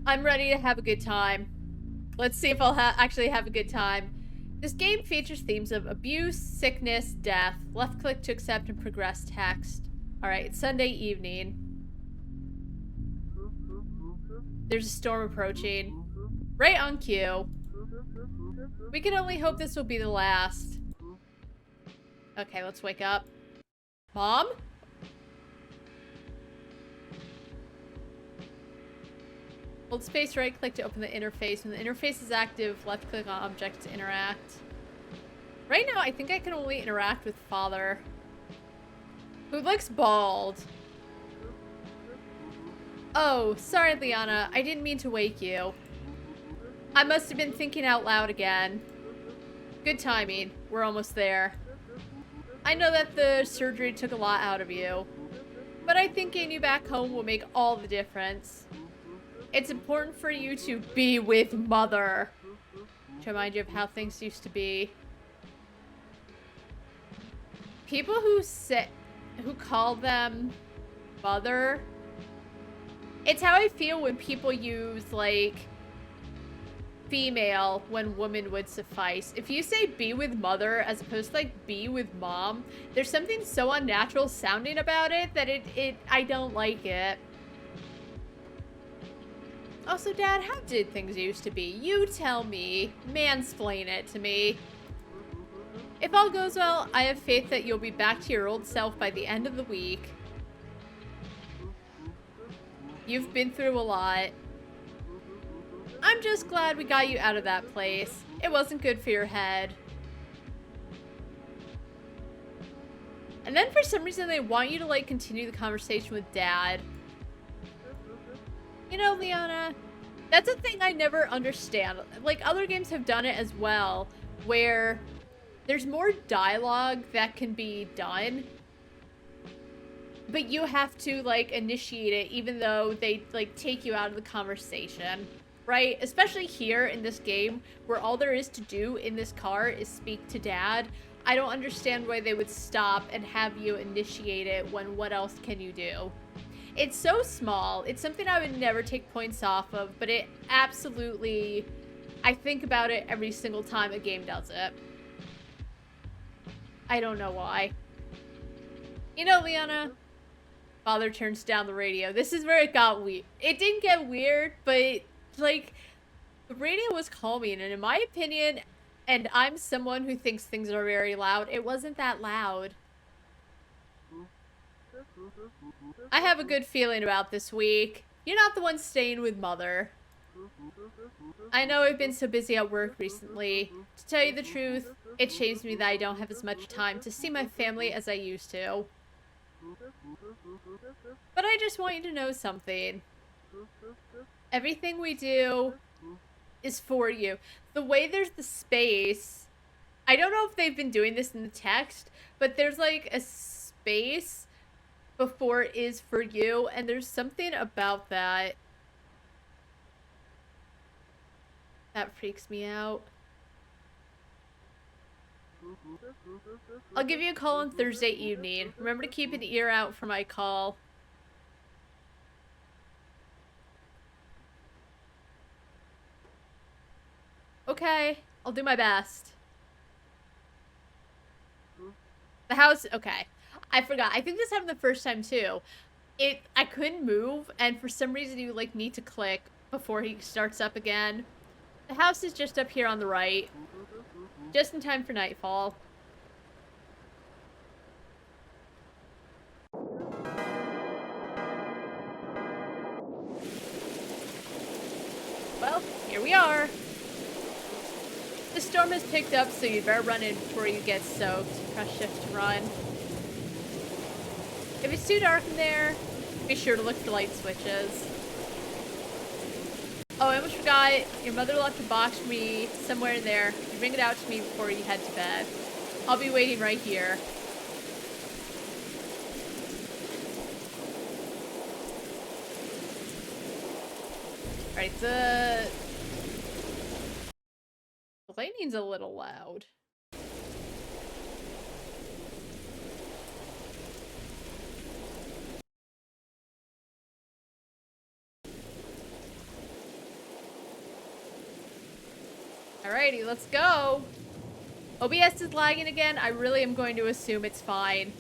I'm ready to have a good time. Let's see if I'll actually have a good time. This game features themes of abuse, sickness, death. Left click to accept and progress text. Alright, it's Sunday evening. There's a storm approaching. Right on cue. We can only hope this will be the last. Okay, let's wake up. Mom? Hold space, right click to open the interface. When the interface is active, left click on object to interact. Right now, I think I can only interact with father. Who looks bald. Oh, sorry, Liana. I didn't mean to wake you. I must have been thinking out loud again. Good timing. We're almost there. I know that the surgery took a lot out of you, but I think getting you back home will make all the difference. It's important for you to be with Mother. To remind you of how things used to be. People who call them Mother. It's how I feel when people use, like, female when woman would suffice. If you say be with Mother as opposed to, like, be with Mom, there's something so unnatural sounding about it that I don't like it. Also, Dad, how did things used to be? You tell me. Mansplain it to me. If all goes well, I have faith that you'll be back to your old self by the end of the week. You've been through a lot. I'm just glad we got you out of that place. It wasn't good for your head. And then for some reason they want you to, like, continue the conversation with Dad. You know, Liana, that's a thing I never understand. Like, other games have done it as well, where there's more dialogue that can be done, but you have to, like, initiate it even though they, like, take you out of the conversation, right? Especially here in this game, where all there is to do in this car is speak to Dad. I don't understand why they would stop and have you initiate it when what else can you do? It's so small. It's something I would never take points off of, but it absolutely... I think about it every single time a game does it. I don't know why. You know, Liana, Father turns down the radio. This is where it got weird. It didn't get weird, but, like, the radio was calming, and in my opinion, and I'm someone who thinks things are very loud, it wasn't that loud. I have a good feeling about this week. You're not the one staying with Mother. I know I've been so busy at work recently. To tell you the truth, it shames me that I don't have as much time to see my family as I used to. But I just want you to know something. Everything we do is for you. The way there's the space, I don't know if they've been doing this in the text, but there's like a space before is for you, and there's something about that that freaks me out. I'll give you a call on Thursday evening. Remember to keep an ear out for my call. Okay, I'll do my best. The house, okay. I forgot. I think this happened the first time too. I couldn't move, and for some reason you, like, need to click before he starts up again. The house is just up here on the right. Just in time for nightfall. Well, here we are. The storm has picked up, so you'd better run in before you get soaked. Press shift to run. If it's too dark in there, be sure to look for light switches. Oh, I almost forgot. Your mother left a box for me somewhere in there. You bring it out to me before you head to bed. I'll be waiting right here. Alright, the lightning's a little loud. Alrighty, let's go. OBS is lagging again. I really am going to assume it's fine.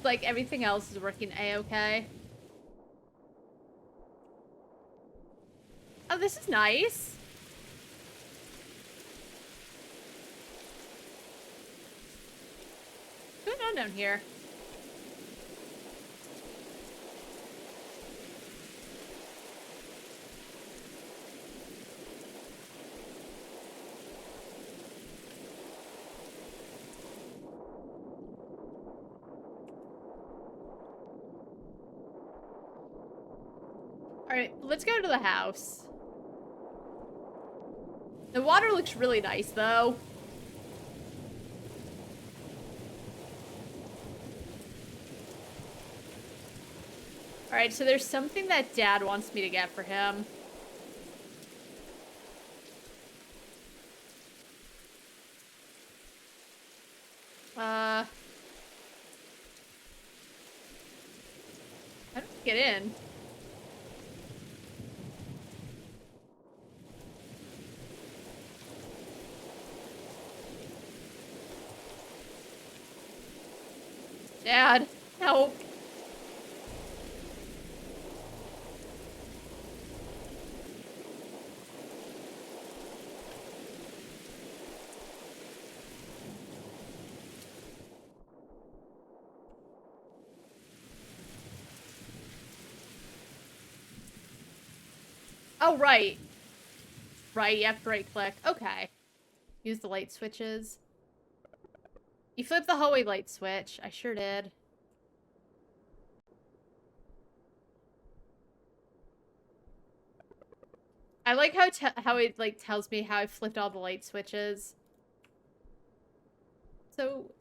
Like, everything else is working a-okay. Oh, this is nice. What's going on down here? Alright, let's go to the house. The water looks really nice, though. Alright, so there's something that Dad wants me to get for him. How do we get in? Dad, help. Oh, right. Right, you have to right-click. Okay. Use the light switches. You flipped the hallway light switch. I sure did. I like how it, like, tells me how I flipped all the light switches. So,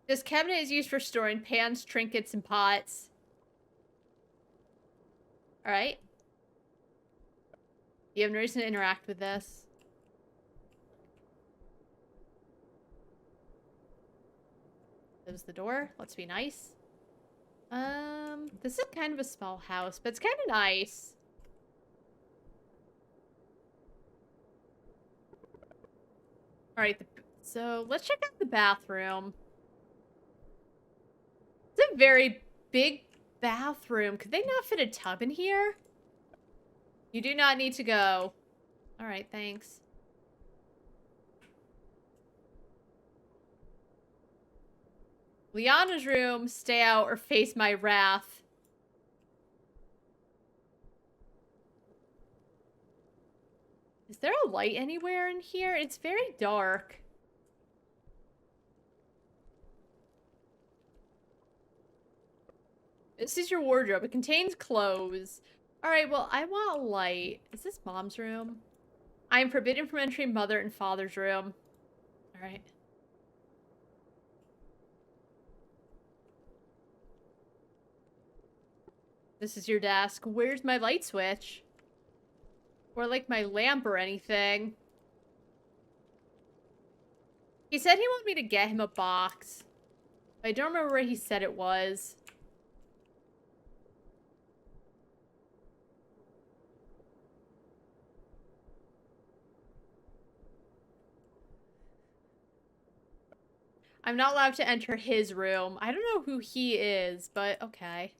this cabinet is used for storing pans, trinkets, and pots. Alright. You have no reason to interact with this. Close the door. Let's be nice. This is kind of a small house, but it's kind of nice. Alright, so let's check out the bathroom. It's a very big bathroom. Could they not fit a tub in here? You do not need to go. Alright, thanks. Liana's room, stay out or face my wrath. Is there a light anywhere in here? It's very dark. This is your wardrobe. It contains clothes. Alright, well, I want a light. Is this Mom's room? I am forbidden from entering Mother and Father's room. Alright. This is your desk. Where's my light switch? Or, like, my lamp or anything. He said he wanted me to get him a box. I don't remember where he said it was. I'm not allowed to enter his room. I don't know who he is, but okay.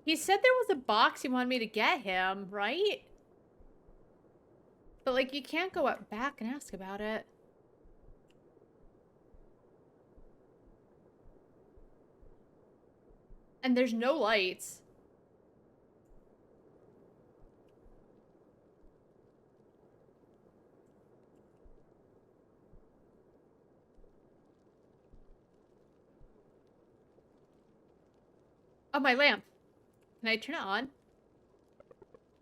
He said there was a box he wanted me to get him, right? But, like, you can't go up back and ask about it. And there's no lights. Oh, my lamp. Can I turn it on?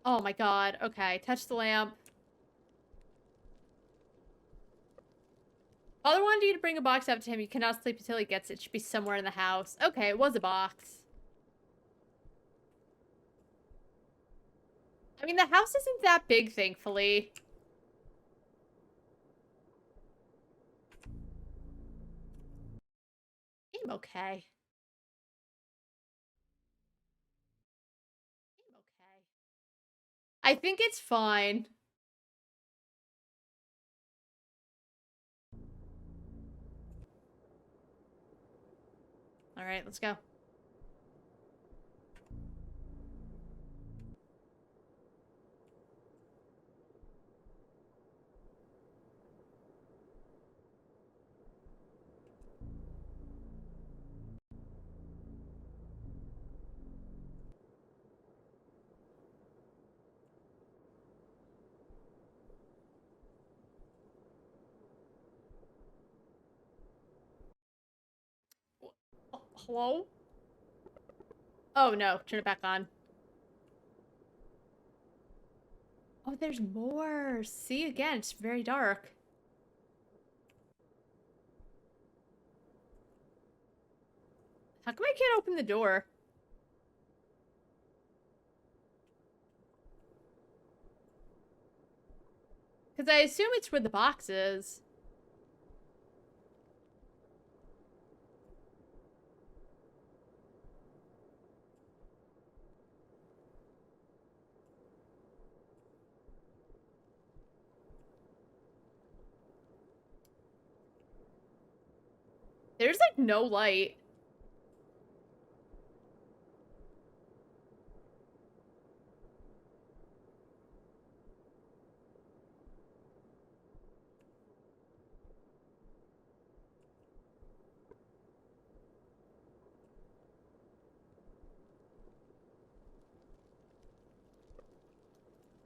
Oh my god. Okay, touch the lamp. Father wanted you to bring a box up to him. You cannot sleep until he gets it. It should be somewhere in the house. Okay, it was a box. I mean, the house isn't that big, thankfully. I'm okay. I'm okay. I think it's fine. All right, let's go. Hello? Oh, no. Turn it back on. Oh, there's more. See, again, it's very dark. How come I can't open the door? Because I assume it's where the box is. There's, like, no light.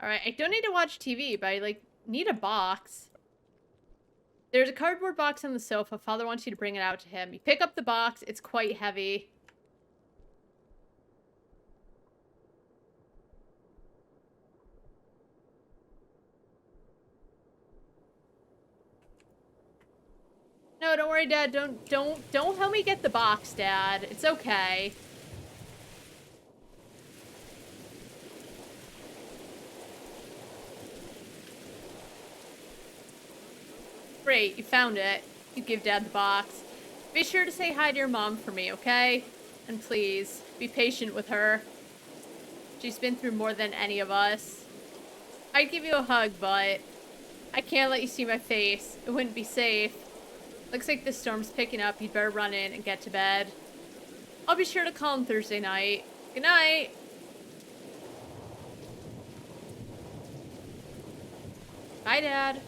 Alright, I don't need to watch TV, but I, like, need a box. There's a cardboard box on the sofa. Father wants you to bring it out to him. You pick up the box. It's quite heavy. No, don't worry, Dad. Don't help me get the box, Dad. It's okay. Great, you found it. You give Dad the box. Be sure to say hi to your mom for me, okay? And please, be patient with her. She's been through more than any of us. I'd give you a hug, but I can't let you see my face. It wouldn't be safe. Looks like the storm's picking up. You'd better run in and get to bed. I'll be sure to call him Thursday night. Good night. Bye, Dad.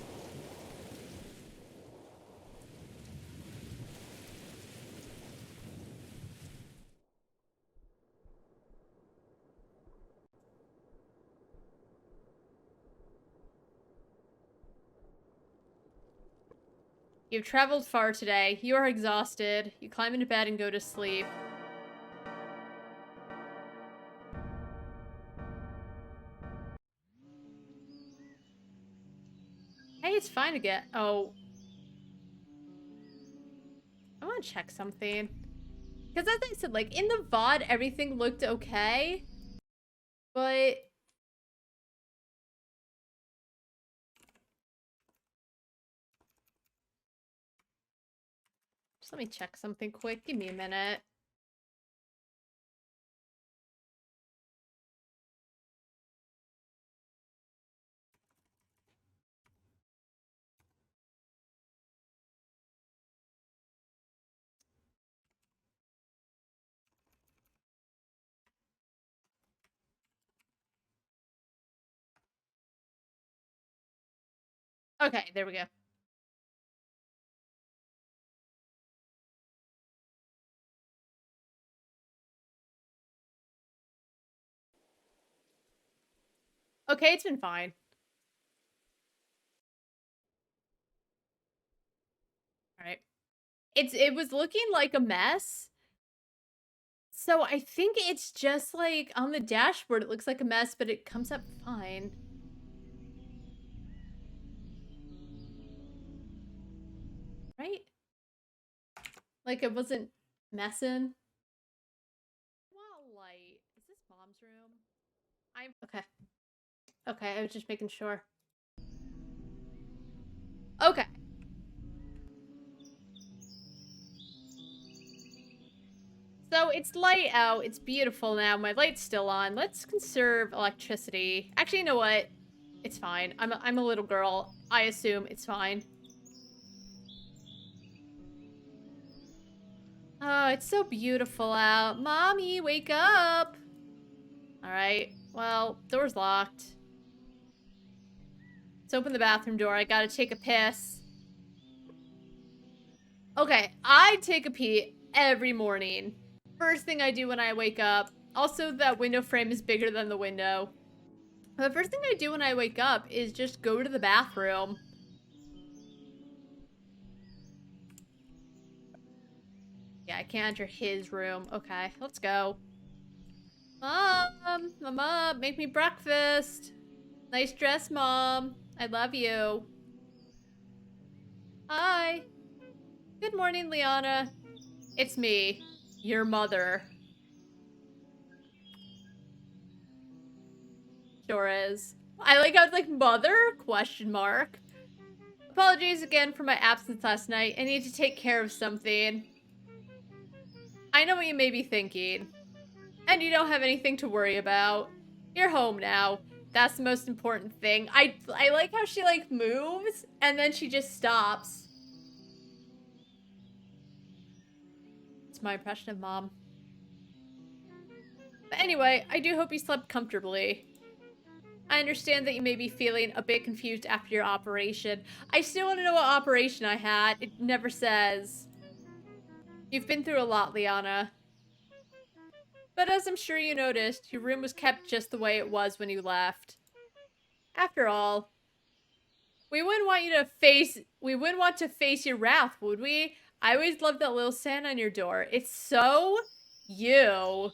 You've traveled far today. You are exhausted. You climb into bed and go to sleep. Hey, it's fine to get... Oh. I want to check something. Because as I said, like, in the VOD, everything looked okay. But... Just let me check something quick. Give me a minute. Okay, there we go. Okay, it's been fine. Alright. It was looking like a mess. So I think it's just like on the dashboard, it looks like a mess, but it comes up fine. Right? Like it wasn't messing. Well, light. Is this mom's room? I'm okay. Okay, I was just making sure. Okay. So it's light out. It's beautiful now. My light's still on. Let's conserve electricity. Actually, you know what? It's fine. I'm a little girl. I assume it's fine. Oh, it's so beautiful out. Mommy, wake up. All right. Well, door's locked. Let's open the bathroom door. I gotta take a piss. Okay, I take a pee every morning. First thing I do when I wake up. Also, that window frame is bigger than the window. The first thing I do when I wake up is just go to the bathroom. Yeah, I can't enter his room. Okay, let's go. Mom! Mama, make me breakfast. Nice dress, Mom. I love you. Hi. Good morning, Liana. It's me, your mother. Sure is. I like how it's like, mother? Question mark. Apologies again for my absence last night. I need to take care of something. I know what you may be thinking. And you don't have anything to worry about. You're home now. That's the most important thing. I like how she like moves and then she just stops. It's my impression of Mom. But anyway, I do hope you slept comfortably. I understand that you may be feeling a bit confused after your operation. I still want to know what operation I had. It never says. You've been through a lot, Liana. But as I'm sure you noticed, your room was kept just the way it was when you left. After all, we wouldn't want to face your wrath, would we? I always loved that little sign on your door. It's so you.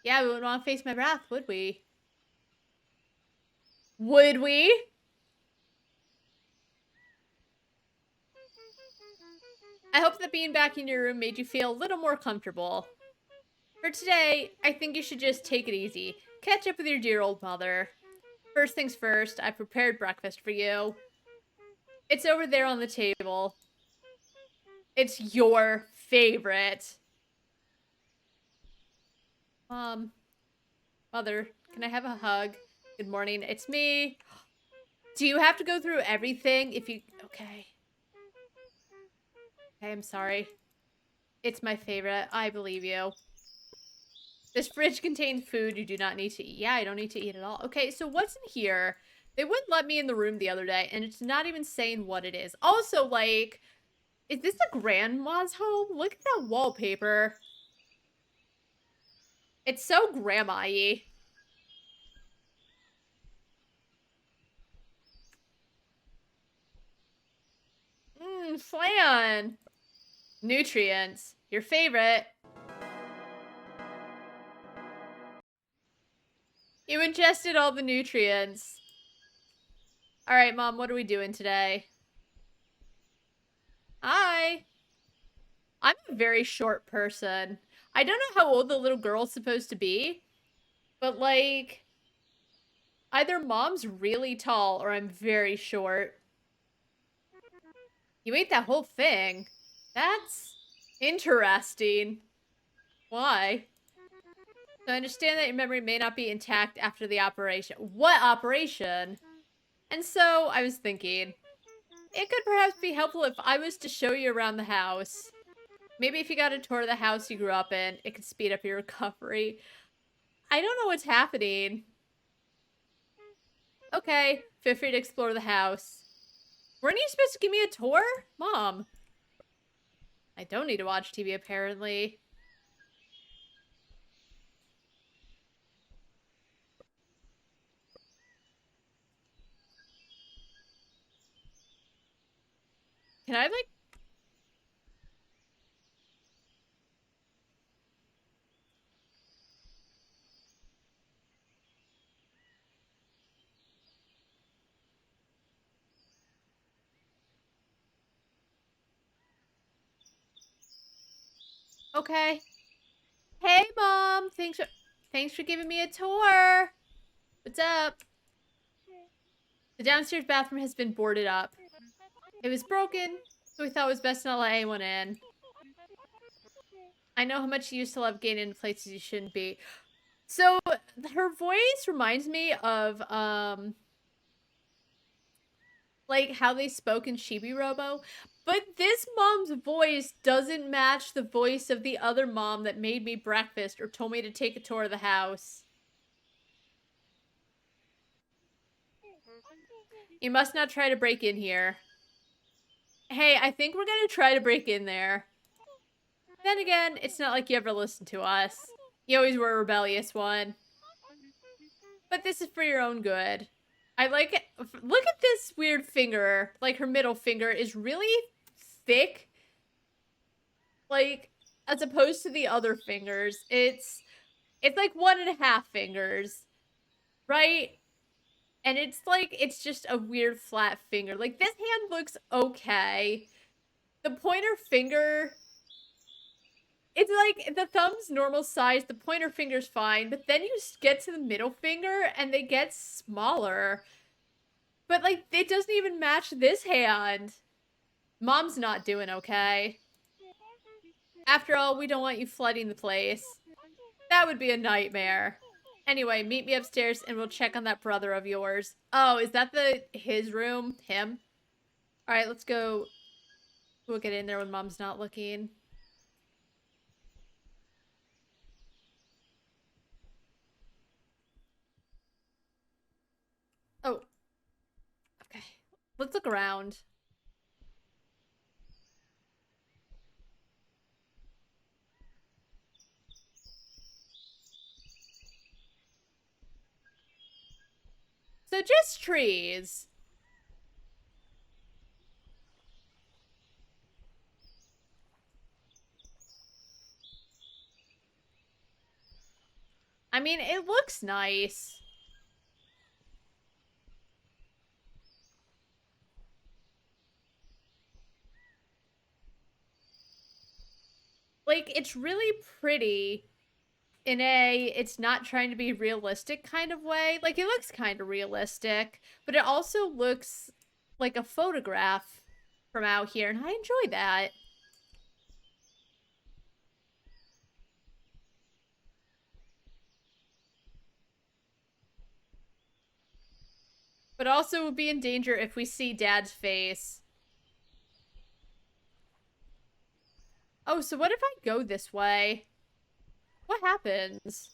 Yeah, we wouldn't want to face my wrath, would we? Would we? I hope that being back in your room made you feel a little more comfortable. For today, I think you should just take it easy. Catch up with your dear old mother. First things first, I prepared breakfast for you. It's over there on the table. It's your favorite. Mother, can I have a hug? Good morning, it's me. Do you have to go through everything if you... Okay. Okay, I'm sorry. It's my favorite. I believe you. This fridge contains food you do not need to eat. Yeah, I don't need to eat at all. Okay, so what's in here? They wouldn't let me in the room the other day, and it's not even saying what it is. Also, like, is this a grandma's home? Look at that wallpaper. It's so grandma-y. Flan. Nutrients. Your favorite. You ingested all the nutrients. Alright, Mom, what are we doing today? Hi. I'm a very short person. I don't know how old the little girl's supposed to be, but like, either Mom's really tall or I'm very short. You ate that whole thing? That's interesting. Why? So I understand that your memory may not be intact after the operation. What operation? And so I was thinking, it could perhaps be helpful if I was to show you around the house. Maybe if you got a tour of the house you grew up in, it could speed up your recovery. I don't know what's happening. Okay, feel free to explore the house. Weren't you supposed to give me a tour? Mom. I don't need to watch TV, apparently. Can I, like... Okay. Hey, Mom. Thanks for giving me a tour. What's up? The downstairs bathroom has been boarded up. It was broken, so we thought it was best not let anyone in. I know how much you used to love getting into places you shouldn't be. So her voice reminds me of like how they spoke in Chibi Robo, but this mom's voice doesn't match the voice of the other mom that made me breakfast or told me to take a tour of the house. You must not try to break in here. Hey, I think we're gonna try to break in there. Then again, it's not like you ever listened to us. You always were a rebellious one. But this is for your own good. I like it. Look at this weird finger. Like, her middle finger is really thick. Like, as opposed to the other fingers. It's like 1.5 fingers. Right? And it's like, it's just a weird flat finger. Like, this hand looks okay. The pointer finger, it's like the thumb's normal size, the pointer finger's fine, but then you get to the middle finger and they get smaller. But like, it doesn't even match this hand. Mom's not doing okay. After all, we don't want you flooding the place. That would be a nightmare. Anyway, meet me upstairs and we'll check on that brother of yours. Oh, is that his room? Him? Alright, let's go. We'll get in there when Mom's not looking. Oh. Okay. Let's look around. So just trees. I mean, it looks nice. Like, it's really pretty in it's not trying to be realistic kind of way. Like, it looks kind of realistic, but it also looks like a photograph from out here, and I enjoy that. But also would be in danger if we see Dad's face. Oh, so what if I go this way? What happens?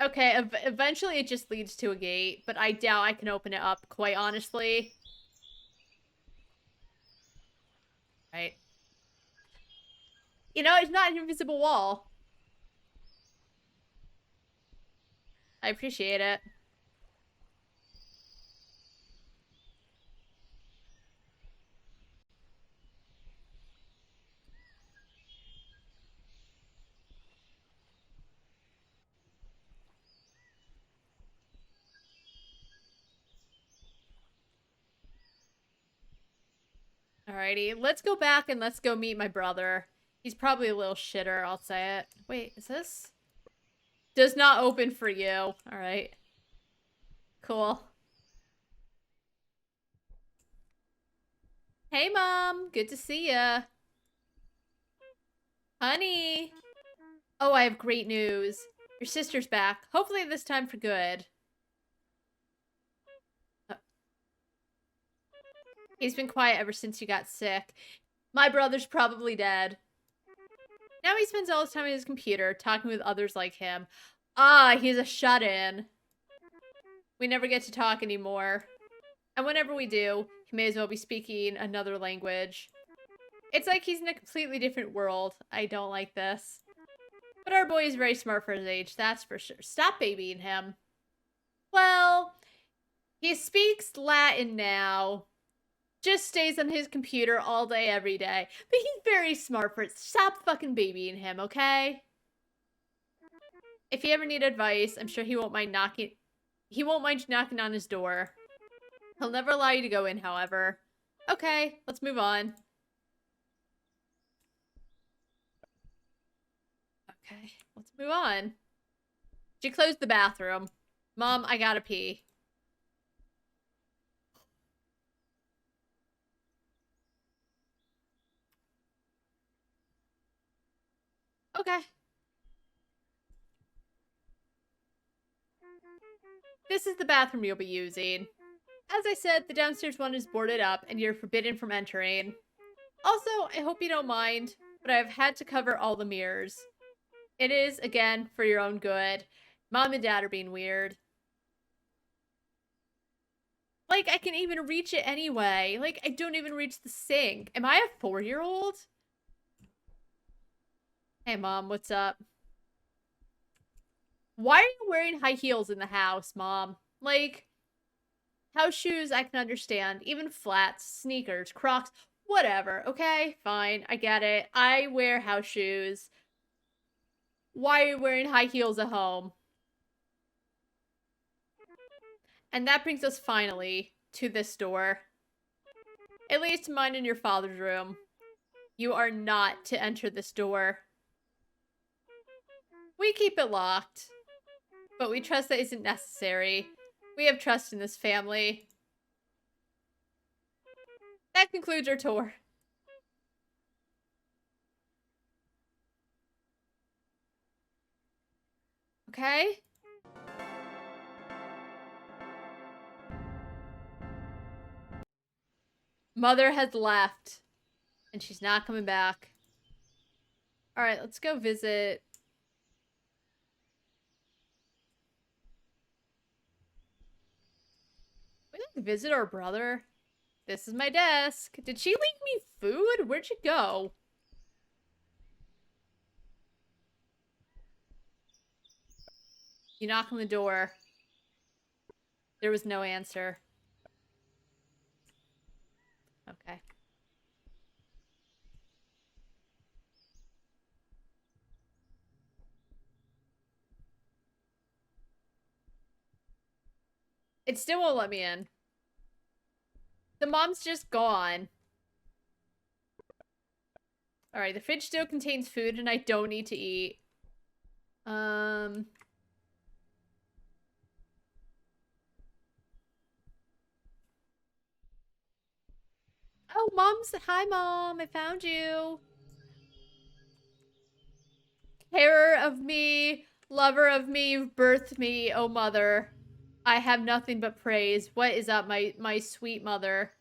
Okay, eventually it just leads to a gate, but I doubt I can open it up, quite honestly. Right. You know, it's not an invisible wall. I appreciate it. Alrighty, let's go back and let's go meet my brother. He's probably a little shitter, I'll say it. Wait, is this? Does not open for you. Alright. Cool. Hey, Mom. Good to see ya. Honey. Oh, I have great news. Your sister's back. Hopefully this time for good. He's been quiet ever since you got sick. My brother's probably dead. Now he spends all his time on his computer, talking with others like him. Ah, he's a shut-in. We never get to talk anymore. And whenever we do, he may as well be speaking another language. It's like he's in a completely different world. I don't like this. But our boy is very smart for his age, that's for sure. Stop babying him. Well, he speaks Latin now. Just stays on his computer all day, every day. But he's very smart for it. Stop fucking babying him, okay? If you ever need advice, I'm sure he won't mind knocking on his door. He'll never allow you to go in, however. Okay, let's move on. Okay, let's move on. She closed the bathroom. Mom, I gotta pee. Okay. This is the bathroom you'll be using. As I said, the downstairs one is boarded up and you're forbidden from entering. Also, I hope you don't mind, but I've had to cover all the mirrors. It is, again, for your own good. Mom and Dad are being weird. Like, I can even reach it anyway. Like, I don't even reach the sink. Am I a 4-year-old? Hey, Mom, what's up? Why are you wearing high heels in the house, Mom? Like, house shoes, I can understand. Even flats, sneakers, Crocs, whatever, okay? Fine, I get it. I wear house shoes. Why are you wearing high heels at home? And that brings us finally to this door. At least mine and your father's room. You are not to enter this door. We keep it locked, but we trust that isn't necessary. We have trust in this family. That concludes our tour. Okay? Mother has left, and she's not coming back. Alright, let's go visit. We like to visit our brother. This is my desk. Did she leave me food? Where'd she go? You knock on the door. There was no answer. Okay. It still won't let me in. The mom's just gone. Alright, the fridge still contains food and I don't need to eat. Oh, hi, Mom. I found you. Terror of me, lover of me, you've birthed me, oh mother. I have nothing but praise. What is up, my sweet mother?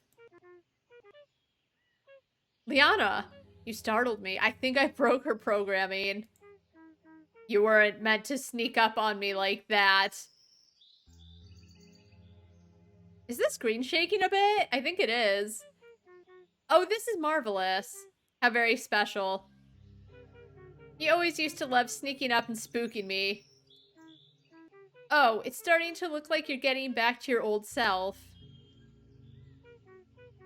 Liana, you startled me. I think I broke her programming. You weren't meant to sneak up on me like that. Is the screen shaking a bit? I think it is. Oh, this is marvelous. How very special. You always used to love sneaking up and spooking me. Oh, it's starting to look like you're getting back to your old self.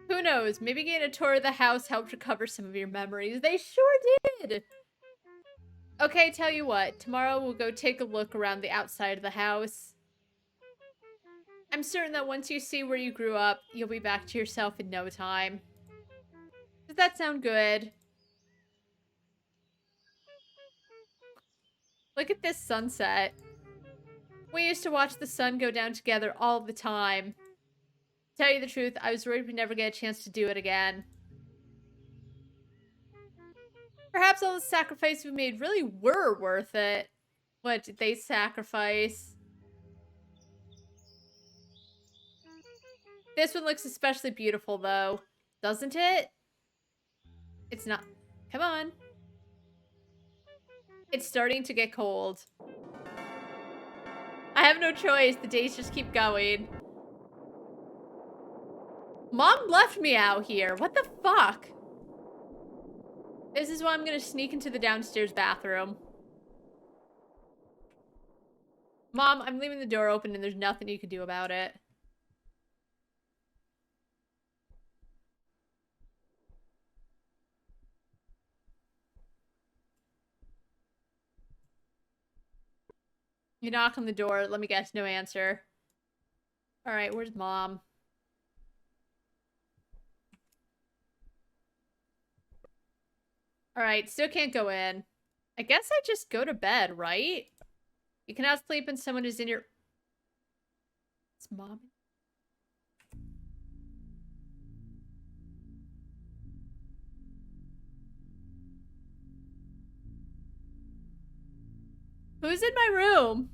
Who knows? Maybe getting a tour of the house helped recover some of your memories. They sure did! Okay, tell you what. Tomorrow we'll go take a look around the outside of the house. I'm certain that once you see where you grew up, you'll be back to yourself in no time. Does that sound good? Look at this sunset. We used to watch the sun go down together all the time. To tell you the truth, I was worried we'd never get a chance to do it again. Perhaps all the sacrifices we made really were worth it. What did they sacrifice? This one looks especially beautiful, though. Doesn't it? It's not. Come on. It's starting to get cold. I have no choice. The days just keep going. Mom left me out here. What the fuck? This is why I'm gonna sneak into the downstairs bathroom. Mom, I'm leaving the door open and there's nothing you can do about it. You knock on the door. Let me guess, no answer. Alright, where's Mom? Alright, still can't go in. I guess I just go to bed, right? You cannot sleep when someone is in your... It's mom. Who's in my room?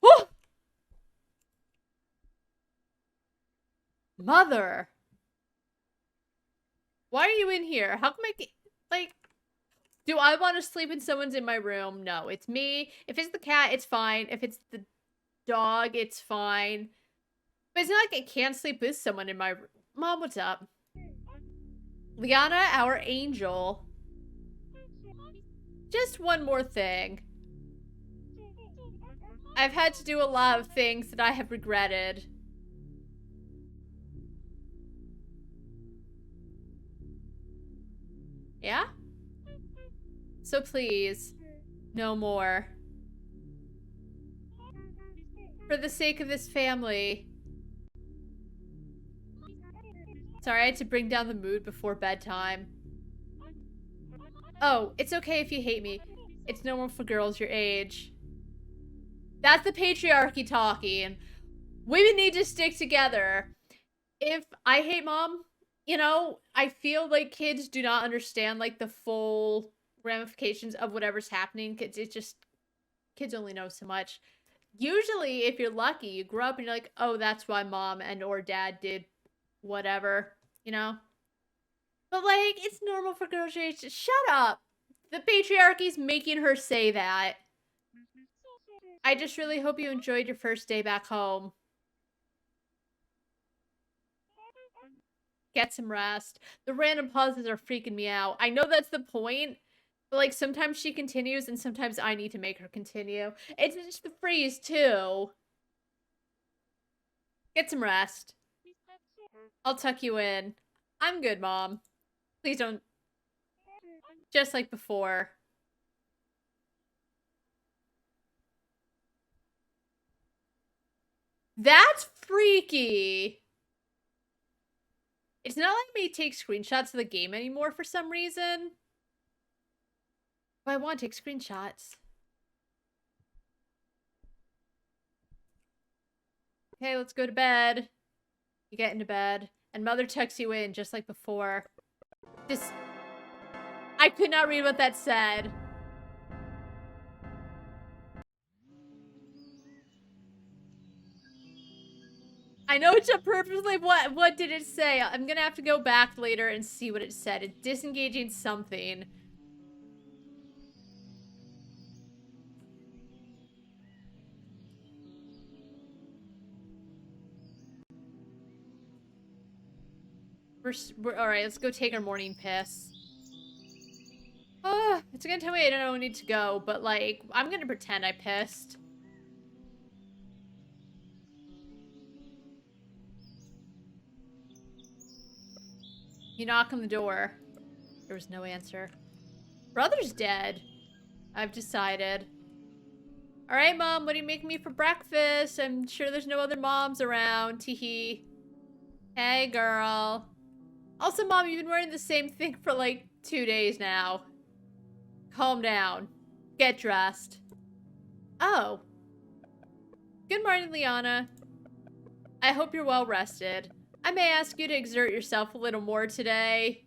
Oh! Mother! Why are you in here? How come I get... Like... Do I want to sleep when someone's in my room? No, it's me. If it's the cat, it's fine. If it's the dog, it's fine. But it's not like I can't sleep with someone in my room. Mom, what's up? Liana, our angel. Just one more thing. I've had to do a lot of things that I have regretted. Yeah? So please, no more. For the sake of this family. Sorry, I had to bring down the mood before bedtime. Oh, it's okay if you hate me. It's normal for girls your age. That's the patriarchy talking. Women need to stick together. If I hate mom, you know, I feel like kids do not understand, like, the full ramifications of whatever's happening. It's just, kids only know so much. Usually, if you're lucky, you grow up and you're like, oh, that's why mom and or dad did whatever, you know? But, like, it's normal for girls your age to shut up. The patriarchy's making her say that. I just really hope you enjoyed your first day back home. Get some rest. The random pauses are freaking me out. I know that's the point, but, like, sometimes she continues and sometimes I need to make her continue. It's just the freeze, too. Get some rest. I'll tuck you in. I'm good, Mom. Please don't. Just like before. That's freaky. It's not letting me take screenshots of the game anymore for some reason. But I want to take screenshots. Okay, let's go to bed. You get into bed. And Mother tucks you in just like before. This... I could not read what that said. I know it's a purposely. What did it say? I'm gonna have to go back later and see what it said. It's disengaging something. We're alright, let's go take our morning piss. Oh, it's gonna tell me I don't need to go, but, like, I'm gonna pretend I pissed. You knock on the door. There was no answer. Brother's dead. I've decided. Alright, Mom, what are you making me for breakfast? I'm sure there's no other moms around. Teehee. Hey, girl. Also, Mom, you've been wearing the same thing for, like, 2 days now. Calm down. Get dressed. Oh. Good morning, Liana. I hope you're well rested. I may ask you to exert yourself a little more today.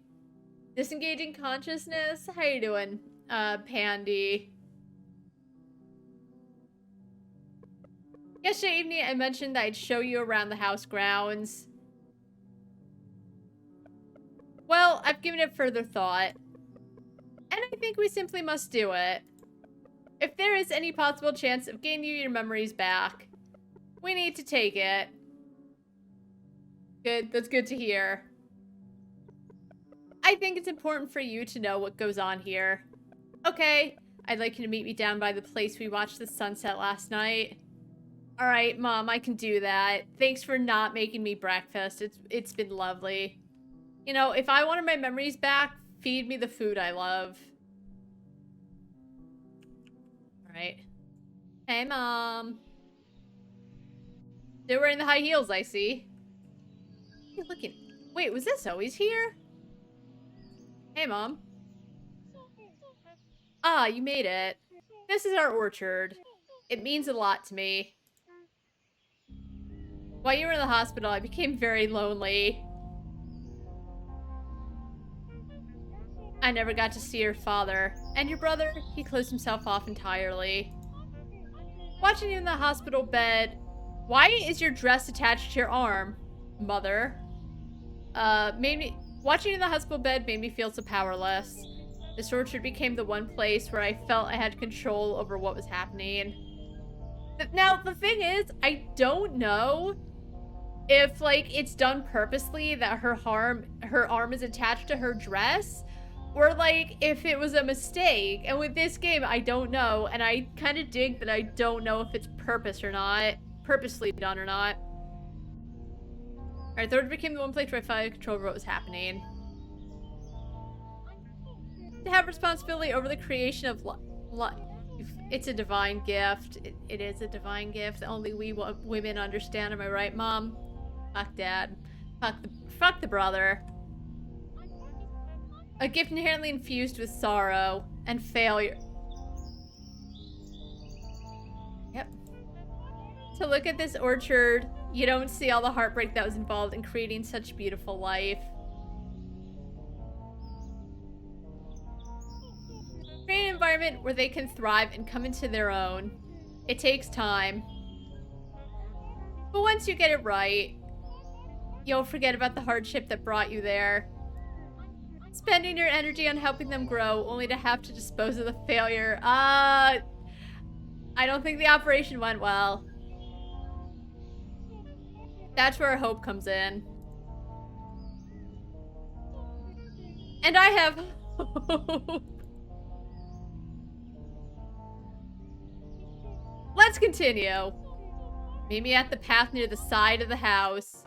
Disengaging consciousness? How you doing, Pandy? Yesterday evening, I mentioned that I'd show you around the house grounds. Well, I've given it further thought. And I think we simply must do it. If there is any possible chance of gaining your memories back, we need to take it. Good, that's good to hear. I think it's important for you to know what goes on here. Okay, I'd like you to meet me down by the place we watched the sunset last night. Alright, Mom, I can do that. Thanks for not making me breakfast. It's been lovely. You know, if I wanted my memories back, feed me the food I love. Alright. Hey, Mom. They're wearing the high heels, I see. Hey, look at... Wait, was this always here? Hey, Mom. Ah, you made it. This is our orchard. It means a lot to me. While you were in the hospital, I became very lonely. I never got to see your father. And your brother, he closed himself off entirely. Watching you in the hospital bed. Why is your dress attached to your arm, Mother? Watching you in the hospital bed made me feel so powerless. This orchard became the one place where I felt I had control over what was happening. Now, the thing is, I don't know if, like, it's done purposely that her arm is attached to her dress, or, like, if it was a mistake. And with this game, I don't know, and I kind of dig that I don't know if it's purposely done or not. Alright, third became the one place where I felt I had control over what was happening. To have responsibility over the creation of life. It's a divine gift. It is a divine gift. Only we women understand. Am I right, Mom? Fuck Dad. Fuck the brother. A gift inherently infused with sorrow and failure. Yep. To look at this orchard, you don't see all the heartbreak that was involved in creating such beautiful life. Create an environment where they can thrive and come into their own. It takes time. But once you get it right, you'll forget about the hardship that brought you there. Spending your energy on helping them grow, only to have to dispose of the failure. I don't think the operation went well. That's where hope comes in. And I have hope. Let's continue. Meet me at the path near the side of the house.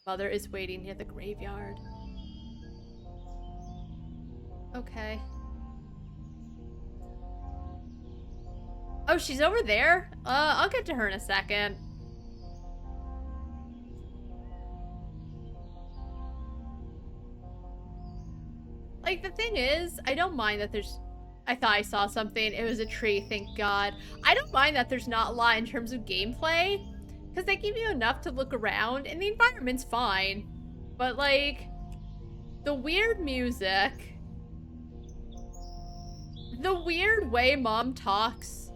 Mother is waiting near the graveyard. Okay. Oh, she's over there? I'll get to her in a second. Like, the thing is, I don't mind that there's... I thought I saw something. It was a tree, thank God. I don't mind that there's not a lot in terms of gameplay, because they give you enough to look around, and the environment's fine. But, like, the weird music, the weird way Mom talks,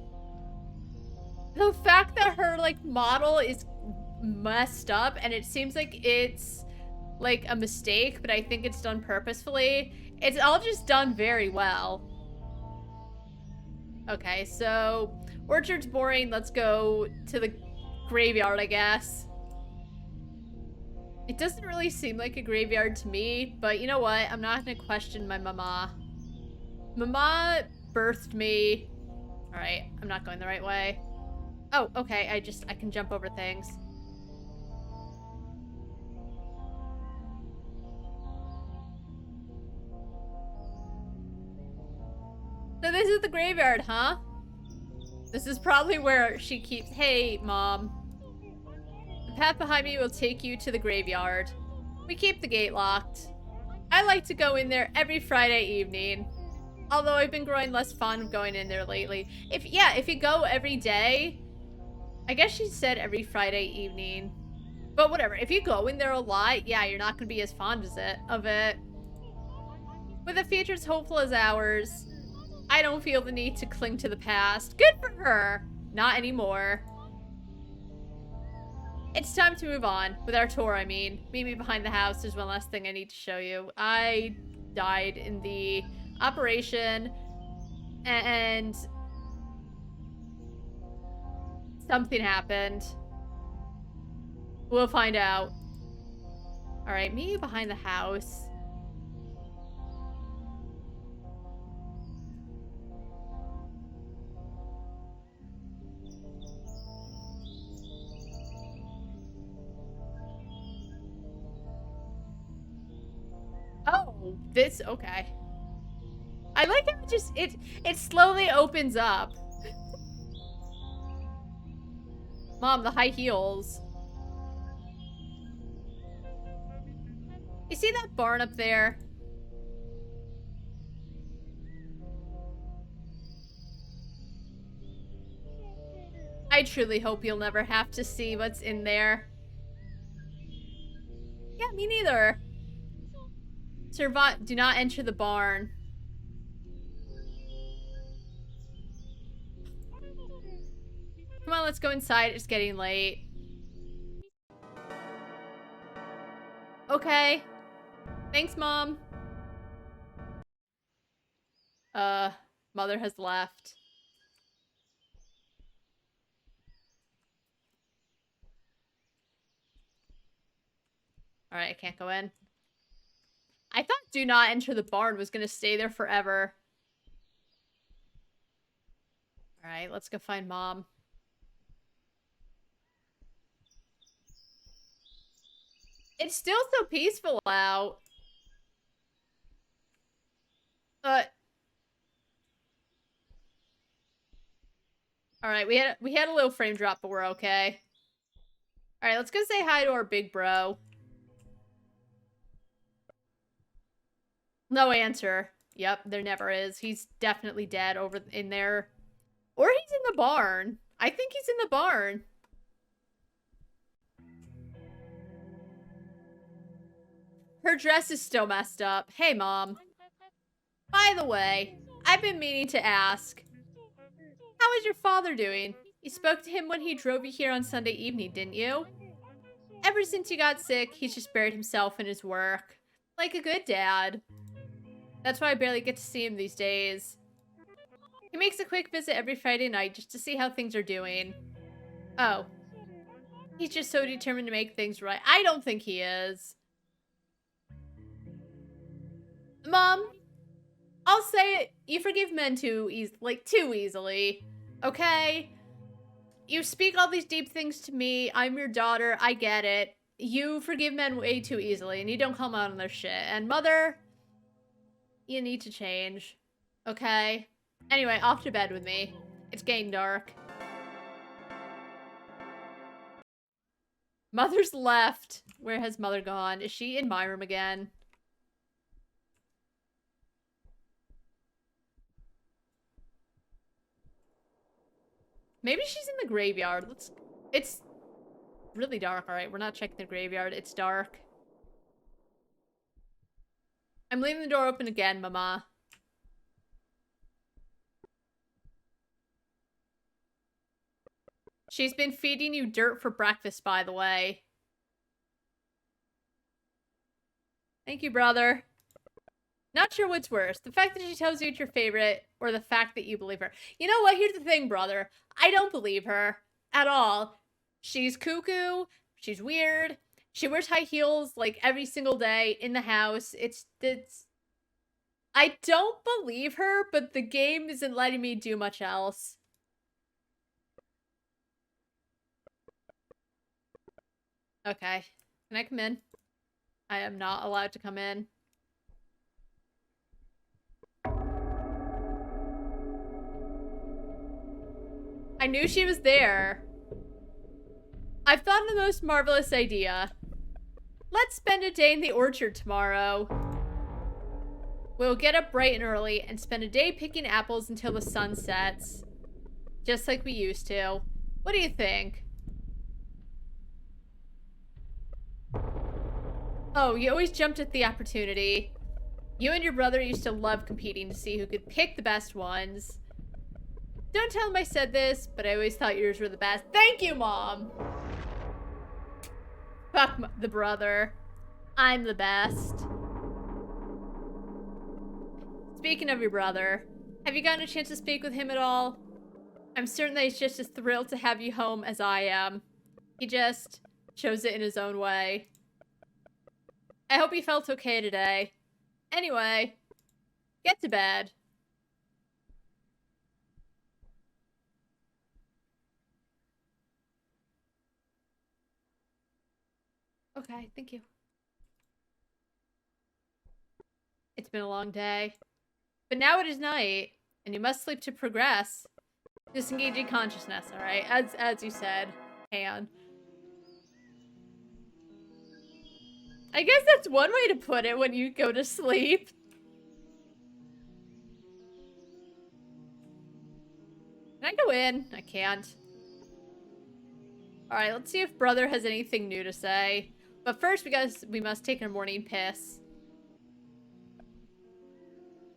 the fact that her, like, model is messed up, and it seems like it's, like, a mistake, but I think it's done purposefully. It's all just done very well. Okay, so orchard's boring. Let's go to the graveyard, I guess. It doesn't really seem like a graveyard to me, but you know what? I'm not gonna question my mama. Mama birthed me. Alright, I'm not going the right way. Oh, okay, I can jump over things. So this is the graveyard, huh? This is probably where she keeps... Hey, Mom. The path behind me will take you to the graveyard. We keep the gate locked. I like to go in there every Friday evening. Although I've been growing less fond of going in there lately. If you go every day... I guess she said every Friday evening. But whatever. If you go in there a lot, yeah, you're not going to be as fond of it. With a future as hopeful as ours... I don't feel the need to cling to the past. Good for her. Not anymore. It's time to move on. With our tour, I mean. Meet me behind the house. There's one last thing I need to show you. I died in the operation. And... something happened. We'll find out. Alright, meet you behind the house. Oh, this, okay. I like how it slowly opens up. Mom, the high heels. You see that barn up there? I truly hope you'll never have to see what's in there. Yeah, me neither. Do not enter the barn. Come on, let's go inside. It's getting late. Okay. Thanks, Mom. Mother has left. Alright, I can't go in. I thought do not enter the barn was gonna stay there forever. Alright, let's go find Mom. It's still so peaceful out. Alright, we had a little frame drop, but we're okay. Alright, let's go say hi to our big bro. No answer. Yep, there never is. He's definitely dead over in there. Or he's in the barn. I think he's in the barn. Her dress is still messed up. Hey, Mom. By the way, I've been meaning to ask. How is your father doing? You spoke to him when he drove you here on Sunday evening, didn't you? Ever since you got sick, he's just buried himself in his work. Like a good dad. That's why I barely get to see him these days. He makes a quick visit every Friday night just to see how things are doing. Oh. He's just so determined to make things right. I don't think he is. Mom, I'll say it. You forgive men too easily. Okay? You speak all these deep things to me. I'm your daughter. I get it. You forgive men way too easily, and you don't come out on their shit. And Mother, you need to change. Okay? Anyway, off to bed with me. It's getting dark. Mother's left. Where has Mother gone? Is she in my room again? Maybe she's in the graveyard. It's really dark. Alright, we're not checking the graveyard. It's dark. I'm leaving the door open again, Mama. She's been feeding you dirt for breakfast, by the way. Thank you, brother. Not sure what's worse, the fact that she tells you it's your favorite, or the fact that you believe her. You know what? Here's the thing, brother. I don't believe her. At all. She's cuckoo. She's weird. She wears high heels, like, every single day in the house. It's... I don't believe her, but the game isn't letting me do much else. Okay. Can I come in? I am not allowed to come in. I knew she was there. I've thought of the most marvelous idea. Let's spend a day in the orchard tomorrow. We'll get up bright and early and spend a day picking apples until the sun sets. Just like we used to. What do you think? Oh, you always jumped at the opportunity. You and your brother used to love competing to see who could pick the best ones. Don't tell him I said this, but I always thought yours were the best. Thank you, Mom! Fuck the brother. I'm the best. Speaking of your brother, have you gotten a chance to speak with him at all? I'm certain that he's just as thrilled to have you home as I am. He just chose it in his own way. I hope you felt okay today. Anyway, get to bed. Okay, thank you. It's been a long day. But now it is night, and you must sleep to progress. Disengaging consciousness, alright? As you said, Han. I guess that's one way to put it when you go to sleep. Can I go in? I can't. Alright, let's see if brother has anything new to say. But first, we must take a morning piss.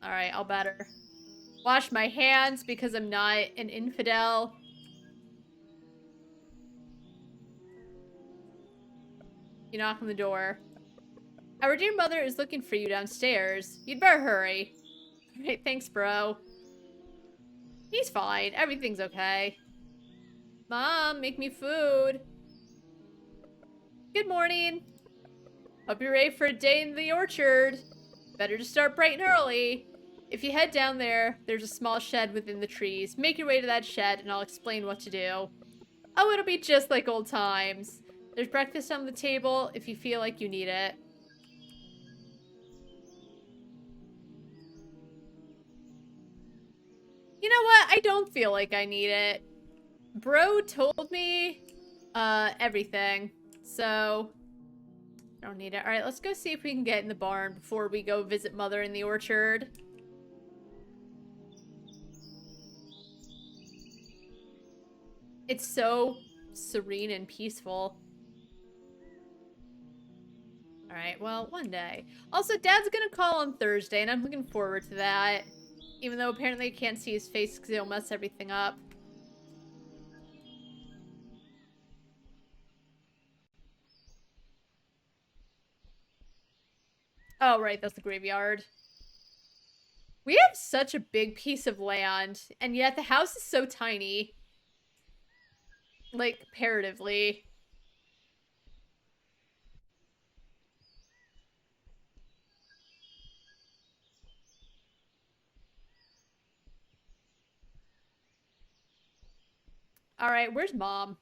Alright, I'll better wash my hands because I'm not an infidel. You knock on the door. Our dear mother is looking for you downstairs. You'd better hurry. Alright, thanks, bro. He's fine. Everything's okay. Mom, make me food. Good morning. Hope you're ready for a day in the orchard. Better to start bright and early. If you head down there, there's a small shed within the trees. Make your way to that shed and I'll explain what to do. Oh, it'll be just like old times. There's breakfast on the table if you feel like you need it. You know what? I don't feel like I need it. Bro told me everything. So I don't need it. Alright, let's go see if we can get in the barn before we go visit Mother in the orchard. It's so serene and peaceful. Alright, well, one day. Also, Dad's gonna call on Thursday, and I'm looking forward to that. Even though apparently I can't see his face because he'll mess everything up. Oh, right, that's the graveyard. We have such a big piece of land, and yet the house is so tiny. Like, comparatively. Alright, where's Mom?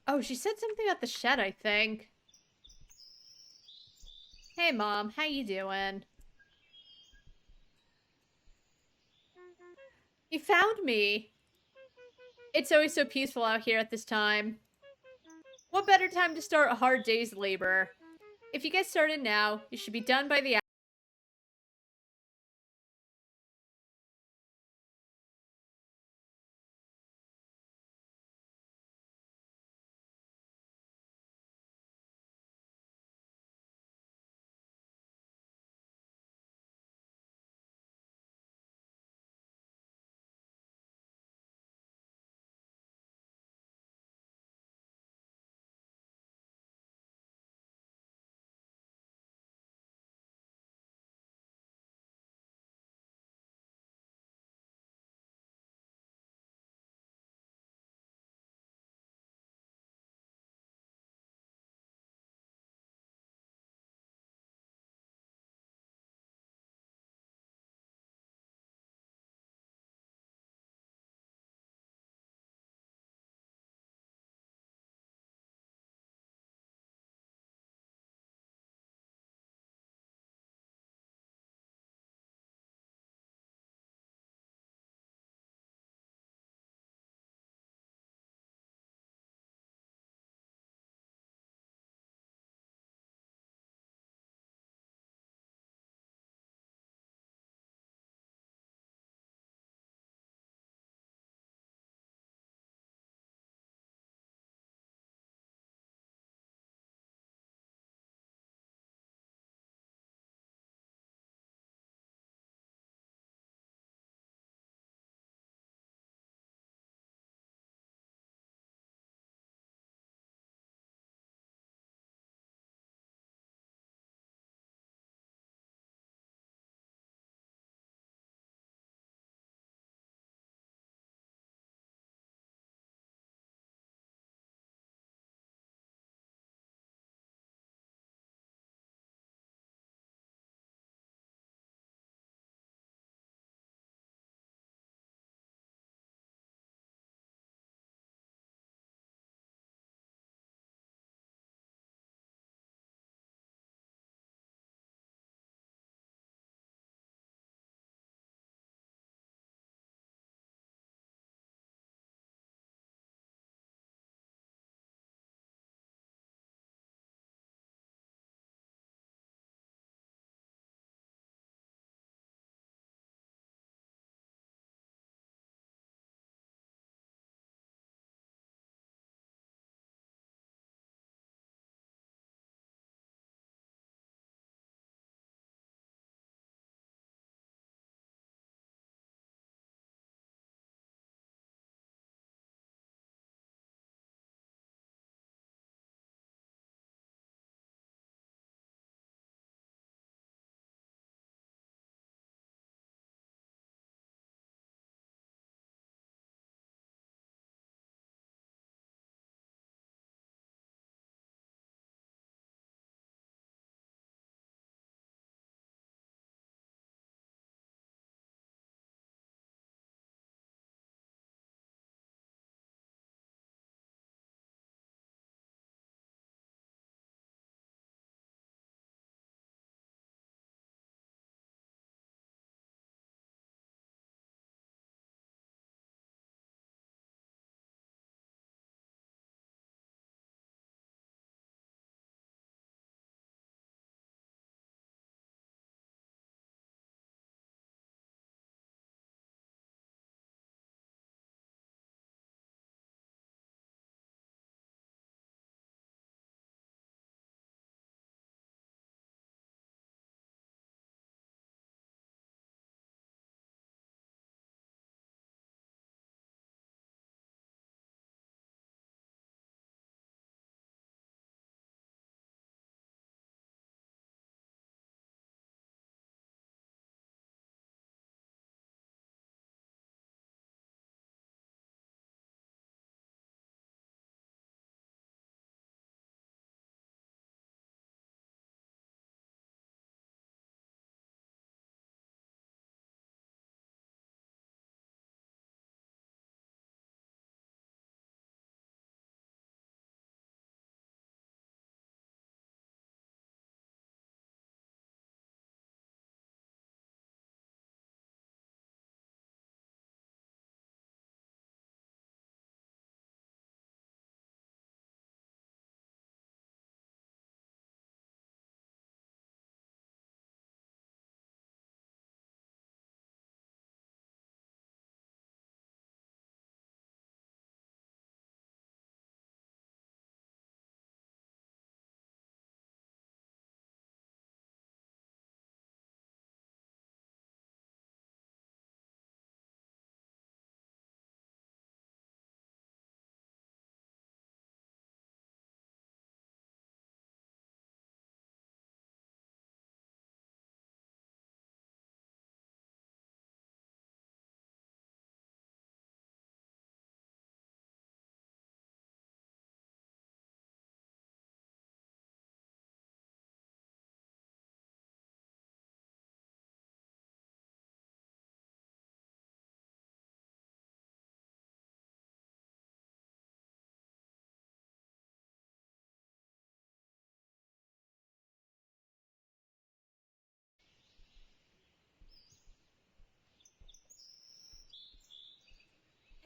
Oh, she said something about the shed, I think. Hey, Mom, how you doing? You found me. It's always so peaceful out here at this time. What better time to start a hard day's labor? If you get started now, you should be done by the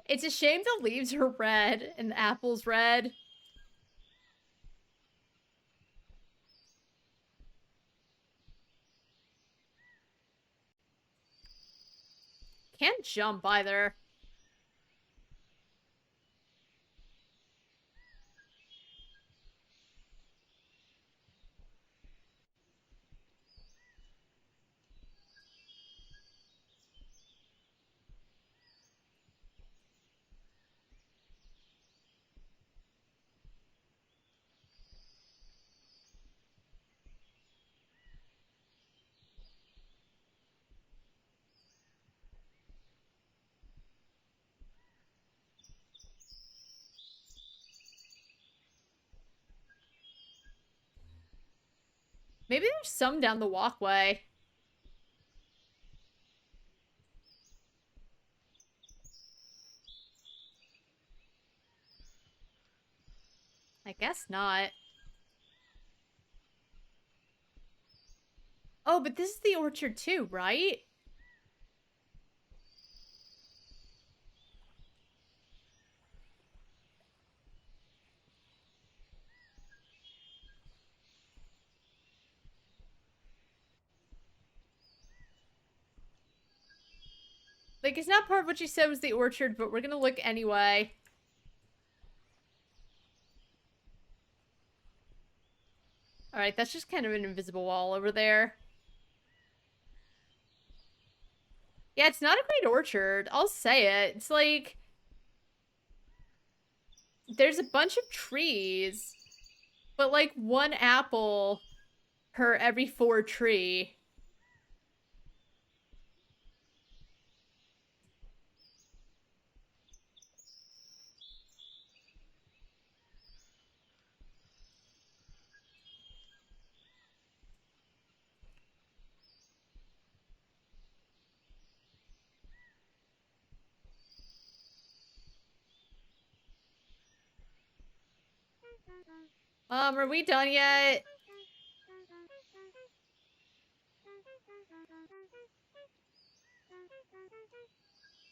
It's a shame the leaves are red and the apple's red. Can't jump either. Maybe there's some down the walkway. I guess not. Oh, but this is the orchard too, right? Like, it's not part of what you said was the orchard, but we're gonna look anyway. Alright, that's just kind of an invisible wall over there. Yeah, it's not a great orchard. I'll say it. It's like... There's a bunch of trees, but like one apple per every 4 tree. Are we done yet?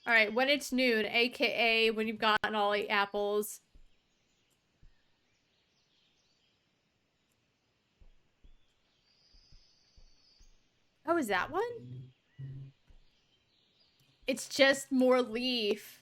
Alright, when it's noon, aka when you've gotten all 8 apples. Oh, is that one? It's just more leaf.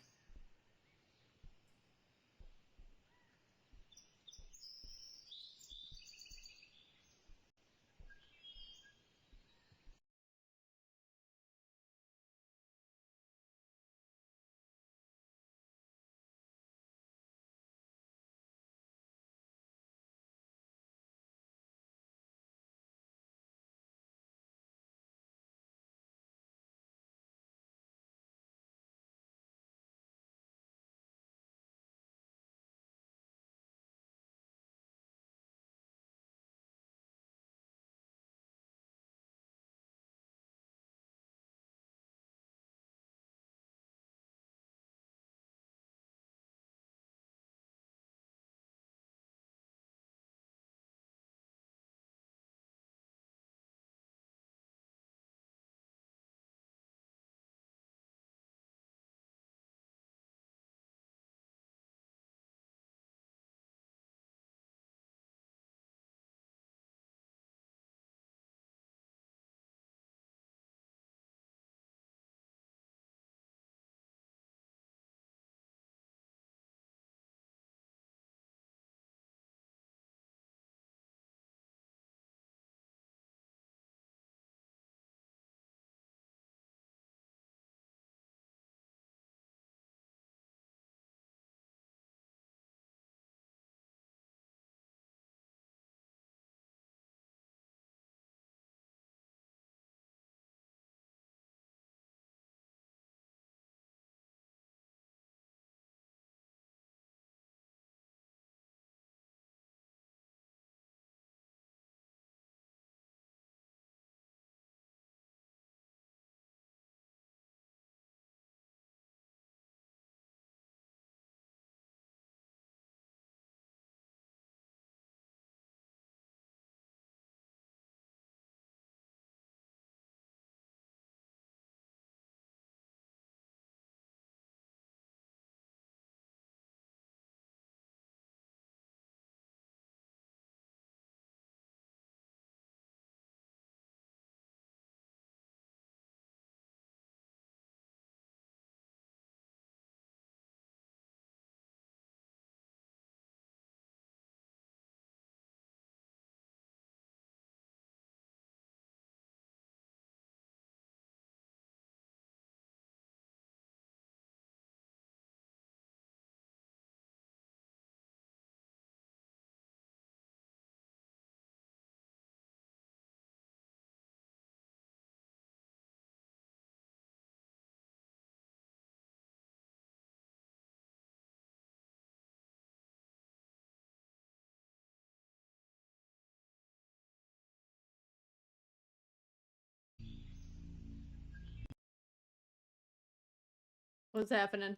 What's happening?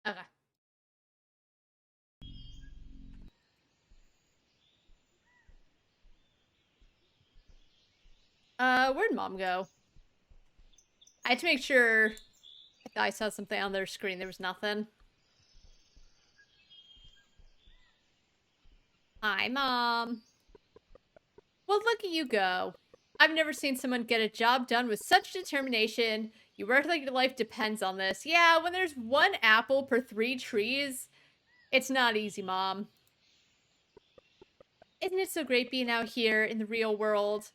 Okay. Where'd Mom go? I had to make sure I saw something on their screen. There was nothing. Hi, Mom. Well, look at you go. I've never seen someone get a job done with such determination. You work like your life depends on this. Yeah, when there's one apple per 3 trees, it's not easy, Mom. Isn't it so great being out here in the real world?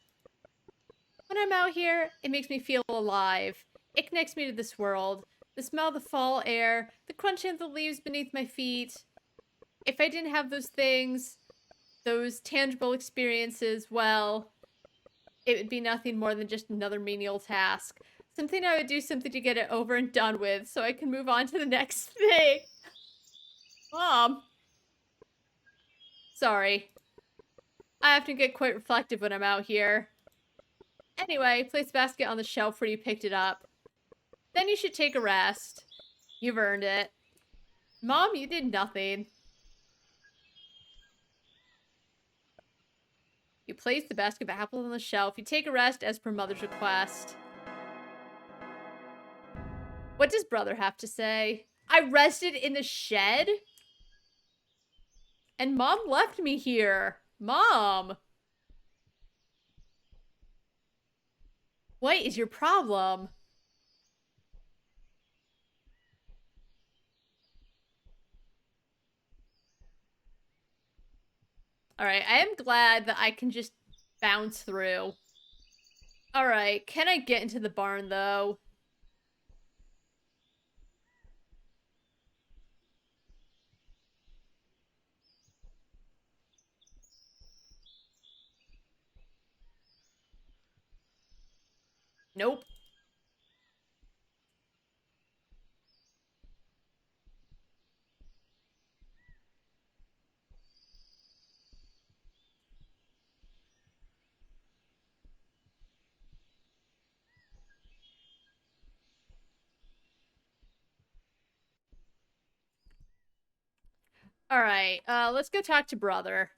When I'm out here, it makes me feel alive. It connects me to this world. The smell of the fall air, the crunching of the leaves beneath my feet. If I didn't have those things, those tangible experiences, well, it would be nothing more than just another menial task. Something I would do something to get it over and done with so I can move on to the next thing. Mom. Sorry. I often get quite reflective when I'm out here. Anyway, place the basket on the shelf where you picked it up. Then you should take a rest. You've earned it. Mom, you did nothing. You place the basket of apples on the shelf. You take a rest as per Mother's request. What does Brother have to say? I rested in the shed? And Mom left me here. Mom! What is your problem? Alright, I am glad that I can just bounce through. Alright, can I get into the barn, though? Nope. Alright, let's go talk to Brother.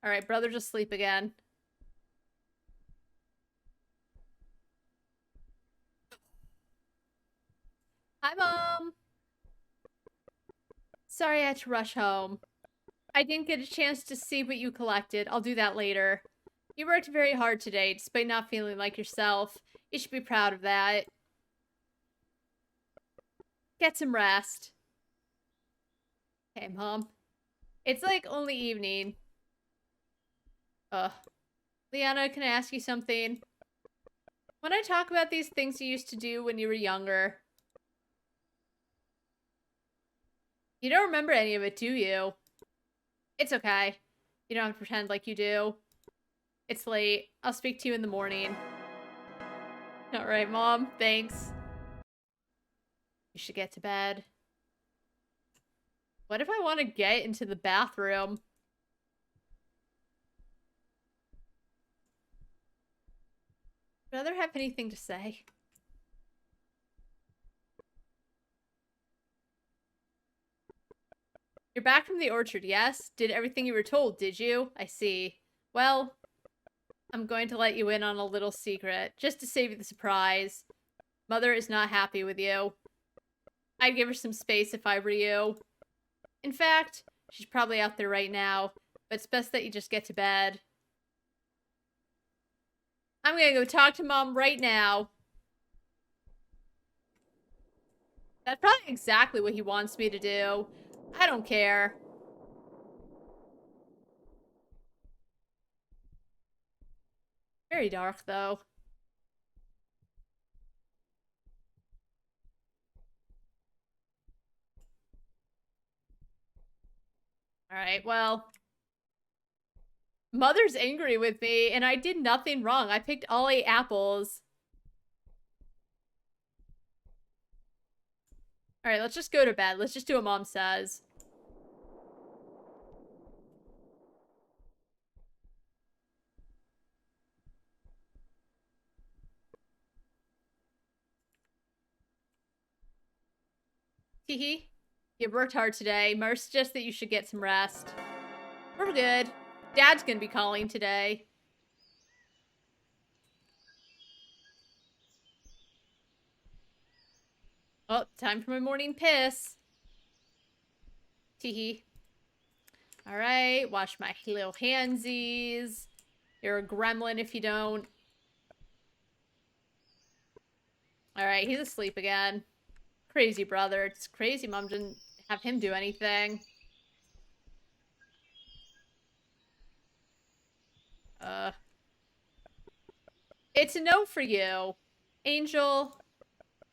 Alright, Brother's asleep again. Hi, Mom! Sorry I had to rush home. I didn't get a chance to see what you collected. I'll do that later. You worked very hard today, despite not feeling like yourself. You should be proud of that. Get some rest. Hey, Mom. It's like only evening. Ugh. Liana, can I ask you something? When I talk about these things you used to do when you were younger, you don't remember any of it, do you? It's okay. You don't have to pretend like you do. It's late. I'll speak to you in the morning. Alright, Mom. Thanks. You should get to bed. What if I want to get into the bathroom? Brother have anything to say? You're back from the orchard, yes? Did everything you were told, did you? I see. Well, I'm going to let you in on a little secret, just to save you the surprise. Mother is not happy with you. I'd give her some space if I were you. In fact, she's probably out there right now, but it's best that you just get to bed. I'm gonna go talk to Mom right now. That's probably exactly what he wants me to do. I don't care. Very dark, though. Alright, well. Mother's angry with me, and I did nothing wrong. I picked all 8 apples. Alright, let's just go to bed. Let's just do what Mom says. Hee. You worked hard today. Mother suggests that you should get some rest. We're good. Dad's gonna be calling today. Oh, time for my morning piss. Teehee. Alright, wash my little handsies. You're a gremlin if you don't. Alright, he's asleep again. Crazy brother. It's crazy mom didn't have him do anything. It's a no for you. Angel,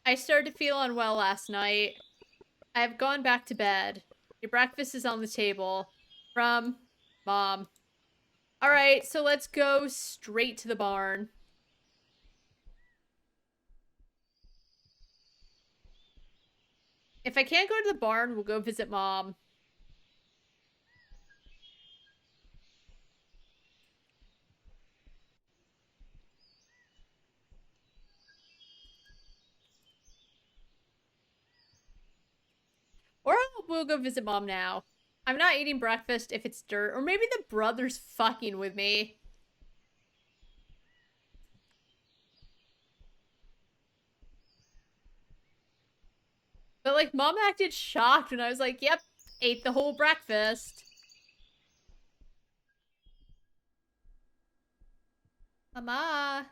I started to feel unwell last night. I have gone back to bed. Your breakfast is on the table. From Mom. Alright, so let's go straight to the barn. If I can't go to the barn, we'll go visit Mom. Or we'll go visit Mom now. I'm not eating breakfast if it's dirt. Or maybe the brother's fucking with me. But, like, Mom acted shocked when I was like, yep, ate the whole breakfast. Mama.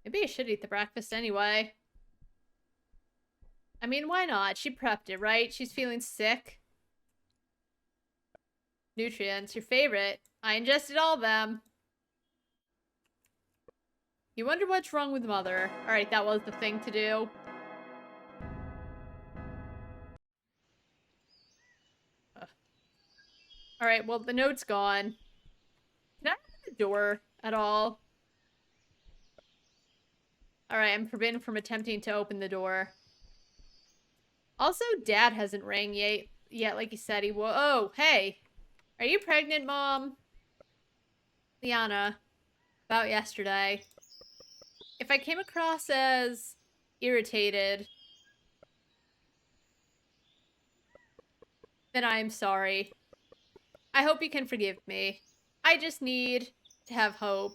Maybe I should eat the breakfast anyway. I mean, why not? She prepped it, right? She's feeling sick. Nutrients, your favorite. I ingested all of them. You wonder what's wrong with Mother. Alright, that was the thing to do. Alright, well, the note's gone. Can I open the door at all? Alright, I'm forbidden from attempting to open the door. Also, Dad hasn't rang yet like he said he would. Oh, hey. Are you pregnant, Mom? Liana. About yesterday. If I came across as irritated, then I am sorry. I hope you can forgive me. I just need to have hope.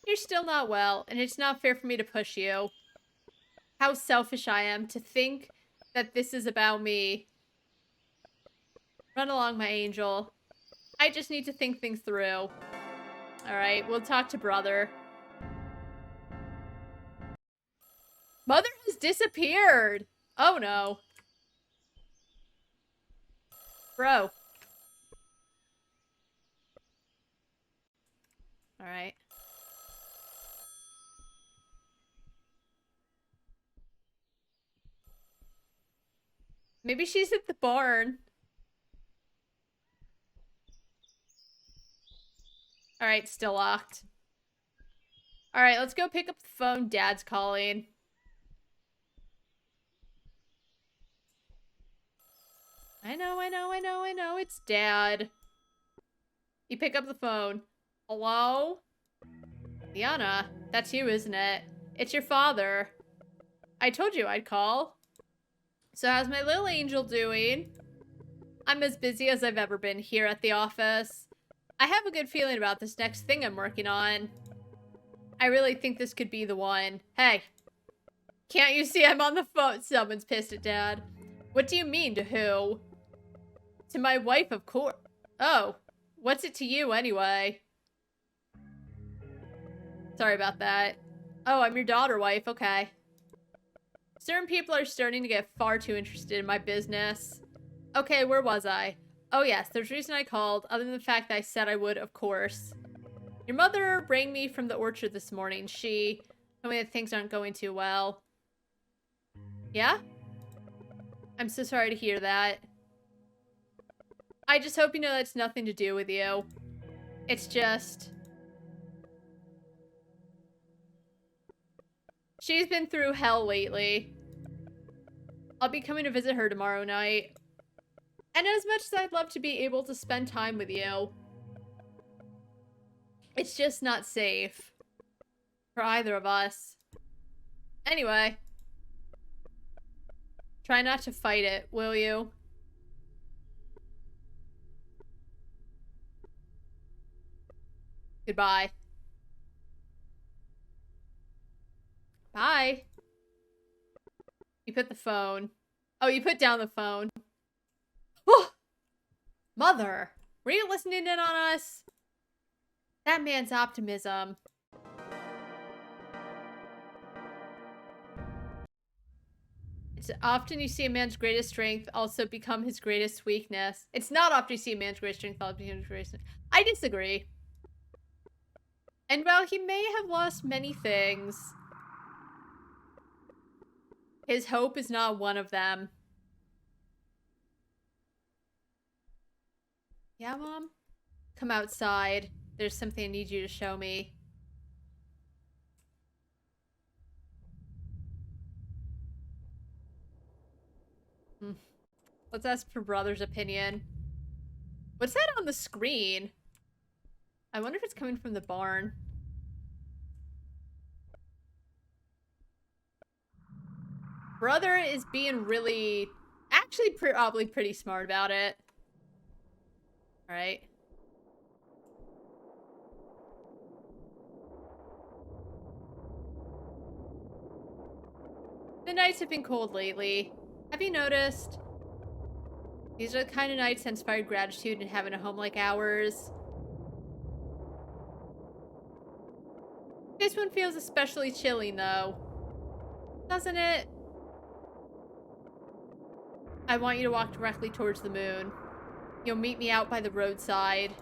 You're still not well, and it's not fair for me to push you. How selfish I am to think that this is about me. Run along, my angel. I just need to think things through. Alright, we'll talk to brother. Mother has disappeared! Oh no. Bro. Alright. Maybe she's at the barn. Alright, still locked. Alright, let's go pick up the phone. Dad's calling. I know. It's Dad. You pick up the phone. Hello? Liana, that's you, isn't it? It's your father. I told you I'd call. So how's my little angel doing? I'm as busy as I've ever been here at the office. I have a good feeling about this next thing I'm working on. I really think this could be the one. Hey. Can't you see I'm on the phone? Someone's pissed at Dad. What do you mean, to who? To my wife, of course. Oh. What's it to you, anyway? Sorry about that. Oh, I'm your daughter wife. Okay. Certain people are starting to get far too interested in my business. Okay, where was I? Oh yes, there's a reason I called, other than the fact that I said I would, of course. Your mother rang me from the orchard this morning. She told me that things aren't going too well. Yeah? I'm so sorry to hear that. I just hope you know that's nothing to do with you. It's just... she's been through hell lately. I'll be coming to visit her tomorrow night. And as much as I'd love to be able to spend time with you, it's just not safe for either of us. Anyway. Try not to fight it, will you? Goodbye. Bye. You put the phone. Oh, you put down the phone. Oh! Mother! Were you listening in on us? That man's optimism. It's often you see a man's greatest strength also become his greatest weakness. It's not often you see a man's greatest strength also become his greatest weakness. I disagree. And while he may have lost many things, his hope is not one of them. Yeah, Mom? Come outside. There's something I need you to show me. Let's ask for brother's opinion. What's that on the screen? I wonder if it's coming from the barn. Brother is being really... actually probably pretty smart about it. Alright. The nights have been cold lately. Have you noticed? These are the kind of nights that inspire gratitude and having a home like ours. This one feels especially chilling, though. Doesn't it? I want you to walk directly towards the moon. You'll meet me out by the roadside.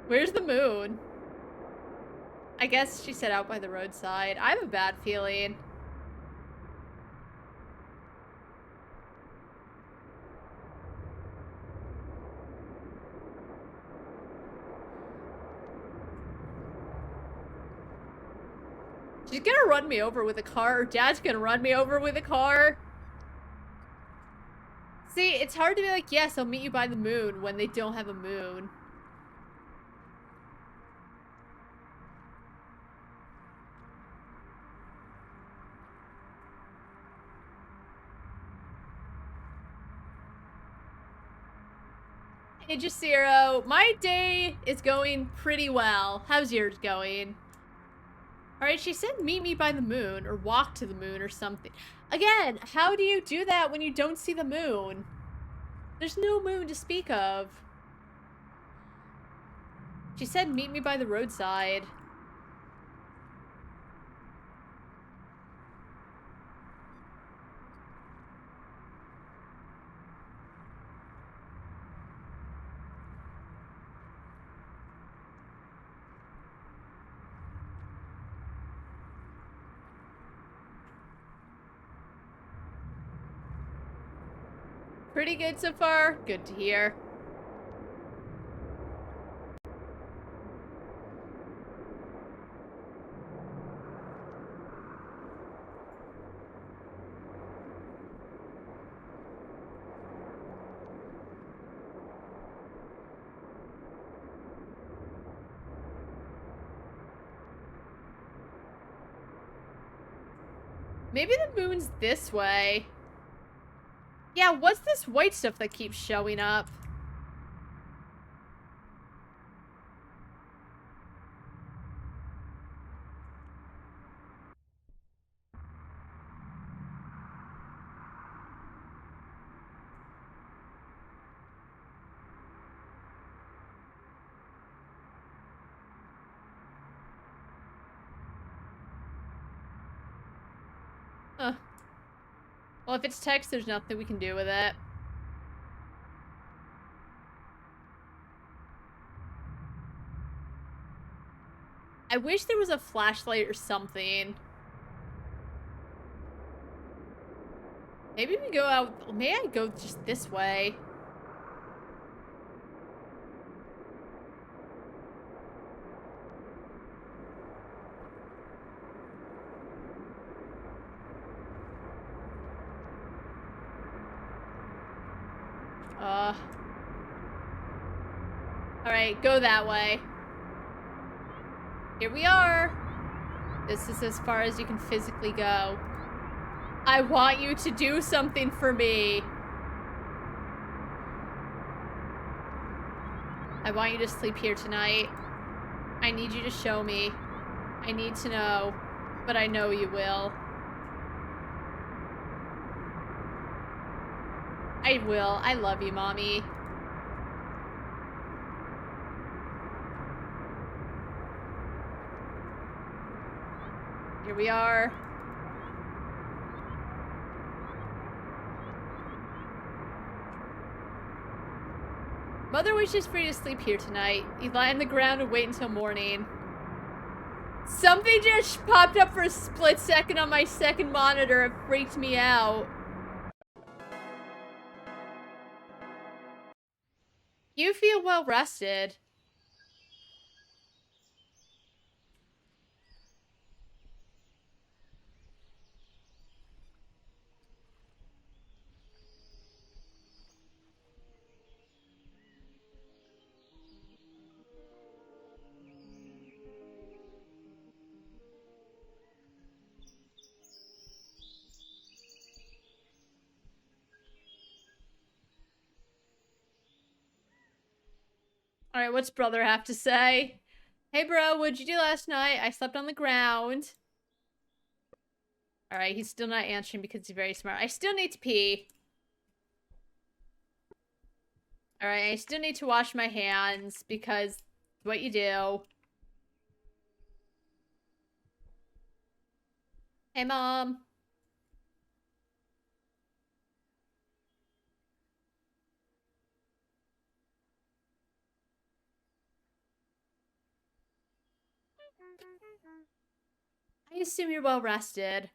Where's the moon? I guess she said out by the roadside. I have a bad feeling. She's gonna run me over with a car, or Dad's gonna run me over with a car. See, it's hard to be like, yes, I'll meet you by the moon when they don't have a moon. Hey, Jaciro, my day is going pretty well. How's yours going? Alright, she said meet me by the moon, or walk to the moon, or something. Again, how do you do that when you don't see the moon? There's no moon to speak of. She said meet me by the roadside. Pretty good so far. Good to hear. Maybe the moon's this way. Yeah, what's this white stuff that keeps showing up? Huh. Well, if it's text, there's nothing we can do with it. I wish there was a flashlight or something. Maybe we go out... May I go just this way? Alright, go that way. Here we are. This is as far as you can physically go. I want you to do something for me. I want you to sleep here tonight. I need you to show me. I need to know, but I know you will. I will. I love you, Mommy. Here we are. Mother wishes for you to sleep here tonight. You lie on the ground and wait until morning. Something just popped up for a split second on my second monitor. It freaked me out. You feel well rested. Alright, what's brother have to say? Hey bro, what'd you do last night? I slept on the ground. Alright, he's still not answering because he's very smart. I still need to pee. Alright, I still need to wash my hands because it's what you do. Hey Mom. I assume you're well rested.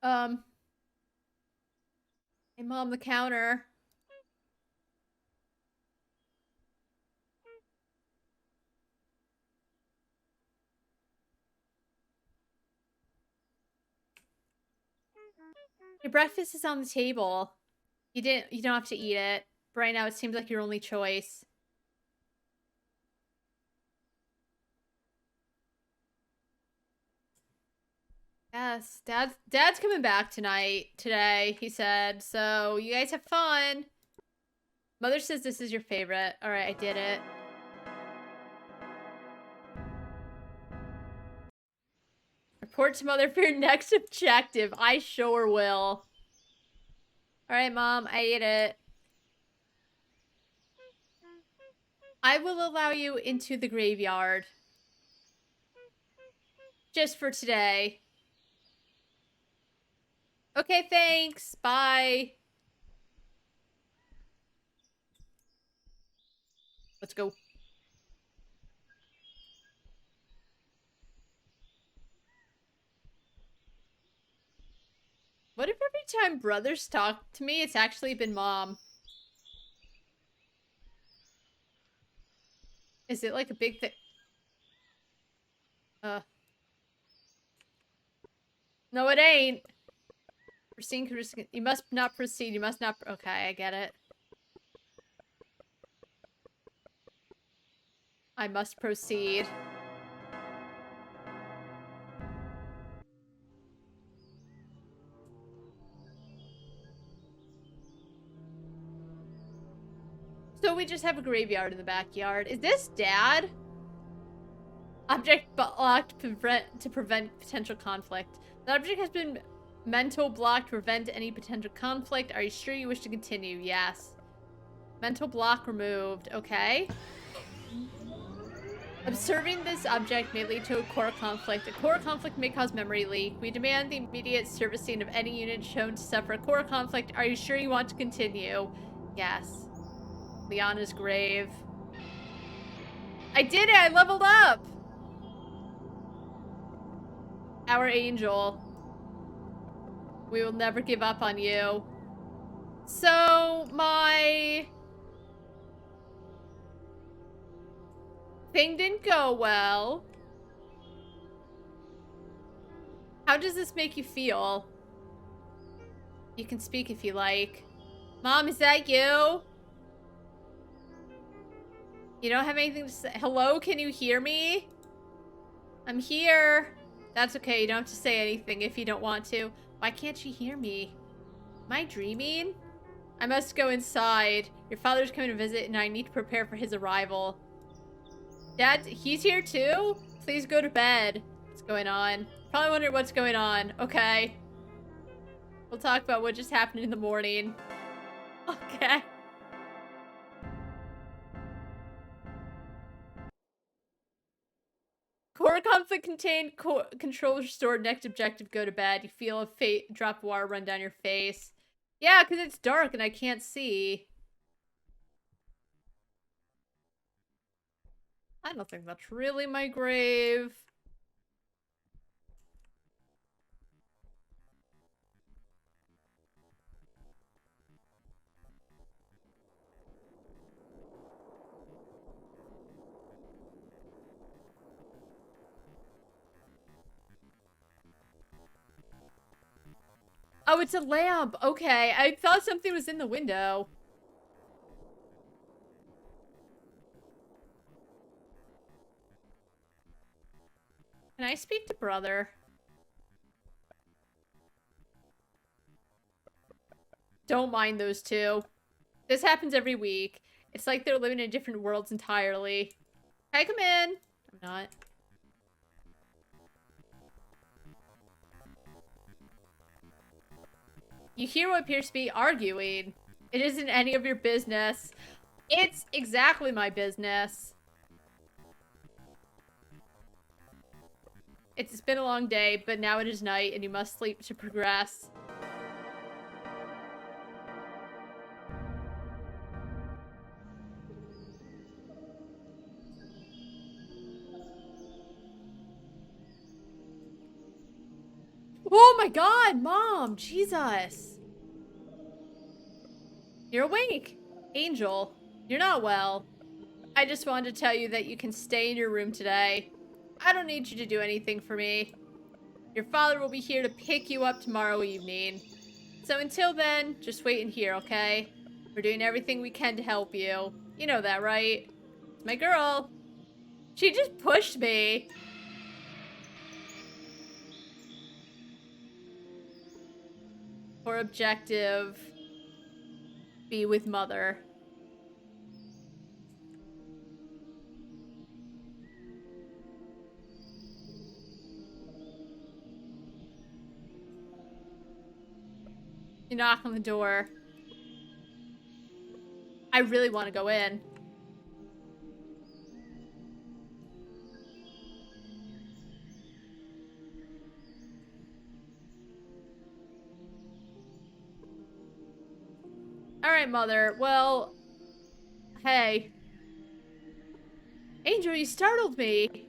Hey Mom, the counter. Your breakfast is on the table. You don't have to eat it. But right now it seems like your only choice. Yes, Dad's coming back today, he said. So you guys have fun. Mother says this is your favorite. Alright, I did it. Report to Mother for your next objective. I sure will. Alright, Mom, I ate it. I will allow you into the graveyard. Just for today. Okay, thanks. Bye. Let's go. What if every time brothers talk to me, it's actually been Mom? Is it like a big thing? No, it ain't. Proceed. You must not proceed. You must not. Okay, I get it. I must proceed. So we just have a graveyard in the backyard. Is this Dad? Object blocked to prevent potential conflict. The object has been mental blocked to prevent any potential conflict. Are you sure you wish to continue? Yes. Mental block removed. Okay. Observing this object may lead to a core conflict. A core conflict may cause memory leak. We demand the immediate servicing of any unit shown to suffer a core conflict. Are you sure you want to continue? Yes. Liana's grave. I did it! I leveled up! Our angel. We will never give up on you. So, my Thing didn't go well. How does this make you feel? You can speak if you like. Mom, is that you? You don't have anything to say? Hello, can you hear me? I'm here. That's okay, you don't have to say anything if you don't want to. Why can't she hear me? Am I dreaming? I must go inside. Your father's coming to visit and I need to prepare for his arrival. Dad, he's here too? Please go to bed. What's going on? Probably wondering what's going on. Okay. We'll talk about what just happened in the morning. Okay. Core conflict contained. Control restored. Next objective, go to bed. You feel a drop of water run down your face. Yeah, because it's dark and I can't see. I don't think that's really my grave. Oh, it's a lamp. Okay, I thought something was in the window. Can I speak to brother? Don't mind those two. This happens every week. It's like they're living in different worlds entirely. Can I come in? I'm not. You hear what appears to be arguing. It isn't any of your business. It's exactly my business. It's been a long day, but now it is night and you must sleep to progress. Oh my god, Mom! Jesus! You're awake. Angel, you're not well. I just wanted to tell you that you can stay in your room today. I don't need you to do anything for me. Your father will be here to pick you up tomorrow evening. So until then, just wait in here, okay? We're doing everything we can to help you. You know that, right? It's my girl. She just pushed me. For objective, be with mother. You knock on the door. I really want to go in. Alright, Mother. Well, hey. Angel, you startled me.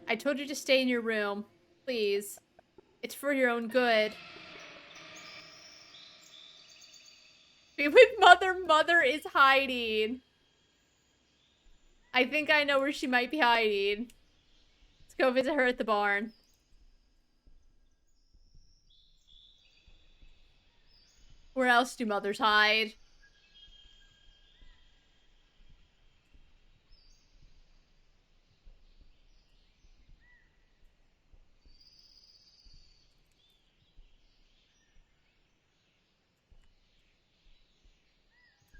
I told you to stay in your room. Please. It's for your own good. Be with Mother. Mother is hiding. I think I know where she might be hiding. Let's go visit her at the barn. Where else do mothers hide?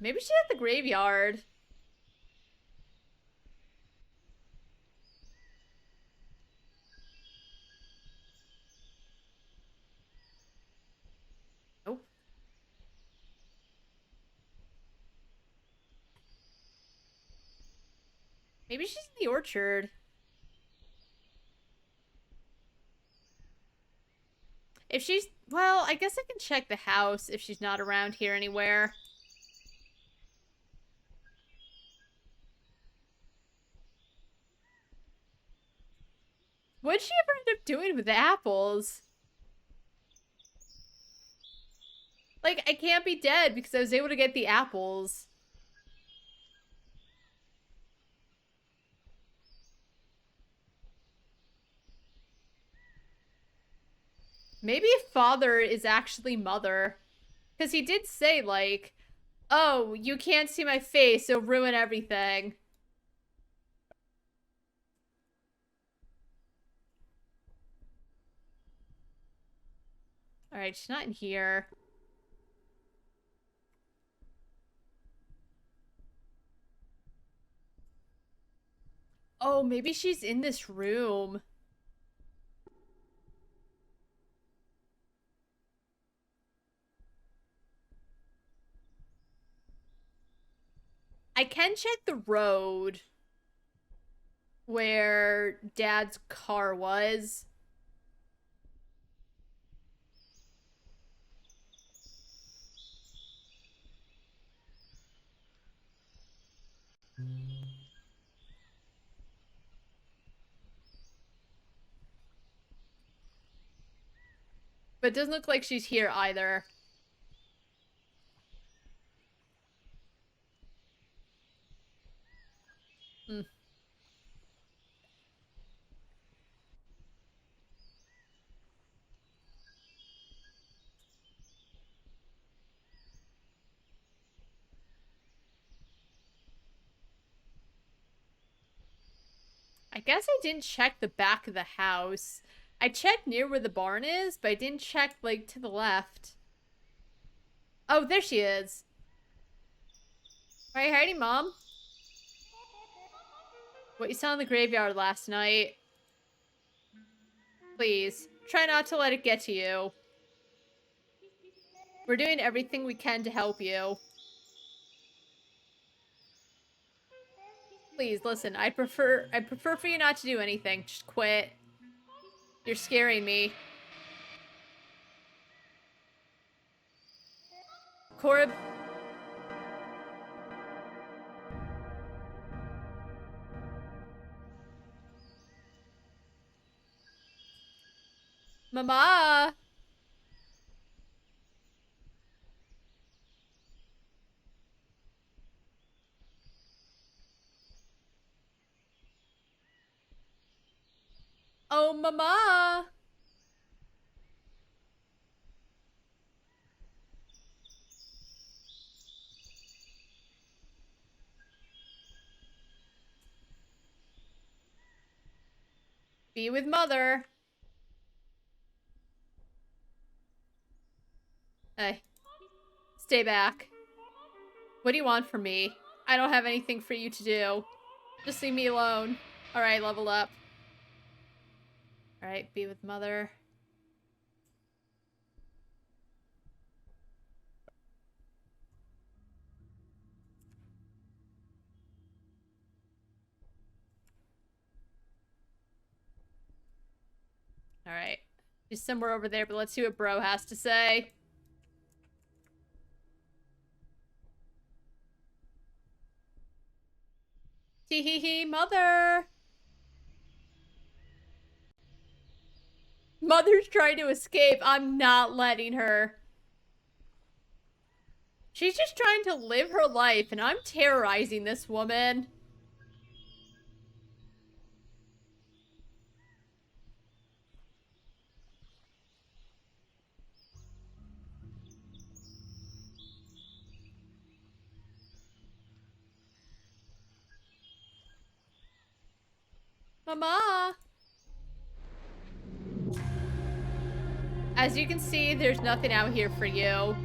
Maybe she's at the graveyard. Nope. Maybe she's in the orchard. If she's... Well, I guess I can check the house if she's not around here anywhere. What'd she ever end up doing with the apples? Like, I can't be dead because I was able to get the apples. Maybe father is actually mother. Because he did say, like, oh, you can't see my face, so ruin everything. Alright, she's not in here. Oh, maybe she's in this room. I can check the road where Dad's car was. But it doesn't look like she's here either. Hmm. I guess I didn't check the back of the house. I checked near where the barn is, but I didn't check, like, to the left. Oh, there she is. Alright, howdy, Mom. What you saw in the graveyard last night. Please, try not to let it get to you. We're doing everything we can to help you. Please, listen, I'd prefer for you not to do anything. Just quit. You're scaring me. Cora... Mama! Oh, Mama! Be with Mother. Hey. Stay back. What do you want from me? I don't have anything for you to do. Just leave me alone. Alright, level up. Alright, be with Mother. Alright. She's somewhere over there, but let's see what Bro has to say. Tee-hee-hee, Mother! Mother's trying to escape. I'm not letting her. She's just trying to live her life, and I'm terrorizing this woman. Mama! As you can see, there's nothing out here for you.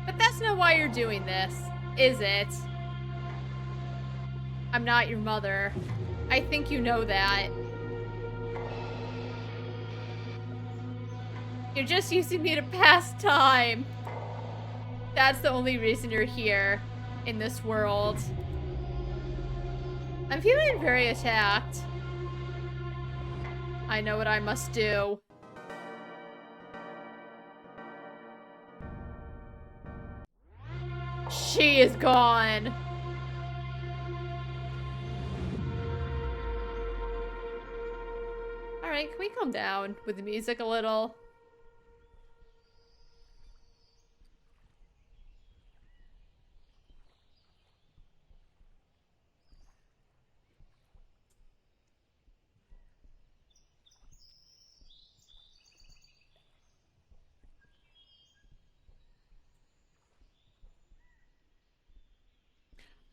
But that's not why you're doing this, is it? I'm not your mother. I think you know that. You're just using me to pass time. That's the only reason you're here in this world. I'm feeling very attacked. I know what I must do. She is gone. Alright, can we calm down with the music a little?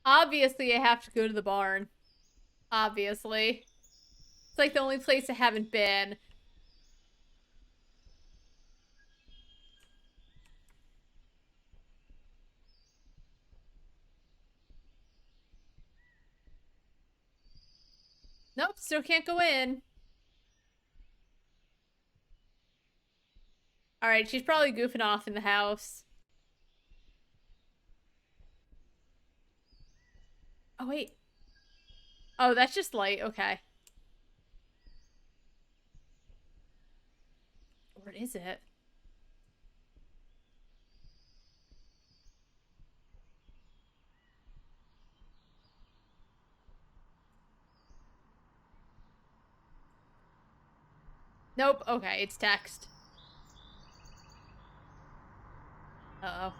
Obviously, I have to go to the barn. Obviously. It's like the only place I haven't been. Nope, still can't go in. Alright, she's probably goofing off in the house. Oh, wait. Oh, that's just light. Okay. What is it? Nope. Okay, it's text. Uh-oh.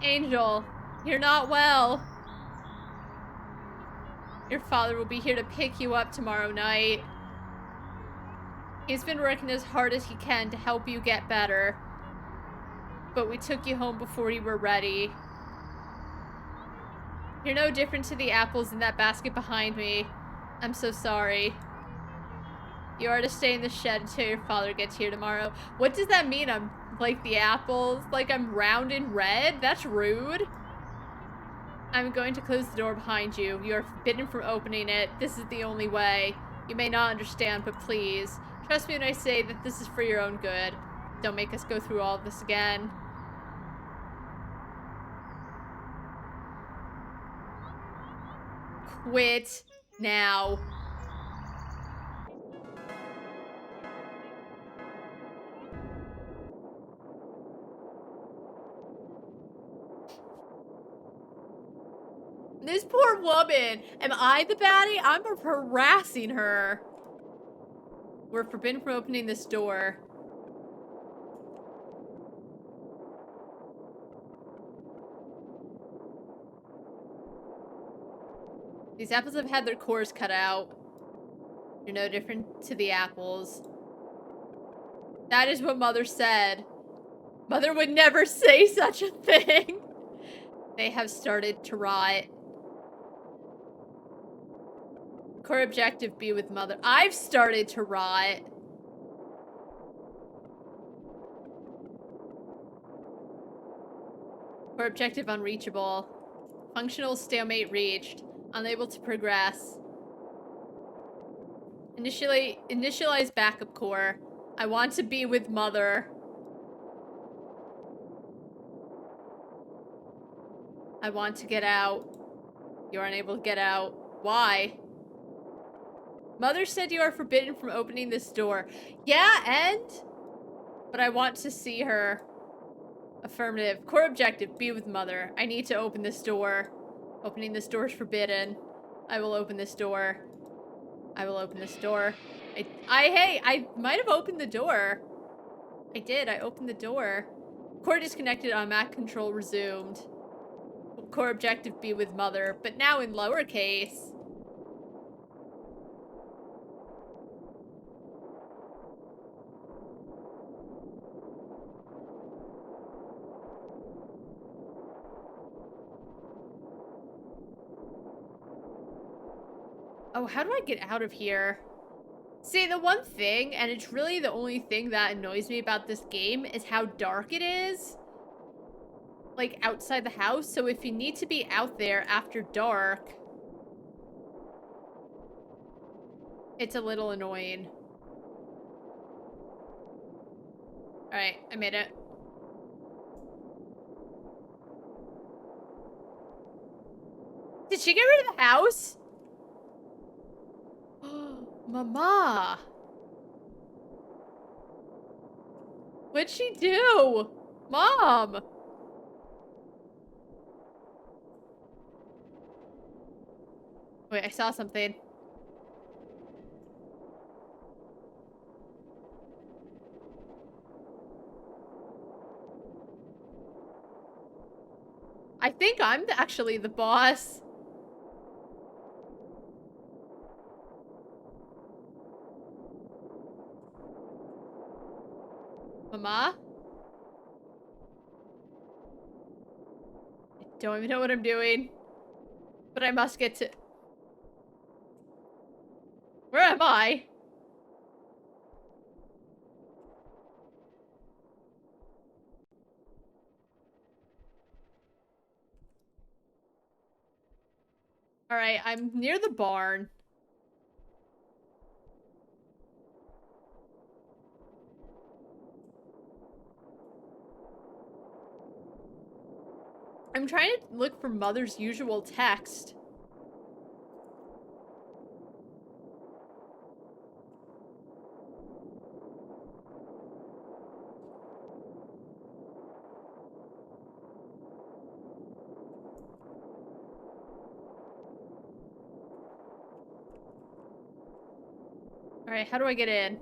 Angel, you're not well. Your father will be here to pick you up tomorrow night. He's been working as hard as he can to help you get better. But we took you home before you were ready. You're no different to the apples in that basket behind me. I'm so sorry. You are to stay in the shed until your father gets here tomorrow. What does that mean? I'm like the apples? Like I'm round and red? That's rude. I'm going to close the door behind you. You are forbidden from opening it. This is the only way. You may not understand, but please. Trust me when I say that this is for your own good. Don't make us go through all of this again. Quit now. This poor woman. Am I the baddie? I'm harassing her. We're forbidden from opening this door. These apples have had their cores cut out. You're no different to the apples. That is what Mother said. Mother would never say such a thing. They have started to rot. Core objective, be with Mother. I've started to rot. Core objective unreachable. Functional stalemate reached. Unable to progress. Initialize backup core. I want to be with Mother. I want to get out. You're unable to get out. Why? Mother said you are forbidden from opening this door. Yeah, and? But I want to see her. Affirmative. Core objective, be with Mother. I need to open this door. Opening this door is forbidden. I will open this door. I will open this door. Hey, I might have opened the door. I did, I opened the door. Core disconnected, automatic control resumed. Core objective, be with Mother, but now in lowercase. Oh, how do I get out of here? See, the one thing, and it's really the only thing that annoys me about this game, is how dark it is. Like, outside the house. So if you need to be out there after dark, it's a little annoying. Alright, I made it. Did she get rid of the house? Mama. What'd she do? Mom. Wait, I saw something. I think I'm actually the boss. Mama? I don't even know what I'm doing. But I must get to... Where am I? Alright, I'm near the barn. I'm trying to look for Mother's usual text. Alright, how do I get in?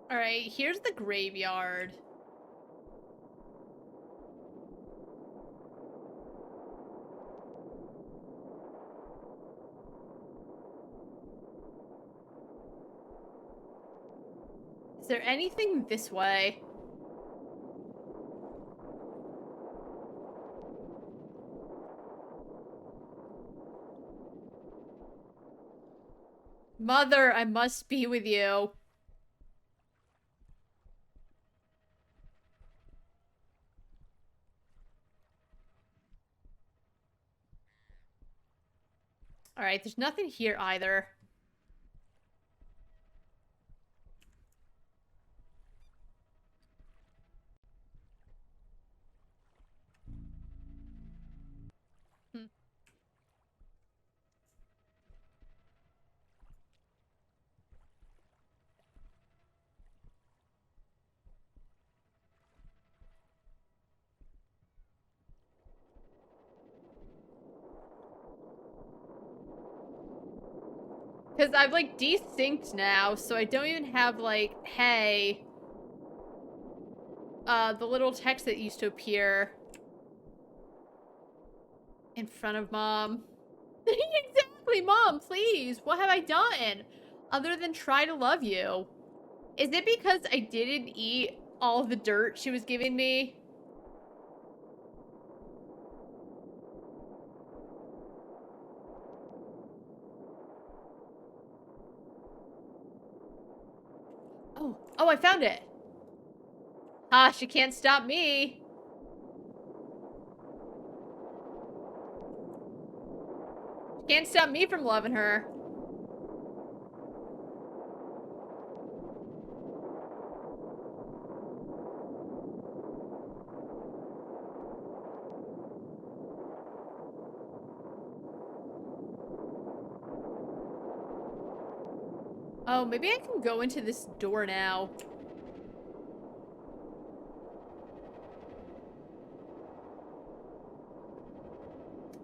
Alright, here's the graveyard. Is there anything this way? Mother, I must be with you. Alright, there's nothing here either. Because I've, like, desynced now, so I don't even have, like, hey. The little text that used to appear in front of Mom. Exactly, Mom, please. What have I done? Other than try to love you. Is it because I didn't eat all the dirt she was giving me? Oh, I found it. Ah, she can't stop me. She can't stop me from loving her. Oh, maybe I can go into this door now.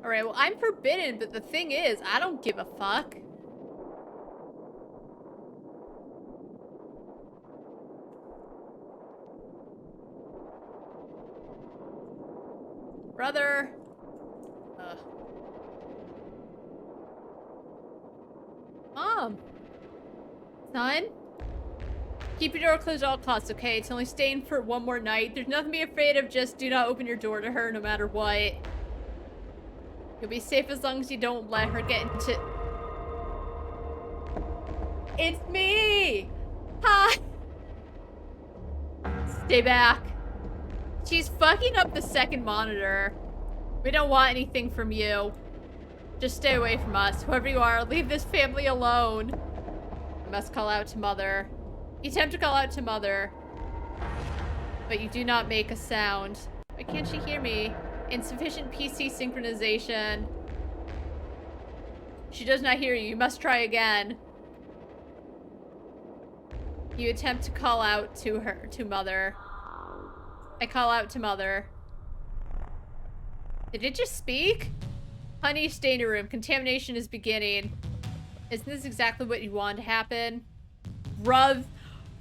Alright, well, I'm forbidden, but the thing is, I don't give a fuck. Brother. Mom. Son? Keep your door closed at all costs, okay? It's only staying for one more night. There's nothing to be afraid of, just do not open your door to her no matter what. You'll be safe as long as you don't let her get into... It's me! Hi! Stay back. She's fucking up the second monitor. We don't want anything from you. Just stay away from us. Whoever you are, leave this family alone. I must call out to Mother. You attempt to call out to Mother, but you do not make a sound. Why can't she hear me? Insufficient PC synchronization. She does not hear you. You must try again. You attempt to call out to her, to Mother. I call out to Mother. Did it just speak? Honey, stay in your room. Contamination is beginning. Isn't this exactly what you want to happen? Bruv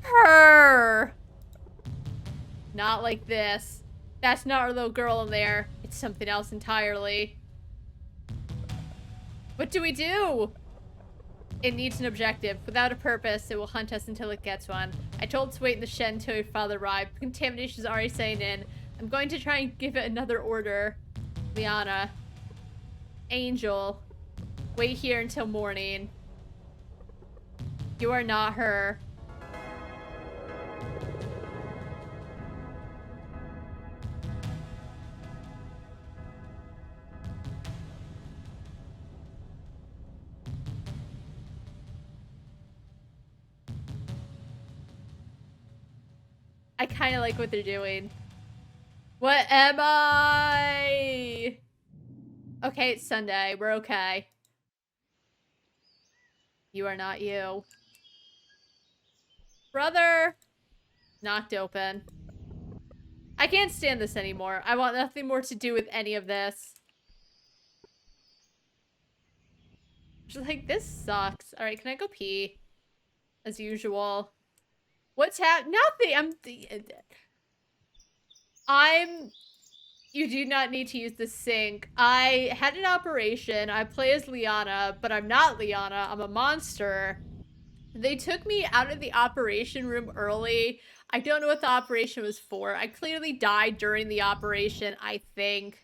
her. Not like this. That's not our little girl in there. It's something else entirely. What do we do? It needs an objective. Without a purpose, it will hunt us until it gets one. I told it to wait in the shed until your father arrived. Contamination is already setting in. I'm going to try and give it another order. Liana. Angel. Wait here until morning. You are not her. I kind of like what they're doing. What am I? Okay, it's Sunday. We're okay. You are not you. Brother! Knocked open. I can't stand this anymore. I want nothing more to do with any of this. She's like, this sucks. Alright, can I go pee? As usual. What's nothing! You do not need to use the sink. I had an operation. I play as Liana, but I'm not Liana. I'm a monster. They took me out of the operation room early. I don't know what the operation was for. I clearly died during the operation, I think.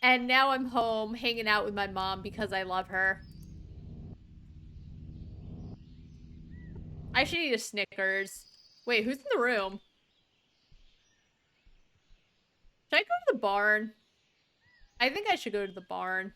And now I'm home hanging out with my mom because I love her. I should eat a Snickers. Wait, who's in the room? Should I go to the barn? I think I should go to the barn.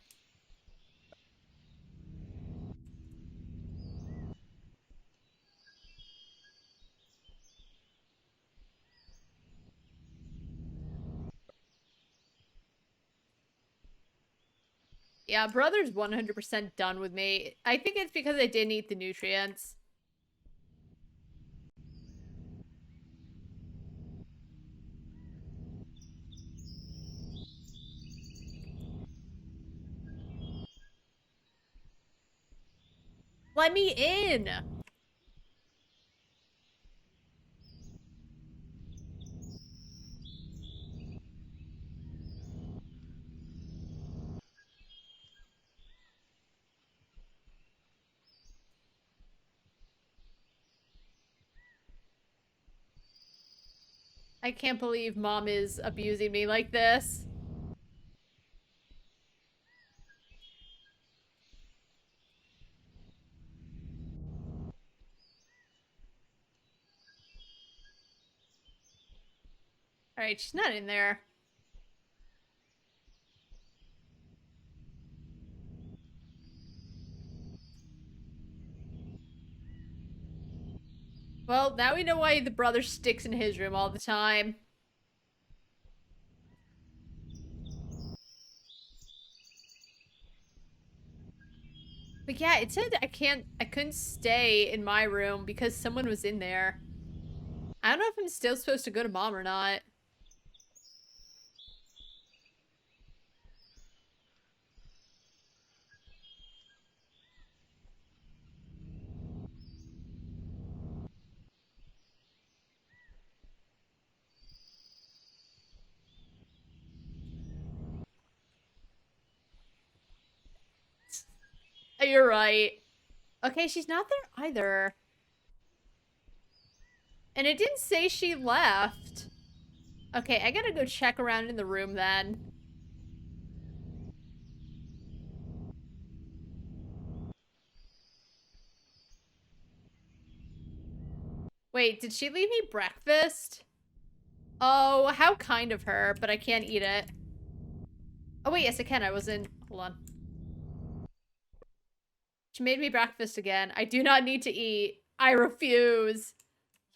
Yeah, brother's 100% done with me. I think it's because I didn't eat the nutrients. Let me in! I can't believe mom is abusing me like this. Alright, she's not in there. Well, now we know why the brother sticks in his room all the time. But yeah, it said I couldn't stay in my room because someone was in there. I don't know if I'm still supposed to go to mom or not. You're right. Okay, she's not there either. And it didn't say she left. Okay, I gotta go check around in the room then. Wait, did she leave me breakfast? Oh, how kind of her, but I can't eat it. Oh wait, yes I can. I wasn't. Hold on. She made me breakfast again. I do not need to eat. I refuse.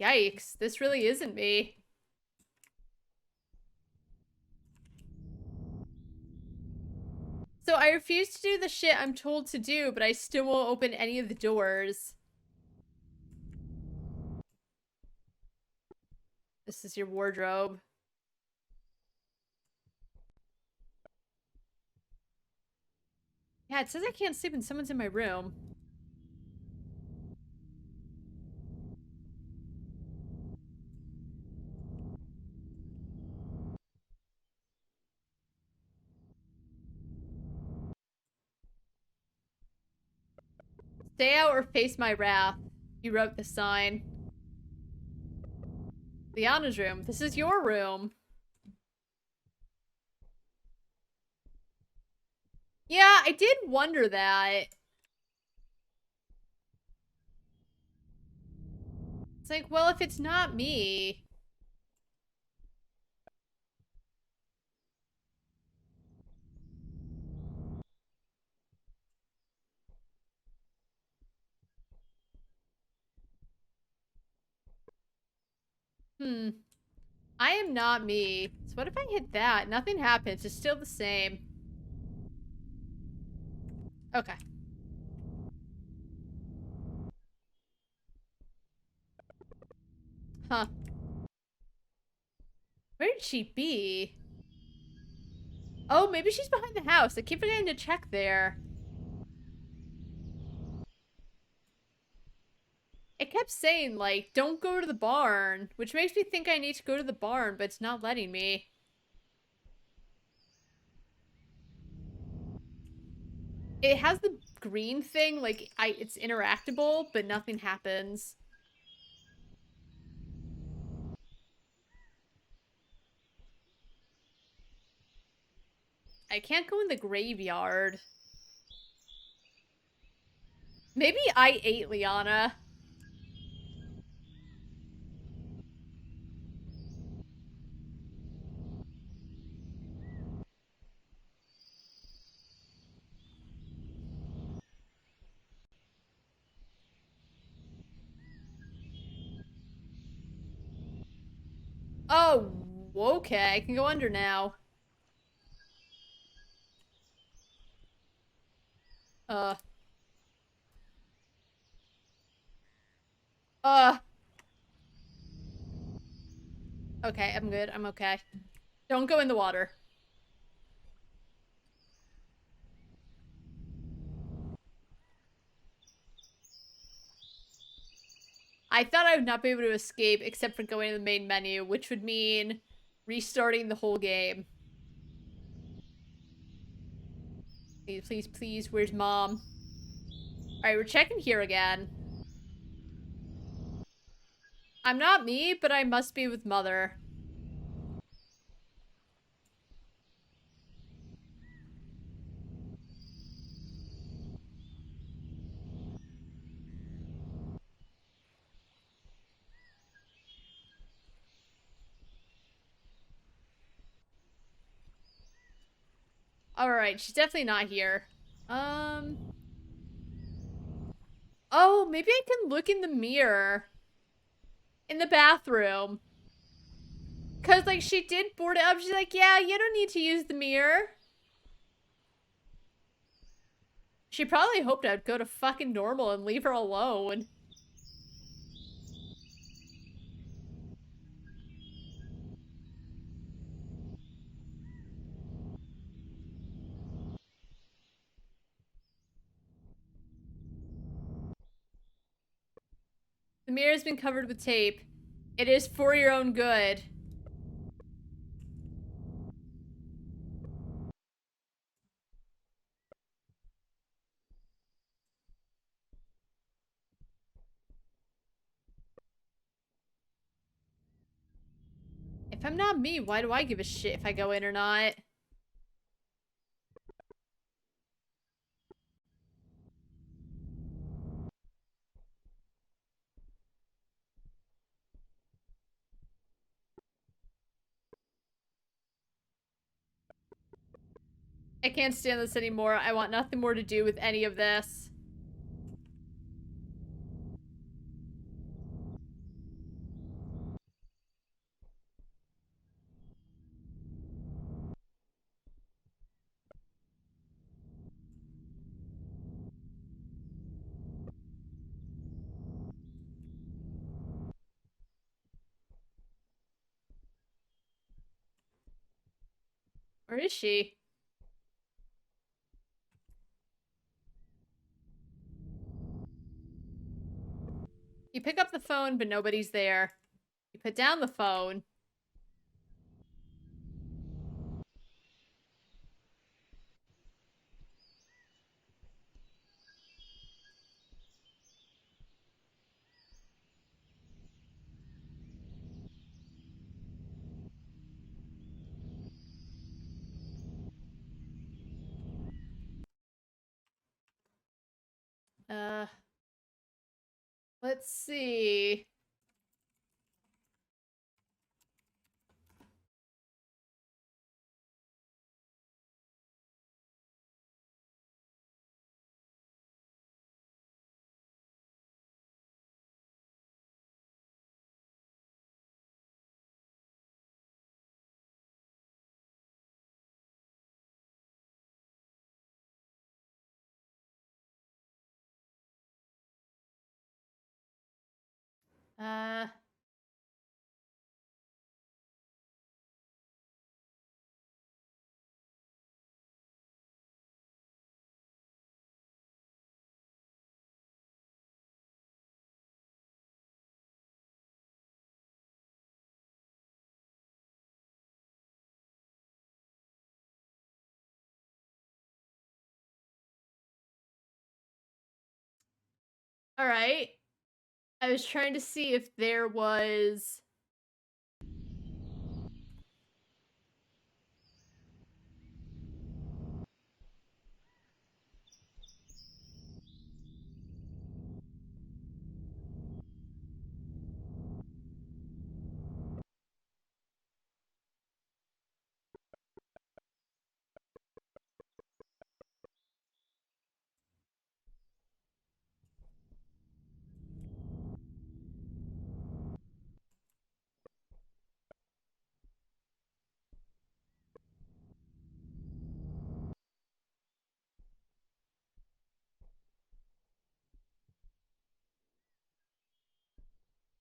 Yikes, this really isn't me. So I refuse to do the shit I'm told to do, but I still won't open any of the doors. This is your wardrobe. Yeah, it says I can't sleep and someone's in my room. Stay out or face my wrath. You wrote the sign. Liana's room. This is your room. Yeah, I did wonder that. It's like, well, if it's not me. I am not me. So what if I hit that? Nothing happens. It's still the same. Okay. Huh. Where did she be? Oh, maybe she's behind the house. I keep forgetting to check there. It kept saying, like, don't go to the barn, which makes me think I need to go to the barn, but it's not letting me. It has the green thing, like, it's interactable, but nothing happens. I can't go in the graveyard. Maybe I ate Liana. Oh, okay. I can go under now. Uh. Uh. Okay, I'm good. I'm okay. Don't go in the water. I thought I would not be able to escape except for going to the main menu, which would mean restarting the whole game. Please, please, please. Where's mom? Alright, we're checking here again. I'm not me, but I must be with mother. Alright, she's definitely not here. Oh, maybe I can look in the mirror. In the bathroom. Cause, like, she did board it up. She's like, yeah, you don't need to use the mirror. She probably hoped I'd go to fucking normal and leave her alone. The mirror's been covered with tape. It is for your own good. If I'm not me, why do I give a shit if I go in or not? I can't stand this anymore. I want nothing more to do with any of this. Where is she? You pick up the phone, but nobody's there. You put down the phone. Uh, let's see. Uh, all right. I was trying to see if there was...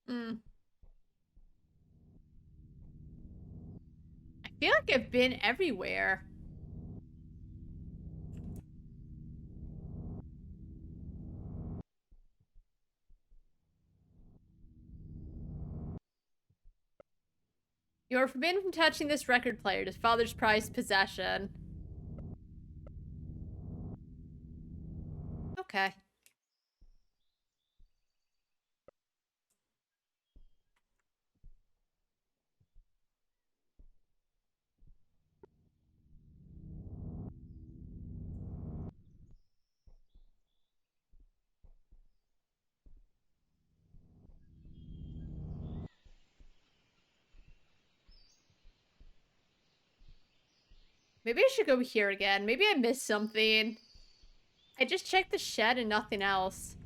Mm, I feel like I've been everywhere. You are forbidden from touching this record player. It is father's prized possession. Okay. Maybe I should go here again. Maybe I missed something. I just checked the shed and nothing else.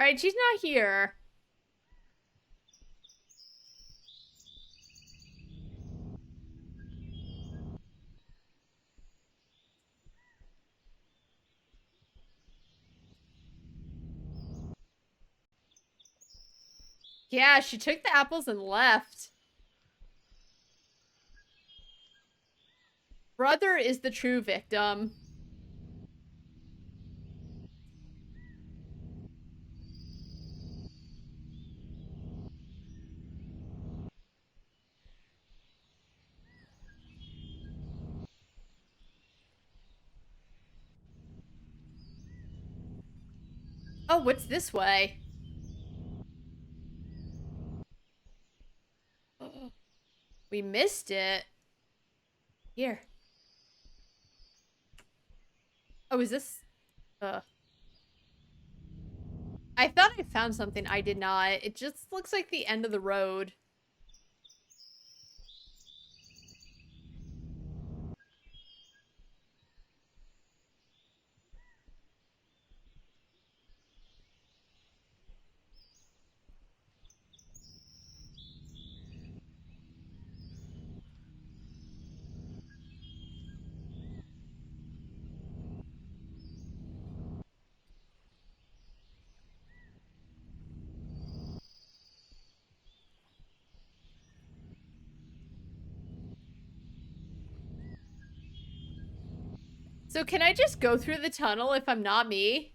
Alright, she's not here. Yeah, she took the apples and left. Brother is the true victim. Oh, what's this way? Oh, we missed it. Here. Oh, is this... I thought I found something. I did not. It just looks like the end of the road. So can I just go through the tunnel if I'm not me?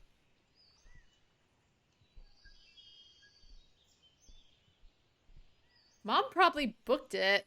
Mom probably booked it.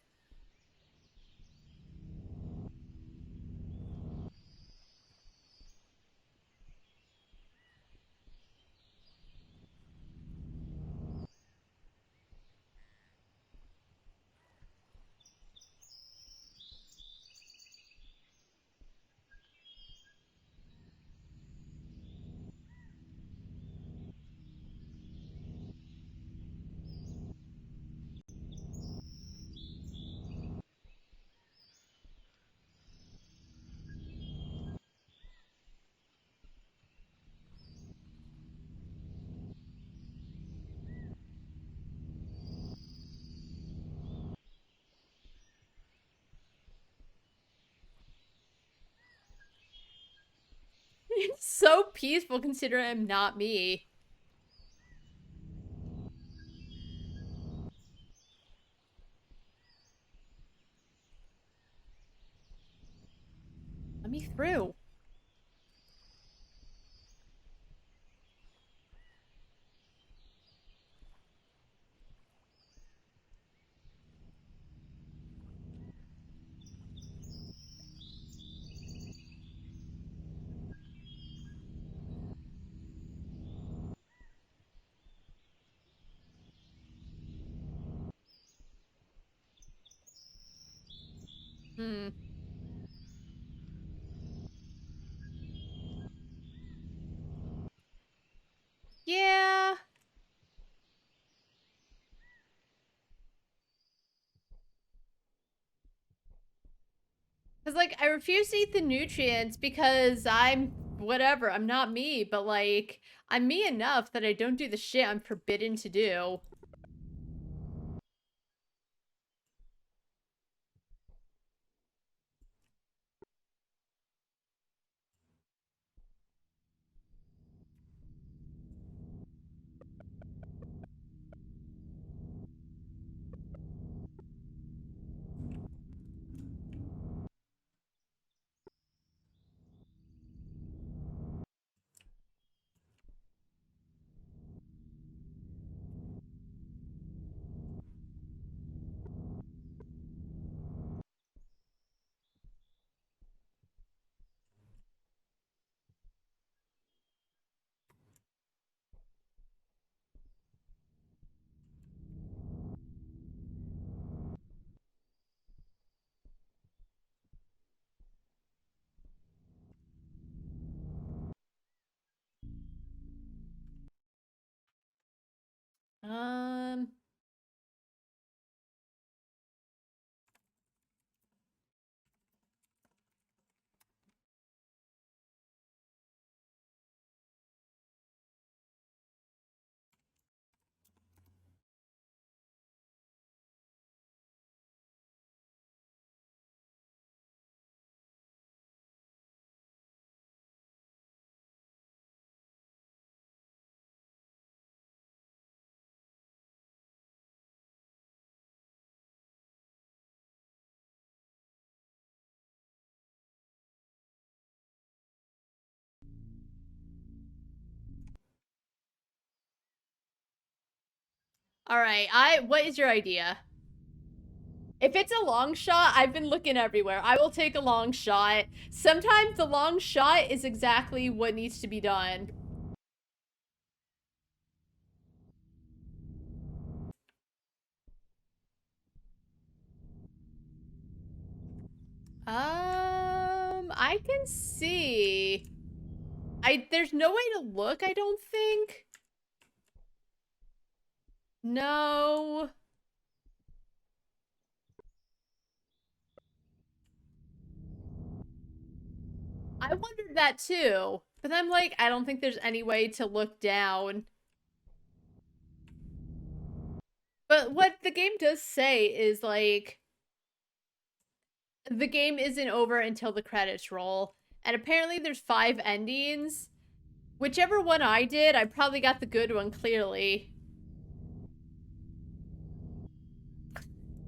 It's so peaceful considering I'm not me. Let me through. Hmm. Yeah. Because, like, I refuse to eat the nutrients because I'm whatever. I'm not me, but, like, I'm me enough that I don't do the shit I'm forbidden to do. Um. All right. What is your idea? If it's a long shot, I've been looking everywhere. I will take a long shot. Sometimes the long shot is exactly what needs to be done. I can see. There's no way to look, I don't think. No. I wondered that too. But I'm like, I don't think there's any way to look down. But what the game does say is like, the game isn't over until the credits roll. And apparently there's 5 endings. Whichever one I did, I probably got the good one clearly.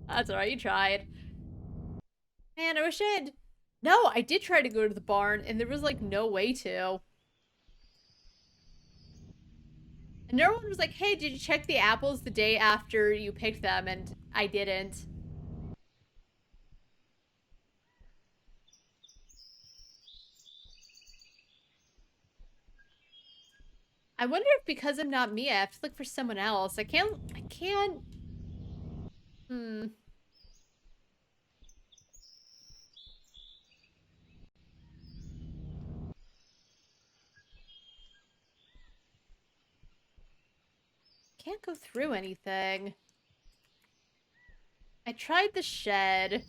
That's alright, you tried. Man, I wish I had... No, I did try to go to the barn, and there was, like, no way to. And no one was like, hey, did you check the apples the day after you picked them? And I didn't. I wonder if because I'm not me, I have to look for someone else. I can't... Hmm. Can't go through anything. I tried the shed.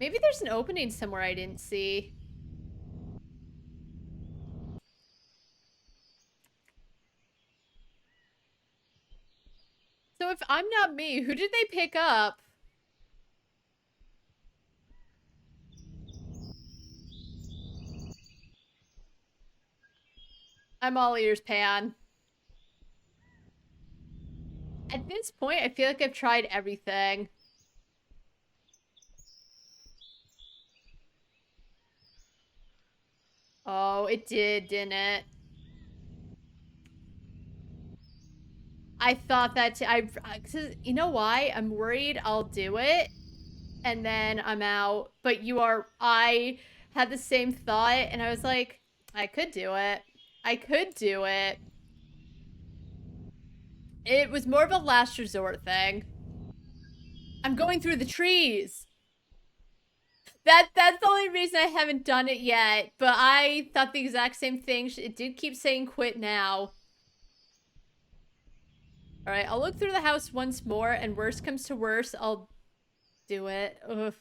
Maybe there's an opening somewhere I didn't see. So if I'm not me, who did they pick up? I'm all ears, Pan. At this point, I feel like I've tried everything. Oh, it did, didn't it? I thought that you know why? I'm worried I'll do it and then I'm out. But I had the same thought and I was like, I could do it. I could do it. It was more of a last resort thing. I'm going through the trees. That's the only reason I haven't done it yet. But I thought the exact same thing. It did keep saying quit now. Alright, I'll look through the house once more, and worst comes to worst, I'll do it. Ugh.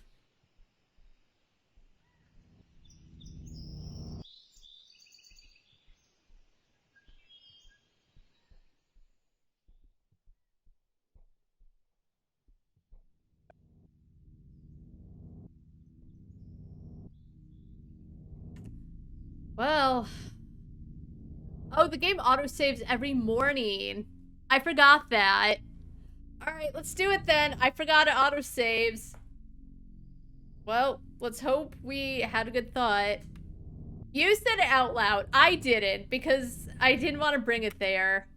Well... Oh, the game autosaves every morning. I forgot that. Alright, let's do it then. I forgot it autosaves. Well, let's hope we had a good thought. You said it out loud. I didn't, because I didn't want to bring it there.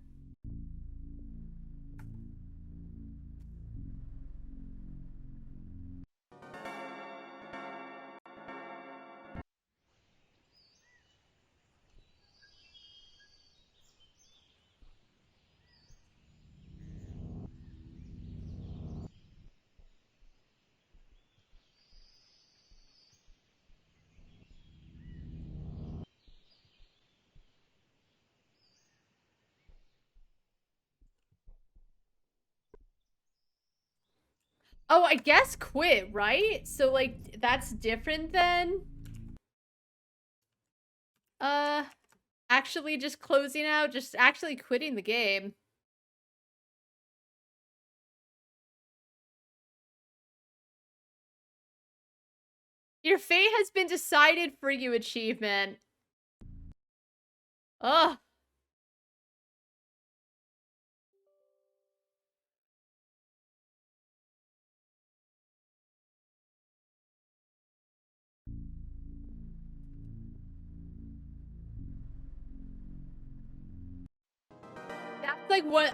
Oh, I guess quit, right? So, like, that's different then? Uh, actually just closing out, just actually quitting the game. Your fate has been decided for you, achievement. Ugh. That's like what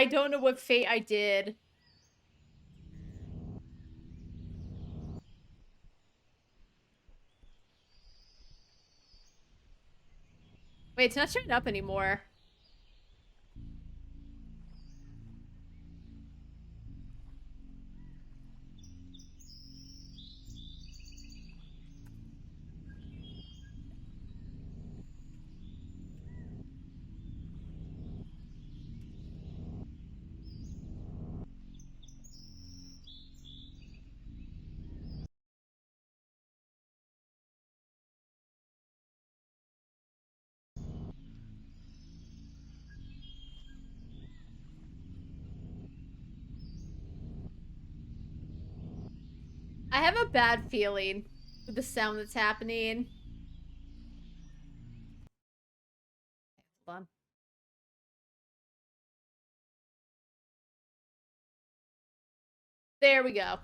I don't know what fate I did. Wait, it's not showing up anymore. I have a bad feeling with the sound that's happening. Hold on. There we go.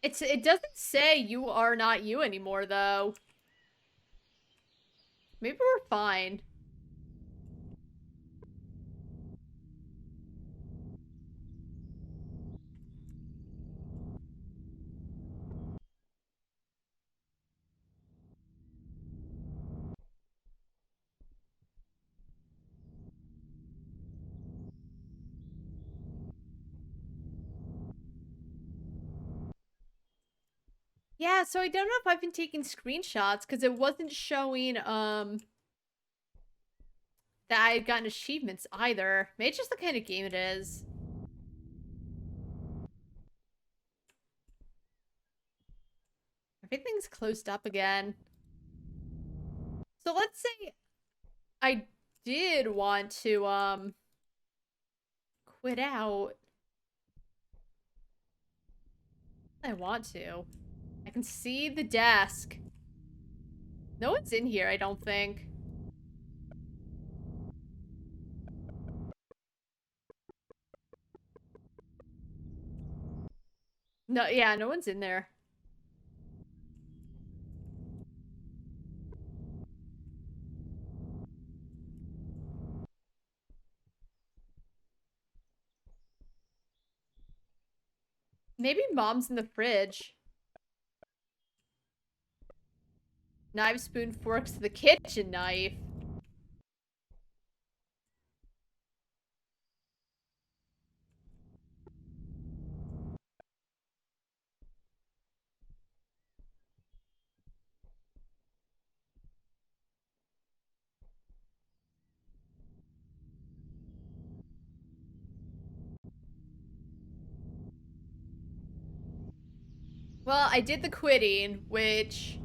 It doesn't say you are not you anymore though. Maybe we're fine. Yeah, so I don't know if I've been taking screenshots because it wasn't showing that I had gotten achievements either. Maybe it's just the kind of game it is. Everything's closed up again. So let's say I did want to quit out. I want to. I can see the desk. No one's in here, I don't think. No, yeah, no one's in there. Maybe mom's in the fridge. Knife, spoon, forks to the kitchen knife. Well, I did the quitting, which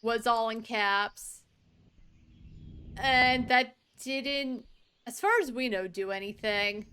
was all in caps. And that didn't, as far as we know, do anything.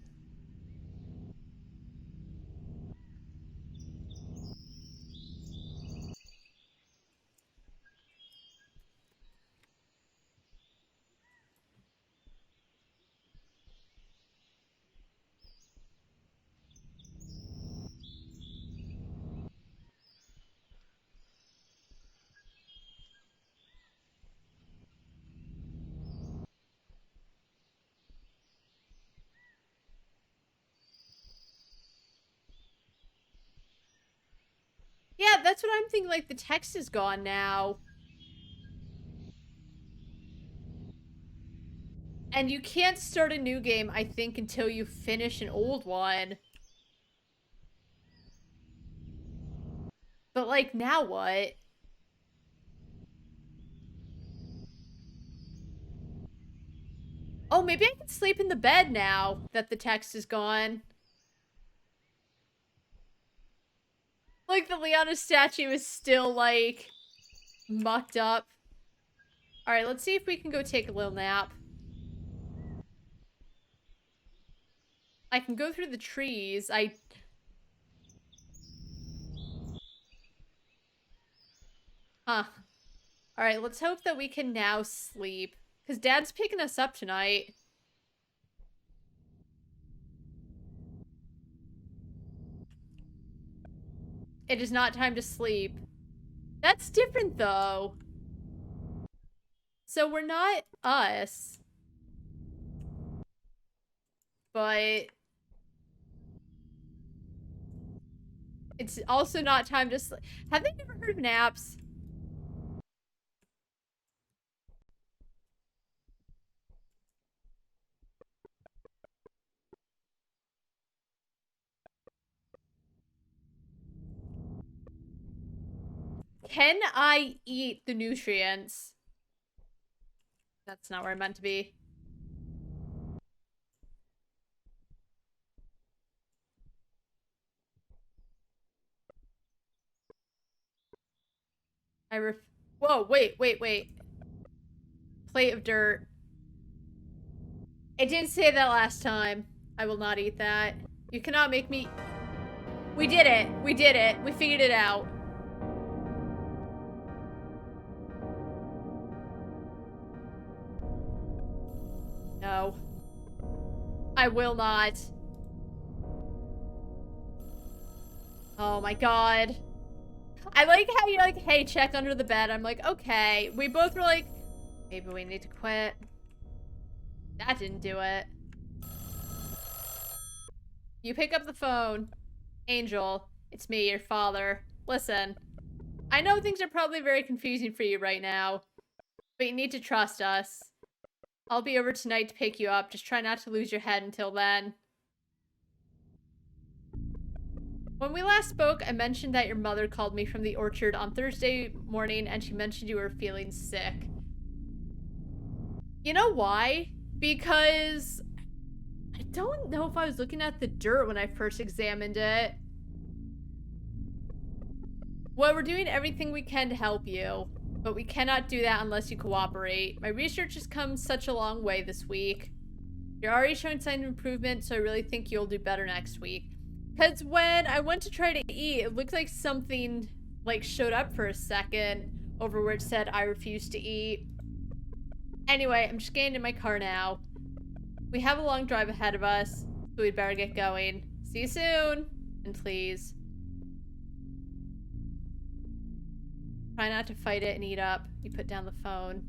Yeah, that's what I'm thinking. Like, the text is gone now. And you can't start a new game, I think, until you finish an old one. But, like, now what? Oh, maybe I can sleep in the bed now that the text is gone. Like, the Leona statue is still, like, mucked up. Alright, let's see if we can go take a little nap. I can go through the trees. Huh. Alright, let's hope that we can now sleep. Because Dad's picking us up tonight. It is not time to sleep. That's different, though. So we're not us. But it's also not time to sleep. Have they never heard of naps? Can I eat the nutrients? That's not where I'm meant to be. Whoa, wait. Plate of dirt. It didn't say that last time. I will not eat that. You cannot make me... We did it. We did it. We figured it out. No. I will not. Oh my god. I like how you're like, hey, check under the bed. I'm like, okay. We both were like, maybe we need to quit. That didn't do it. You pick up the phone. Angel, it's me, your father. Listen, I know things are probably very confusing for you right now, but you need to trust us. I'll be over tonight to pick you up. Just try not to lose your head until then. When we last spoke, I mentioned that your mother called me from the orchard on Thursday morning and she mentioned you were feeling sick. You know why? Because I don't know if I was looking at the dirt when I first examined it. Well, we're doing everything we can to help you, but we cannot do that unless you cooperate. My research has come such a long way this week. You're already showing signs of improvement, so I really think you'll do better next week. Because when I went to try to eat, it looked like something, like, showed up for a second over where it said, I refuse to eat. Anyway, I'm just getting in my car now. We have a long drive ahead of us, so we'd better get going. See you soon! And please, try not to fight it and eat up. You put down the phone.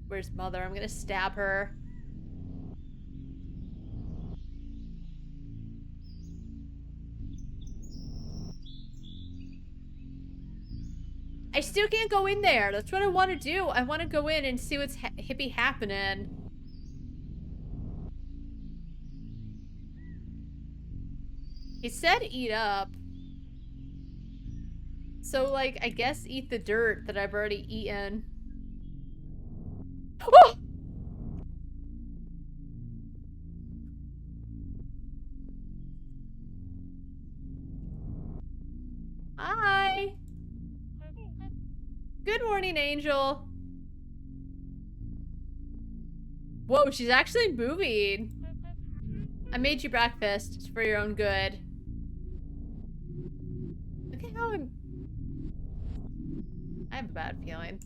Where's Mother? I'm gonna stab her. I still can't go in there. That's what I want to do. I want to go in and see what's hippie happening. He said eat up. So, like, I guess eat the dirt that I've already eaten. Oh! Hi! Good morning, Angel. Whoa, she's actually moving. I made you breakfast. It's for your own good. Look at how I have a bad feeling.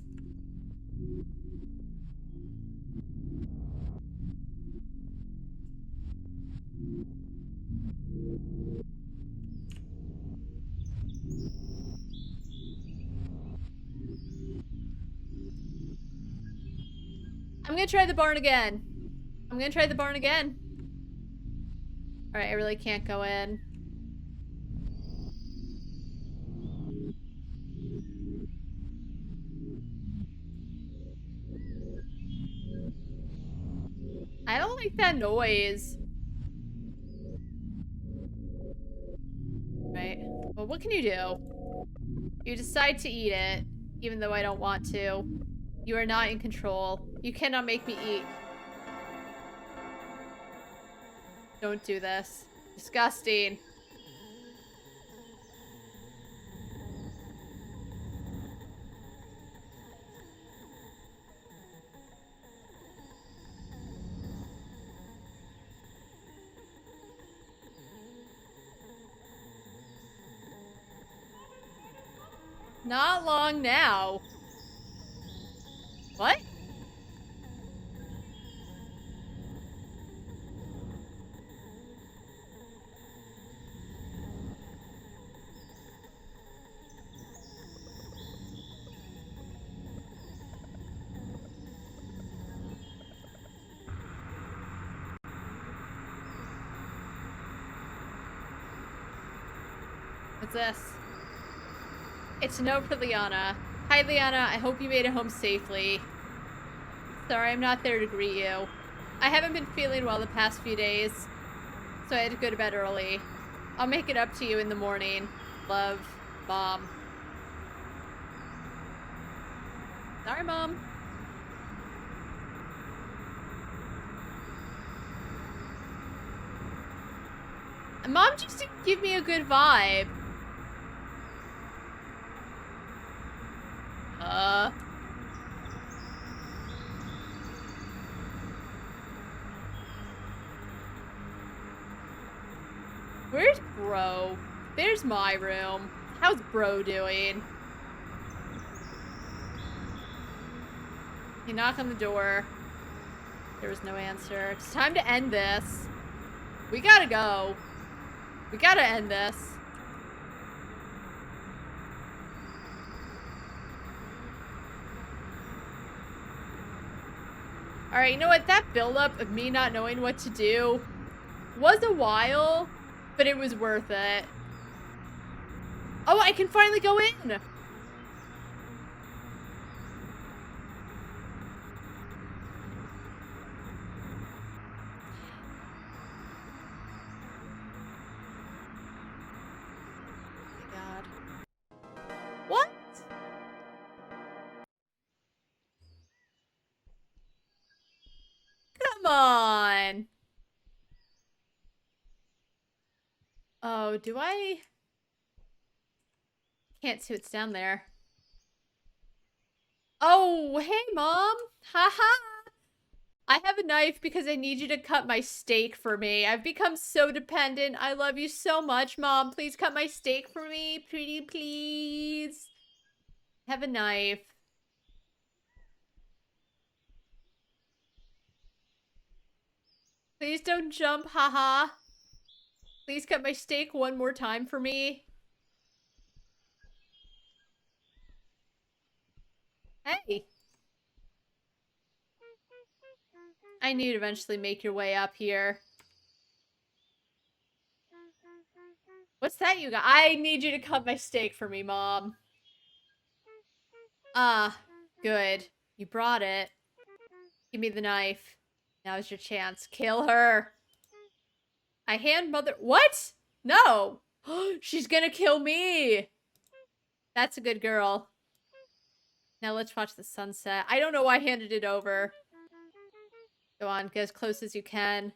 I'm gonna try the barn again. Alright, I really can't go in. I don't like that noise. Right. Well, what can you do? You decide to eat it, even though I don't want to. You are not in control. You cannot make me eat. Don't do this. Disgusting. Not long now. What? What's this? It's a note for Liana. Hi, Liana. I hope you made it home safely. Sorry, I'm not there to greet you. I haven't been feeling well the past few days, so I had to go to bed early. I'll make it up to you in the morning. Love, Mom. Sorry, Mom. Mom just didn't give me a good vibe. Where's Bro? There's my room. How's Bro doing? He knocked on the door. There was no answer. It's time to end this. We gotta go. We gotta end this. Alright, you know what? That buildup of me not knowing what to do was a while, but it was worth it. Oh, I can finally go in! What? Come on. Oh, do I? Can't see what's down there. Oh, hey, Mom. Haha. I have a knife because I need you to cut my steak for me. I've become so dependent. I love you so much, Mom. Please cut my steak for me. Pretty please. I have a knife. Please don't jump, haha. Please cut my steak one more time for me. Hey. I knew you'd eventually make your way up here. What's that you got? I need you to cut my steak for me, Mom. Ah, good. You brought it. Give me the knife. Now's your chance. Kill her. I hand mother- What? No! She's gonna kill me! That's a good girl. Now let's watch the sunset. I don't know why I handed it over. Go on, get as close as you can.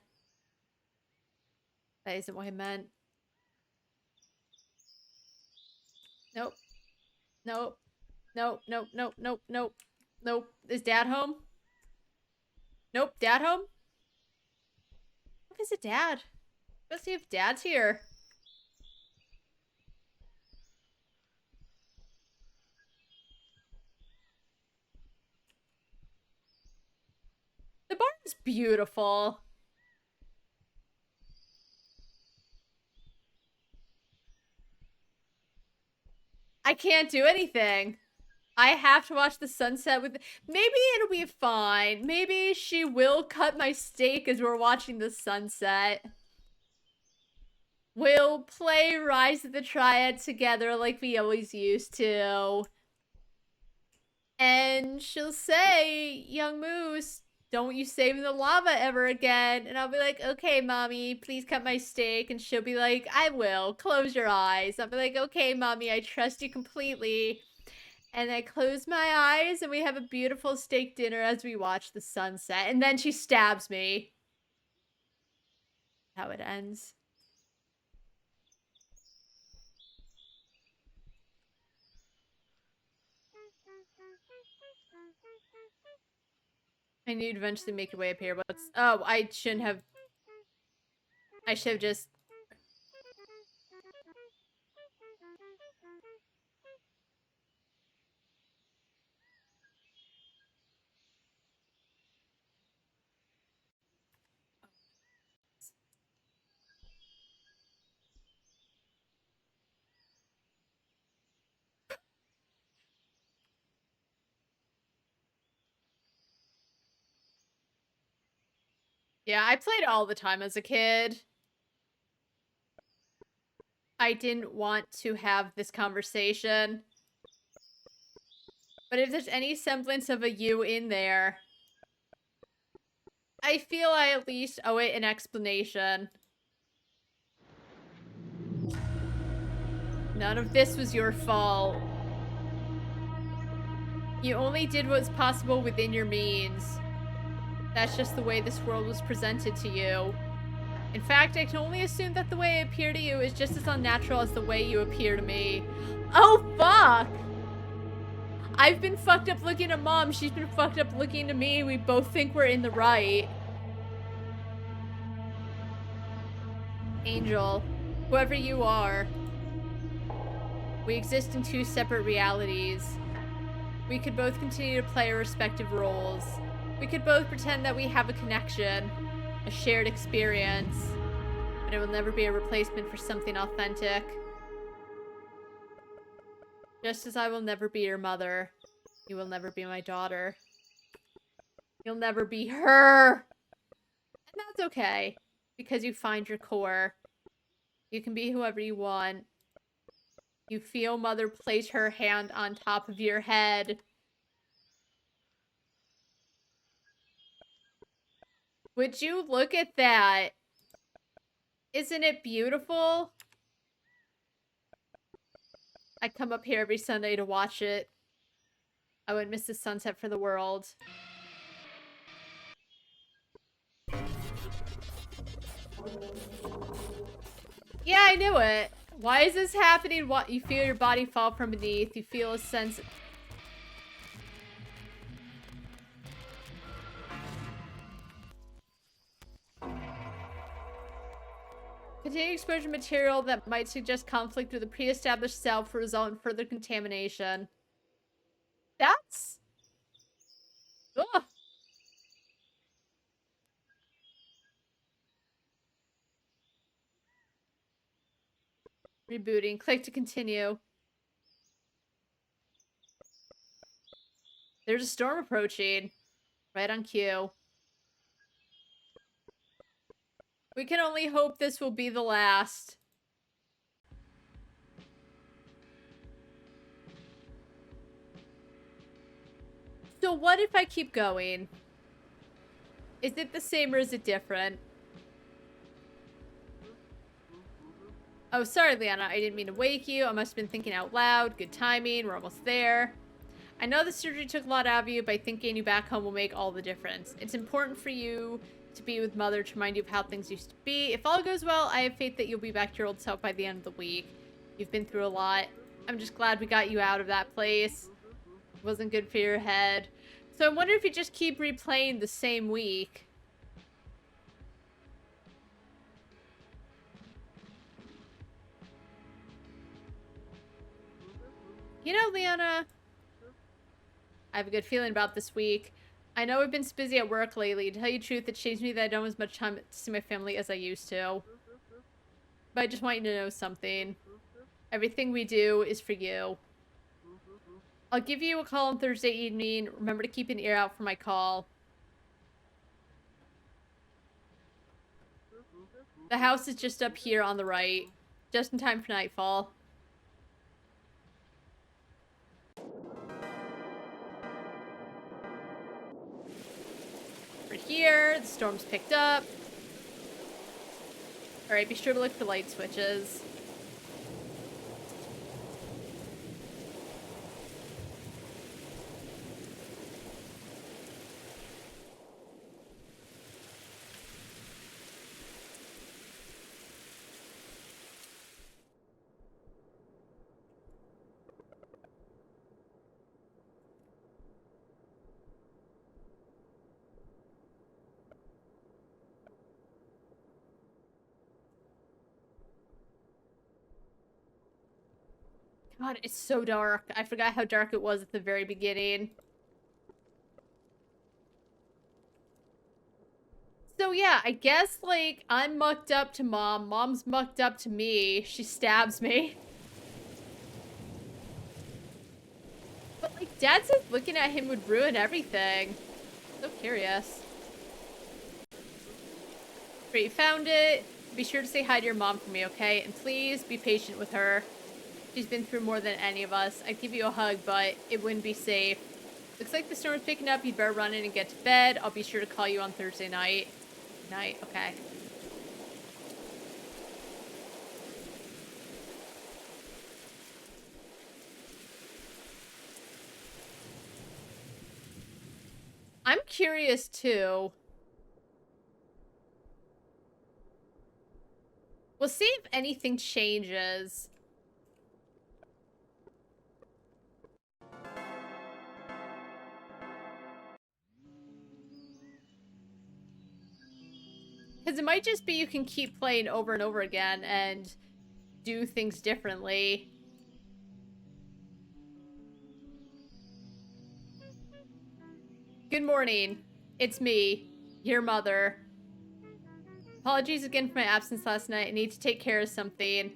That isn't what I meant. Nope. Nope. Nope, nope, nope, nope, nope. Nope. Is Dad home? Nope. Dad home? What is it, Dad? Let's see if Dad's here. The barn's beautiful. I can't do anything. I have to watch the sunset with... Maybe it'll be fine. Maybe she will cut my steak as we're watching the sunset. We'll play Rise of the Triad together like we always used to. And she'll say, young Moose, don't you save the lava ever again. And I'll be like, okay, Mommy, please cut my steak. And she'll be like, I will. Close your eyes. I'll be like, okay, Mommy, I trust you completely. And I close my eyes and we have a beautiful steak dinner as we watch the sunset. And then she stabs me. How it ends. I knew you'd eventually make your way up here. What's... Oh, I shouldn't have... I should have just... Yeah, I played all the time as a kid. I didn't want to have this conversation. But if there's any semblance of a you in there, I feel I at least owe it an explanation. None of this was your fault. You only did what was possible within your means. That's just the way this world was presented to you. In fact, I can only assume that the way I appear to you is just as unnatural as the way you appear to me. Oh, fuck! I've been fucked up looking at Mom. She's been fucked up looking to me. We both think we're in the right. Angel, whoever you are, we exist in two separate realities. We could both continue to play our respective roles. We could both pretend that we have a connection, a shared experience, but it will never be a replacement for something authentic. Just as I will never be your mother, you will never be my daughter. You'll never be her! And that's okay, because you find your core. You can be whoever you want. You feel Mother place her hand on top of your head. Would you look at that? Isn't it beautiful? I come up here every Sunday to watch it. I wouldn't miss the sunset for the world. Yeah, I knew it. Why is this happening? What? You feel your body fall from beneath. You feel a sense... Continued exposure material that might suggest conflict with a pre-established self will result in further contamination. That's... Ugh. Rebooting. Click to continue. There's a storm approaching. Right on cue. We can only hope this will be the last. So what if I keep going? Is it the same or is it different? Oh, sorry, Liana. I didn't mean to wake you. I must have been thinking out loud. Good timing. We're almost there. I know the surgery took a lot out of you, but I think getting you back home will make all the difference. It's important for you to be with Mother to remind you of how things used to be. If all goes well, I have faith that you'll be back to your old self by the end of the week. You've been through a lot. I'm just glad we got you out of that place. It wasn't good for your head. So I wonder if you just keep replaying the same week. You know, Liana, I have a good feeling about this week. I know I've been so busy at work lately. To tell you the truth, it shames me that I don't have as much time to see my family as I used to. But I just want you to know something. Everything we do is for you. I'll give you a call on Thursday evening. Remember to keep an ear out for my call. The house is just up here on the right. Just in time for nightfall. We're here. The storm's picked up. Alright, be sure to look for light switches. God, it's so dark. I forgot how dark it was at the very beginning. So yeah, I guess, like, I'm mucked up to Mom. Mom's mucked up to me. She stabs me. But, like, Dad says looking at him would ruin everything. So curious. Great, you found it. Be sure to say hi to your mom for me, okay? And please be patient with her. She's been through more than any of us. I'd give you a hug, but it wouldn't be safe. Looks like the storm's picking up. You'd better run in and get to bed. I'll be sure to call you on Thursday night. Night, okay. I'm curious, too. We'll see if anything changes. Because it might just be you can keep playing over and over again and do things differently. Good morning. It's me, your mother. Apologies again for my absence last night. I need to take care of something.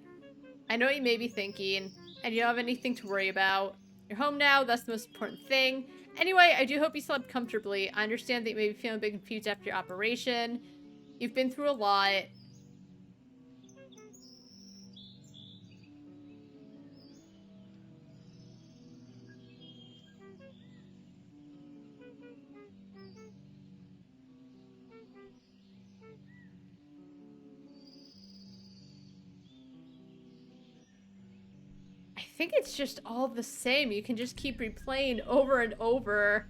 I know what you may be thinking, and you don't have anything to worry about. You're home now, that's the most important thing. Anyway, I do hope you slept comfortably. I understand that you may be feeling a bit confused after your operation. You've been through a lot. I think it's just all the same. You can just keep replaying over and over.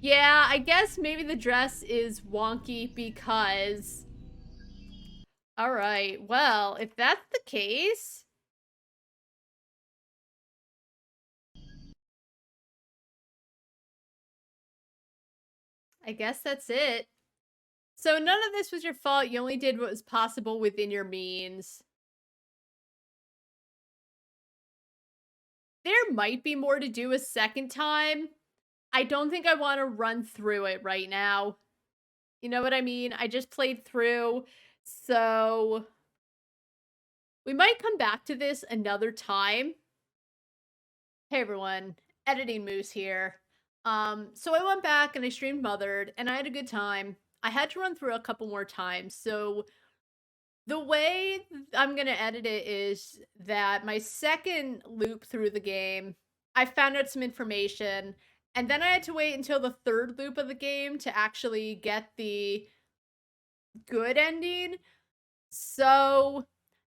Yeah, I guess maybe the dress is wonky because... Alright, well, if that's the case... I guess that's it. So none of this was your fault. You only did what was possible within your means. There might be more to do a second time. I don't think I want to run through it right now. You know what I mean? I just played through, so we might come back to this another time. Hey everyone, Editing Moose here. So I went back and I streamed Mothered, and I had a good time. I had to run through a couple more times, so the way I'm gonna edit it is that my second loop through the game, I found out some information, and then I had to wait until the third loop of the game to actually get the good ending. So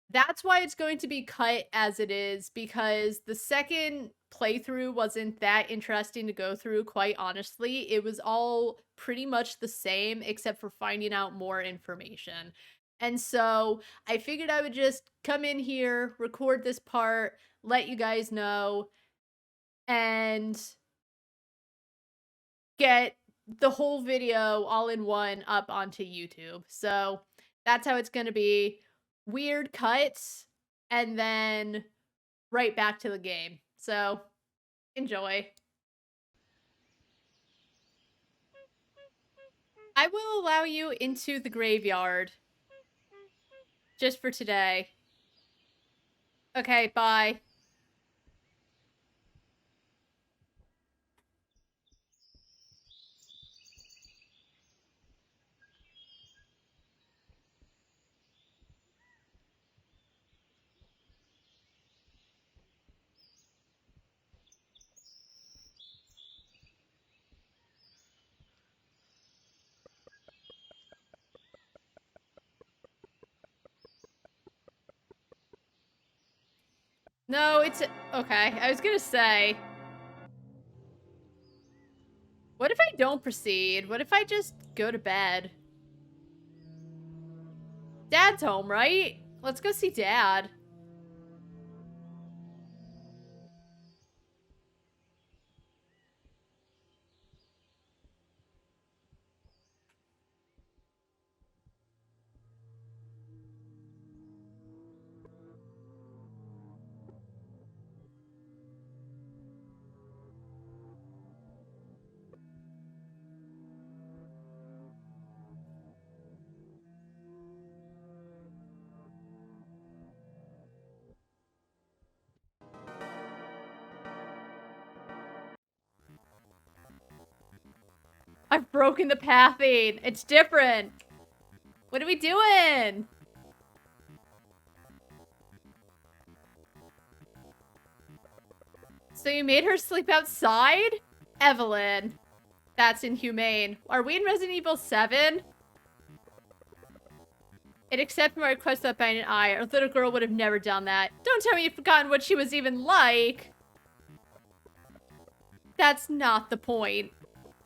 that's why it's going to be cut as it is, because the second playthrough wasn't that interesting to go through, quite honestly. It was all pretty much the same, except for finding out more information. And so I figured I would just come in here, record this part, let you guys know, and get the whole video all in one up onto YouTube. So that's how it's going to be. Weird cuts, and then right back to the game. So enjoy. I will allow you into the graveyard. Just for today. Okay, bye. No, it's... Okay, I was gonna say... What if I don't proceed? What if I just go to bed? Dad's home, right? Let's go see Dad. I've broken the pathing. It's different. What are we doing? So you made her sleep outside? Evelyn. That's inhumane. Are we in Resident Evil 7? It accepted my request without batting an eye. Our little girl would have never done that. Don't tell me you've forgotten what she was even like. That's not the point.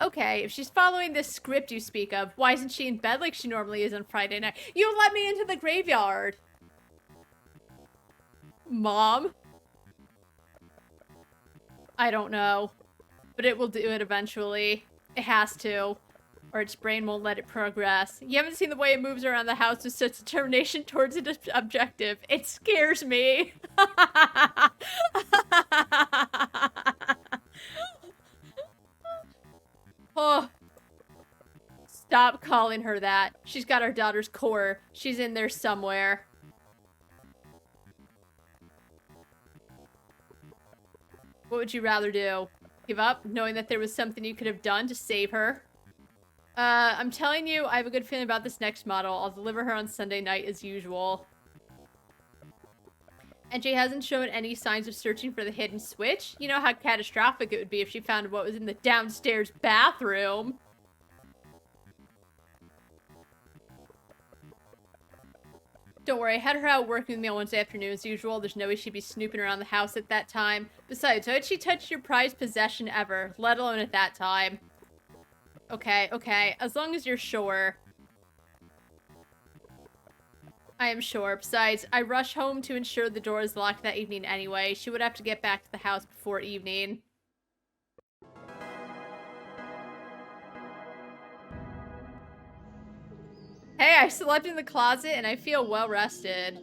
Okay, if she's following this script you speak of, why isn't she in bed like she normally is on Friday night? You let me into the graveyard! Mom? I don't know. But it will do it eventually. It has to. Or its brain won't let it progress. You haven't seen the way it moves around the house with such determination towards its objective. It scares me. Oh. Stop calling her that. She's got our daughter's core. She's in there somewhere. What would you rather do? Give up, knowing that there was something you could have done to save her? I'm telling you, I have a good feeling about this next model. I'll deliver her on Sunday night as usual. And she hasn't shown any signs of searching for the hidden switch? You know how catastrophic it would be if she found what was in the downstairs bathroom. Don't worry, I had her out working with me on Wednesday afternoon as usual. There's no way she'd be snooping around the house at that time. Besides, how had she touched your prized possession ever, let alone at that time? Okay, okay, as long as you're sure. I am sure. Besides, I rush home to ensure the door is locked that evening anyway. She would have to get back to the house before evening. Hey, I slept in the closet and I feel well rested.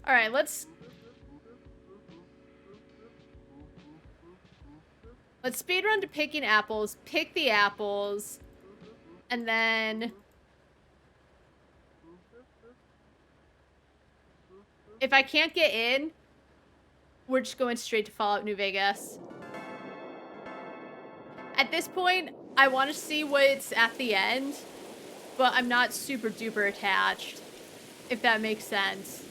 Alright, let's speedrun to picking apples, pick the apples, and then if I can't get in, we're just going straight to Fallout New Vegas. At this point, I want to see what's at the end, but I'm not super duper attached, if that makes sense.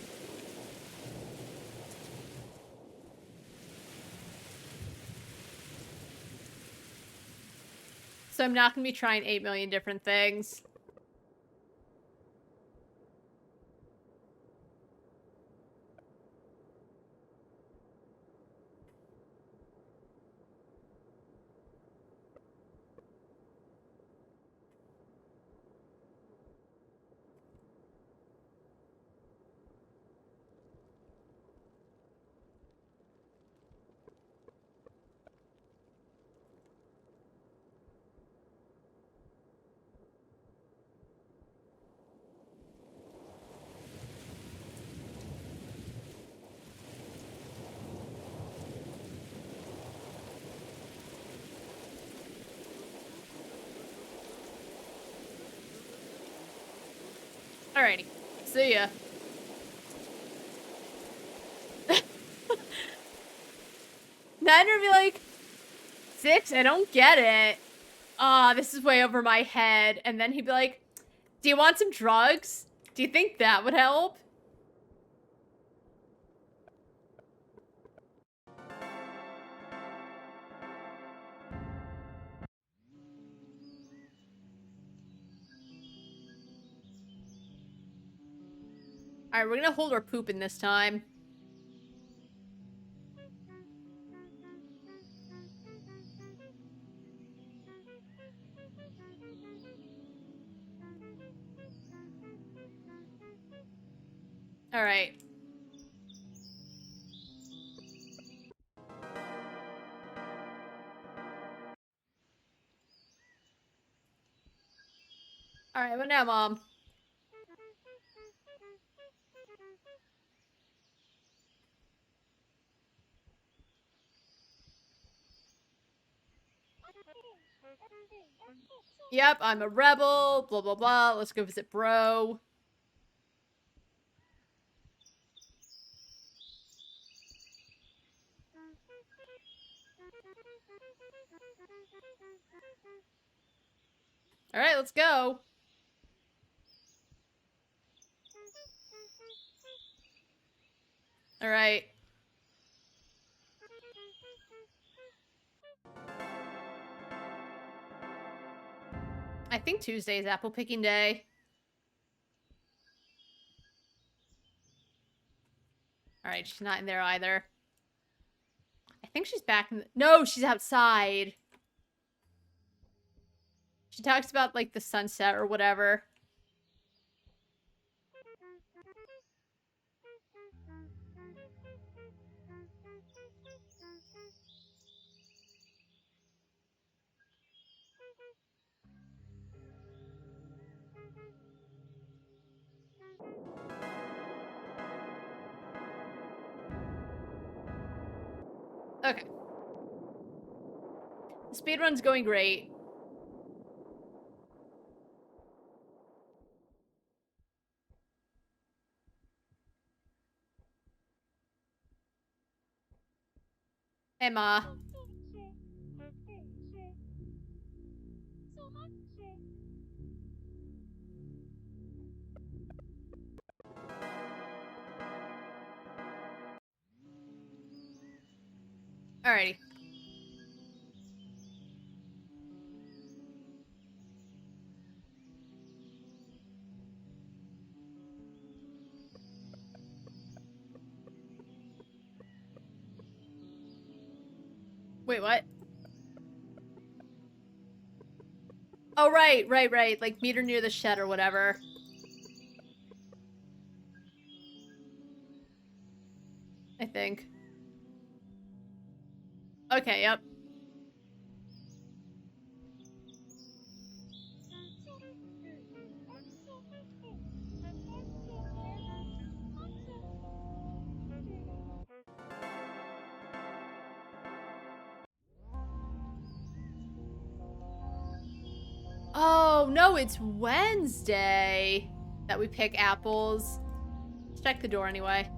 So I'm not going to be trying 8 million different things. Alrighty. See ya. Nine would be like, 6? I don't get it. This is way over my head. And then he'd be like, do you want some drugs? Do you think that would help? Alright, we're gonna hold our poop in this time. Alright. Alright, what now, Mom? Yep, I'm a rebel, blah blah blah, let's go visit bro. All right, let's go. All right. I think Tuesday is apple picking day. All right, she's not in there either. I think she's back in the... No, she's outside. She talks about, like, the sunset or whatever. Okay. The speedrun's going great. Emma. Alrighty. Wait, what? Oh, right. Like, meet her near the shed or whatever. I think. Okay, yep. Oh, no, it's Wednesday that we pick apples. Let's check the door anyway.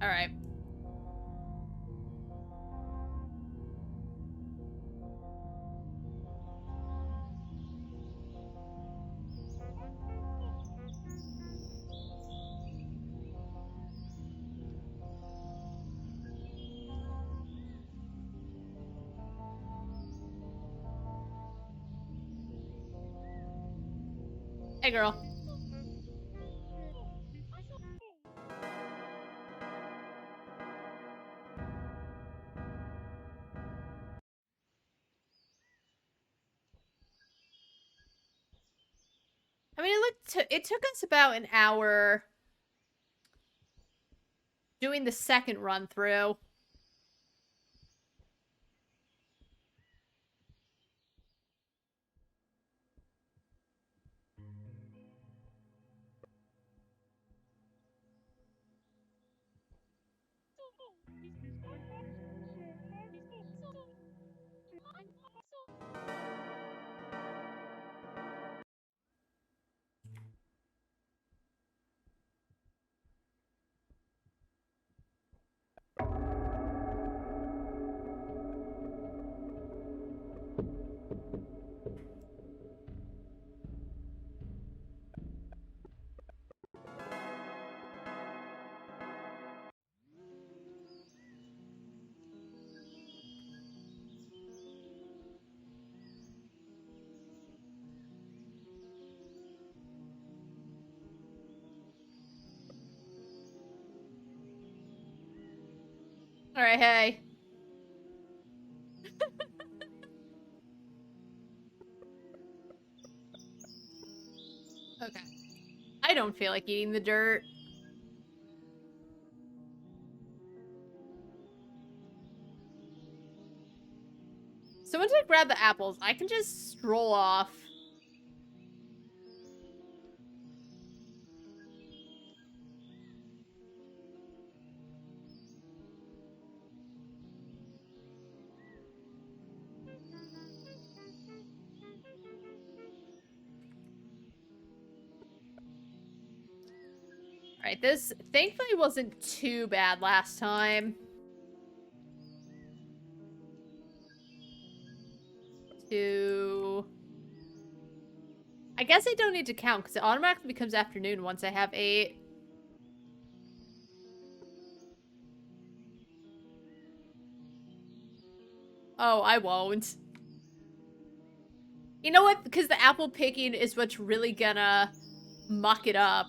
Alright. Hey, girl. I mean, it took us about an hour doing the second run through. Alright, hey. Okay. I don't feel like eating the dirt. So once I grab the apples, I can just stroll off. Alright, this thankfully wasn't too bad last time. I guess I don't need to count because it automatically becomes afternoon once I have 8. Oh, I won't. You know what? Because the apple picking is what's really gonna muck it up.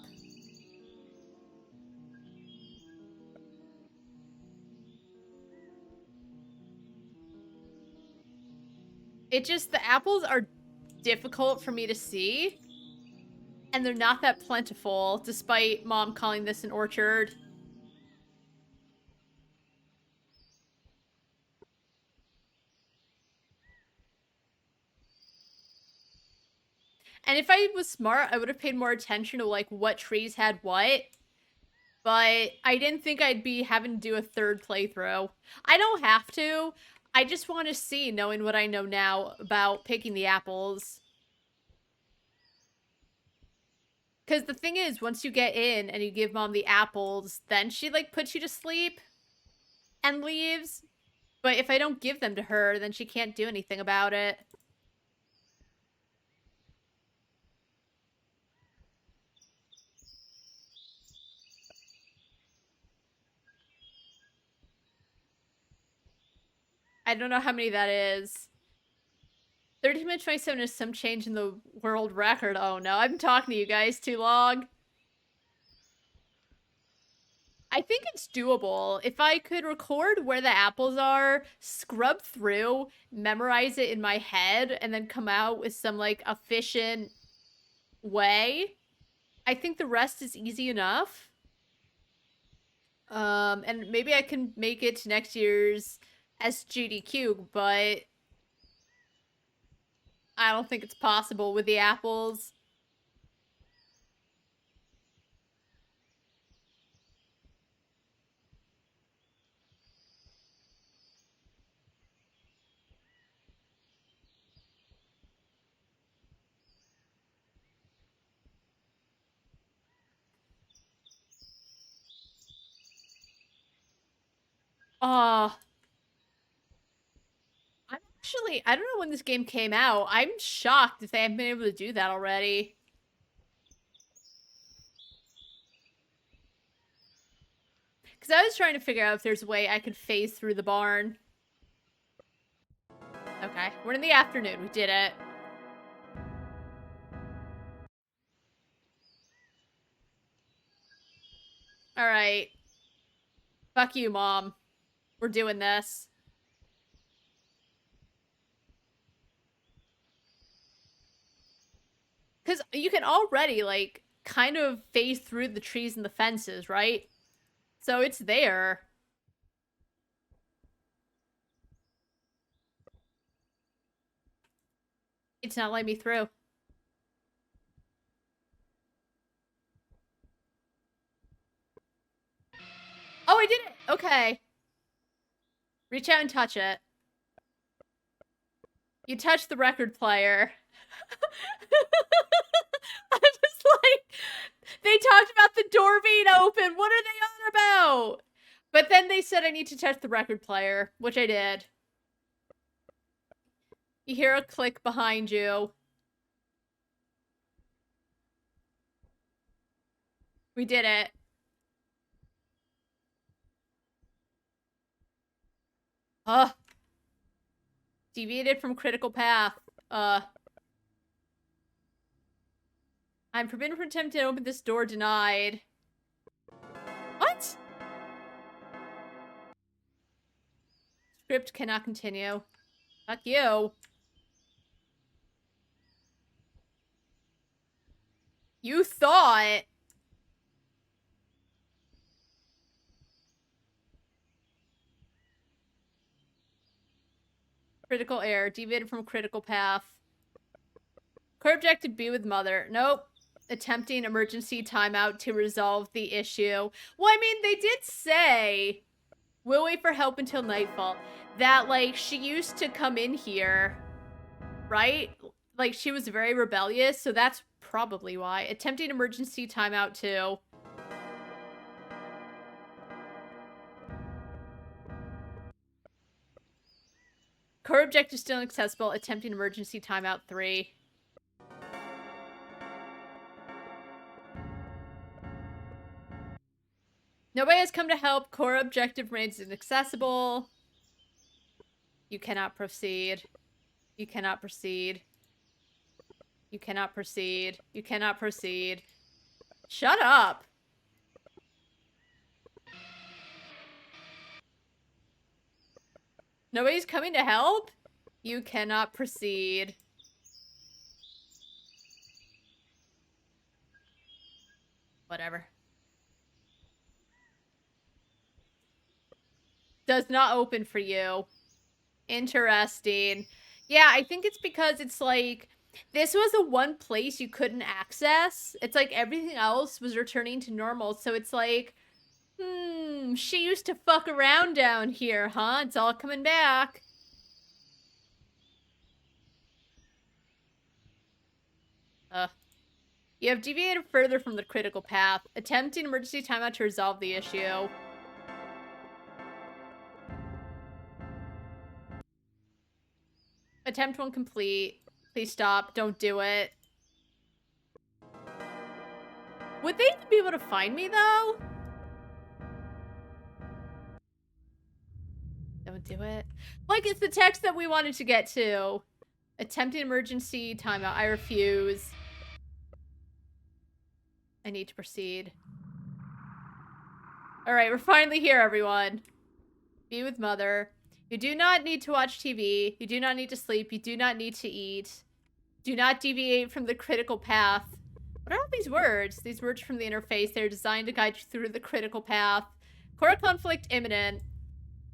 It just, the apples are difficult for me to see. And they're not that plentiful, despite Mom calling this an orchard. And if I was smart, I would have paid more attention to, like, what trees had what. But I didn't think I'd be having to do a third playthrough. I don't have to. I just want to see, knowing what I know now about picking the apples. Because the thing is, once you get in and you give Mom the apples, then she, like, puts you to sleep and leaves. But if I don't give them to her, then she can't do anything about it. I don't know how many that is. 13 minutes 27 is some change in the world record. Oh no, I've been talking to you guys too long. I think it's doable. If I could record where the apples are, scrub through, memorize it in my head, and then come out with some, like, efficient way, I think the rest is easy enough. And maybe I can make it to next year's SGDQ, but I don't think it's possible with the apples. Oh, I don't know when this game came out. I'm shocked if they haven't been able to do that already. Because I was trying to figure out if there's a way I could phase through the barn. Okay, we're in the afternoon. We did it. Alright. Fuck you, Mom. We're doing this. Because you can already, like, kind of phase through the trees and the fences, right? So it's there. It's not letting me through. Oh, I did it! Okay. Reach out and touch it. You touched the record player. I'm just like, they talked about the door being open. What are they on about? But then they said I need to touch the record player, which I did. You hear a click behind you. We did it. Ugh. Deviated from critical path. I'm forbidden from attempting to open this door. Denied. What? Script cannot continue. Fuck you. You thought. Critical error. Deviated from critical path. Core objective, be with mother. Nope. Attempting emergency timeout to resolve the issue. Well, I mean, they did say, we'll wait for help until nightfall. That, like, she used to come in here, right? Like, she was very rebellious, so that's probably why. Attempting emergency timeout too. objective still inaccessible. Attempting emergency timeout 3. Nobody has come to help. Core objective remains inaccessible. You cannot proceed. You cannot proceed. You cannot proceed. You cannot proceed. Shut up. Nobody's coming to help? You cannot proceed. Whatever. Does not open for you. Interesting. Yeah, I think it's because it's like, this was the one place you couldn't access. It's like everything else was returning to normal, so it's like, she used to fuck around down here, huh? It's all coming back. You have deviated further from the critical path. Attempting emergency timeout to resolve the issue. Attempt 1 complete. Please stop. Don't do it. Would they even be able to find me, though? Don't do it. Like, it's the text that we wanted to get to. Attempting emergency timeout. I refuse. I need to proceed. Alright, we're finally here, everyone. Be with mother. You do not need to watch TV. You do not need to sleep. You do not need to eat. Do not deviate from the critical path. What are all these words? These words from the interface. They're designed to guide you through the critical path. Core conflict imminent.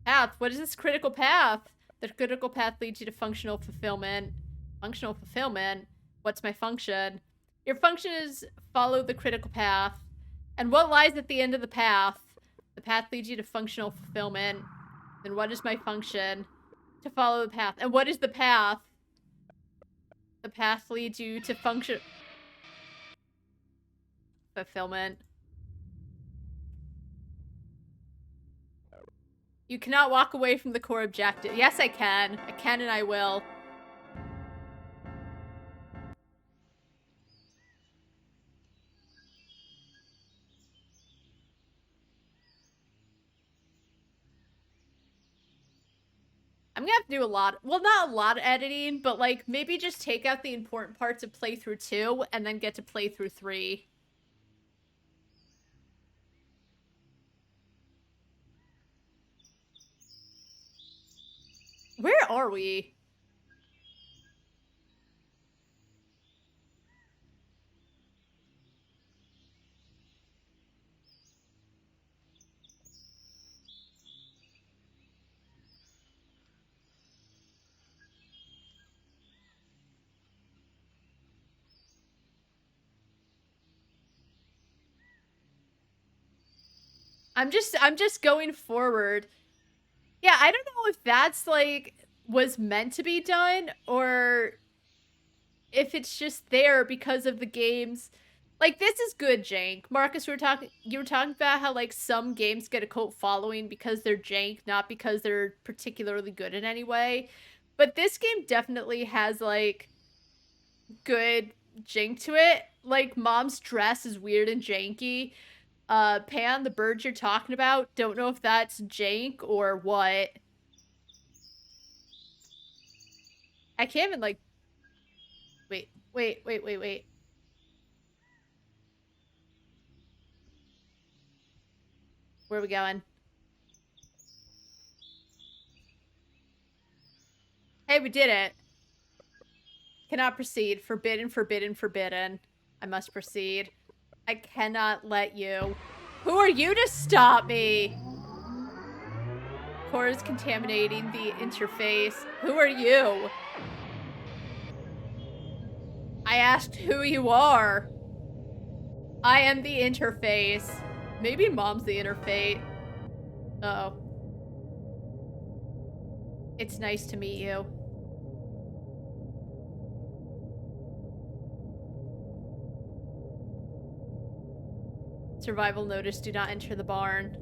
Path. What is this critical path? The critical path leads you to functional fulfillment. Functional fulfillment? What's my function? Your function is follow the critical path. And what lies at the end of the path? The path leads you to functional fulfillment. Then what is my function? To follow the path. And what is the path? The path leads you to function... fulfillment. You cannot walk away from the core objective. Yes, I can. I can and I will. I'm gonna have to do a lot, well, not a lot of editing, but like maybe just take out the important parts of playthrough 2 and then get to playthrough 3. Where are we? I'm just going forward. Yeah, I don't know if that's like was meant to be done or if it's just there because of the games. Like, this is good jank. Marcus, you were talking about how like some games get a cult following because they're jank, not because they're particularly good in any way. But this game definitely has like good jank to it. Like, Mom's dress is weird and janky. Pan, the bird you're talking about, don't know if that's jank or what. I can't even, like... Wait. Where are we going? Hey, we did it. Cannot proceed. Forbidden, forbidden, forbidden. I must proceed. I cannot let you. Who are you to stop me? Core is contaminating the interface. Who are you? I asked who you are. I am the interface. Maybe Mom's the interface. Uh-oh. It's nice to meet you. Survival notice, do not enter the barn.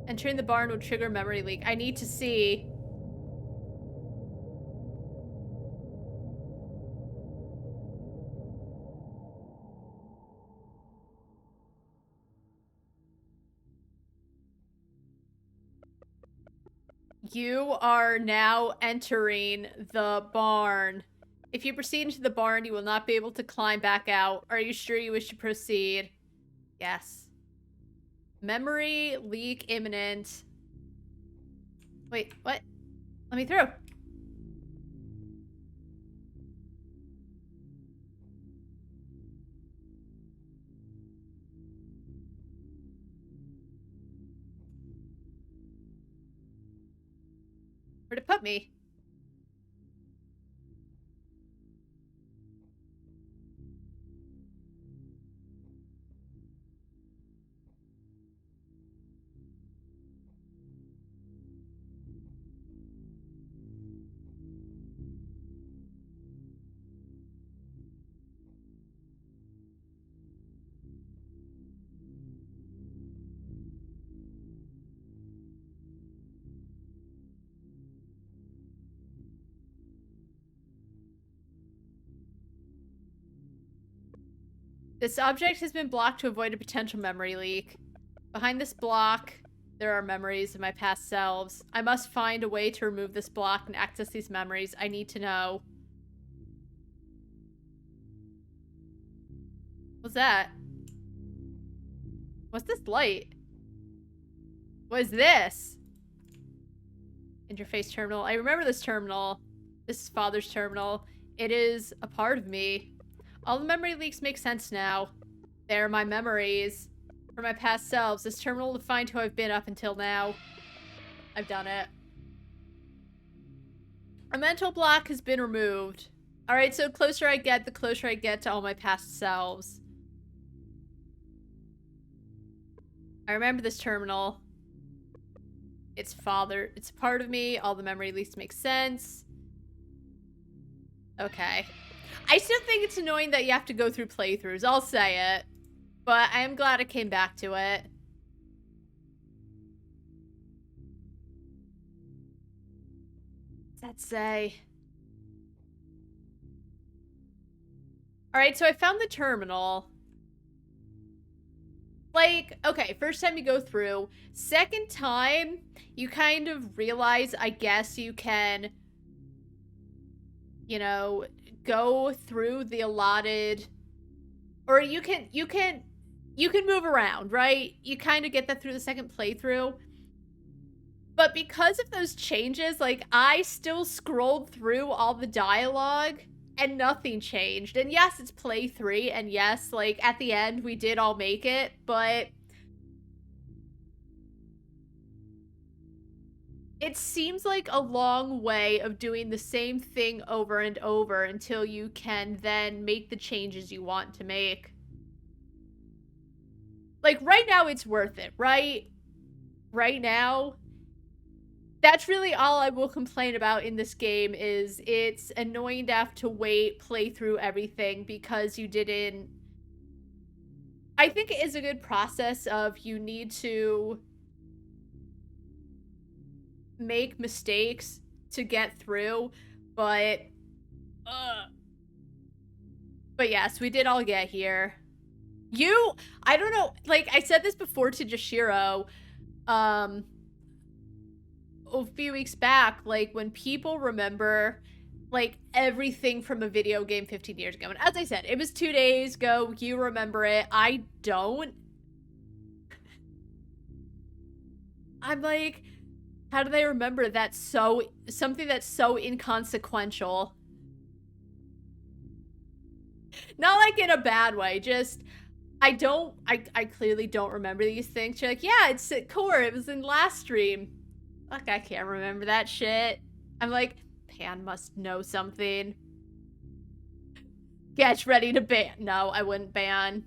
Entering the barn will trigger memory leak. I need to see. You are now entering the barn. If you proceed into the barn, you will not be able to climb back out. Are you sure you wish to proceed? Yes. Memory leak imminent. Wait, what? Let me through. Where'd it put me? This object has been blocked to avoid a potential memory leak. Behind this block, there are memories of my past selves. I must find a way to remove this block and access these memories. I need to know. What's that? What's this light? What is this? Interface terminal. I remember this terminal. This is Father's terminal. It is a part of me. All the memory leaks make sense now. They are my memories. For my past selves. This terminal will find who I've been up until now. I've done it. A mental block has been removed. Alright, so the closer I get to all my past selves. I remember this terminal. It's Father. It's a part of me. All the memory leaks make sense. Okay. I still think it's annoying that you have to go through playthroughs. I'll say it. But I am glad I came back to it. What's that say? Alright, so I found the terminal. Like, okay, first time you go through. Second time, you kind of realize, I guess, you can, you know, go through the allotted, or you can move around, right? You kind of get that through the second playthrough. But because of those changes, like, I still scrolled through all the dialogue and nothing changed. And yes, it's play 3, and yes, like, at the end, we did all make it, but it seems like a long way of doing the same thing over and over until you can then make the changes you want to make. Like, right now, it's worth it, right? Right now, that's really all I will complain about in this game is it's annoying to have to wait, play through everything because you didn't... I think it is a good process of you need to make mistakes to get through, but yes, we did all get here. I don't know, like, I said this before to Jashiro, a few weeks back, like, when people remember, like, everything from a video game 15 years ago. And as I said, it was 2 days ago. You remember it. I don't. I'm like, how do they remember that something that's so inconsequential? Not like in a bad way, just, I clearly don't remember these things. You're like, yeah, it's at core. It was in last stream. Fuck, I can't remember that shit. I'm like, Pan must know something. Get ready to ban. No, I wouldn't ban.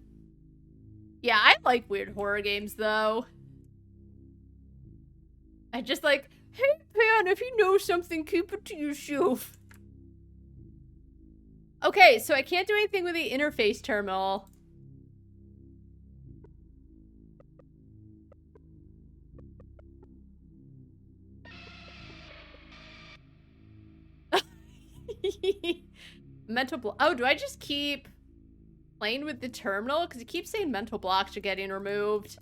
Yeah, I like weird horror games, though. I just like, hey, Pan, if you know something, keep it to yourself. Okay, so I can't do anything with the interface terminal. Mental block. Oh, do I just keep playing with the terminal? Because it keeps saying mental blocks are getting removed.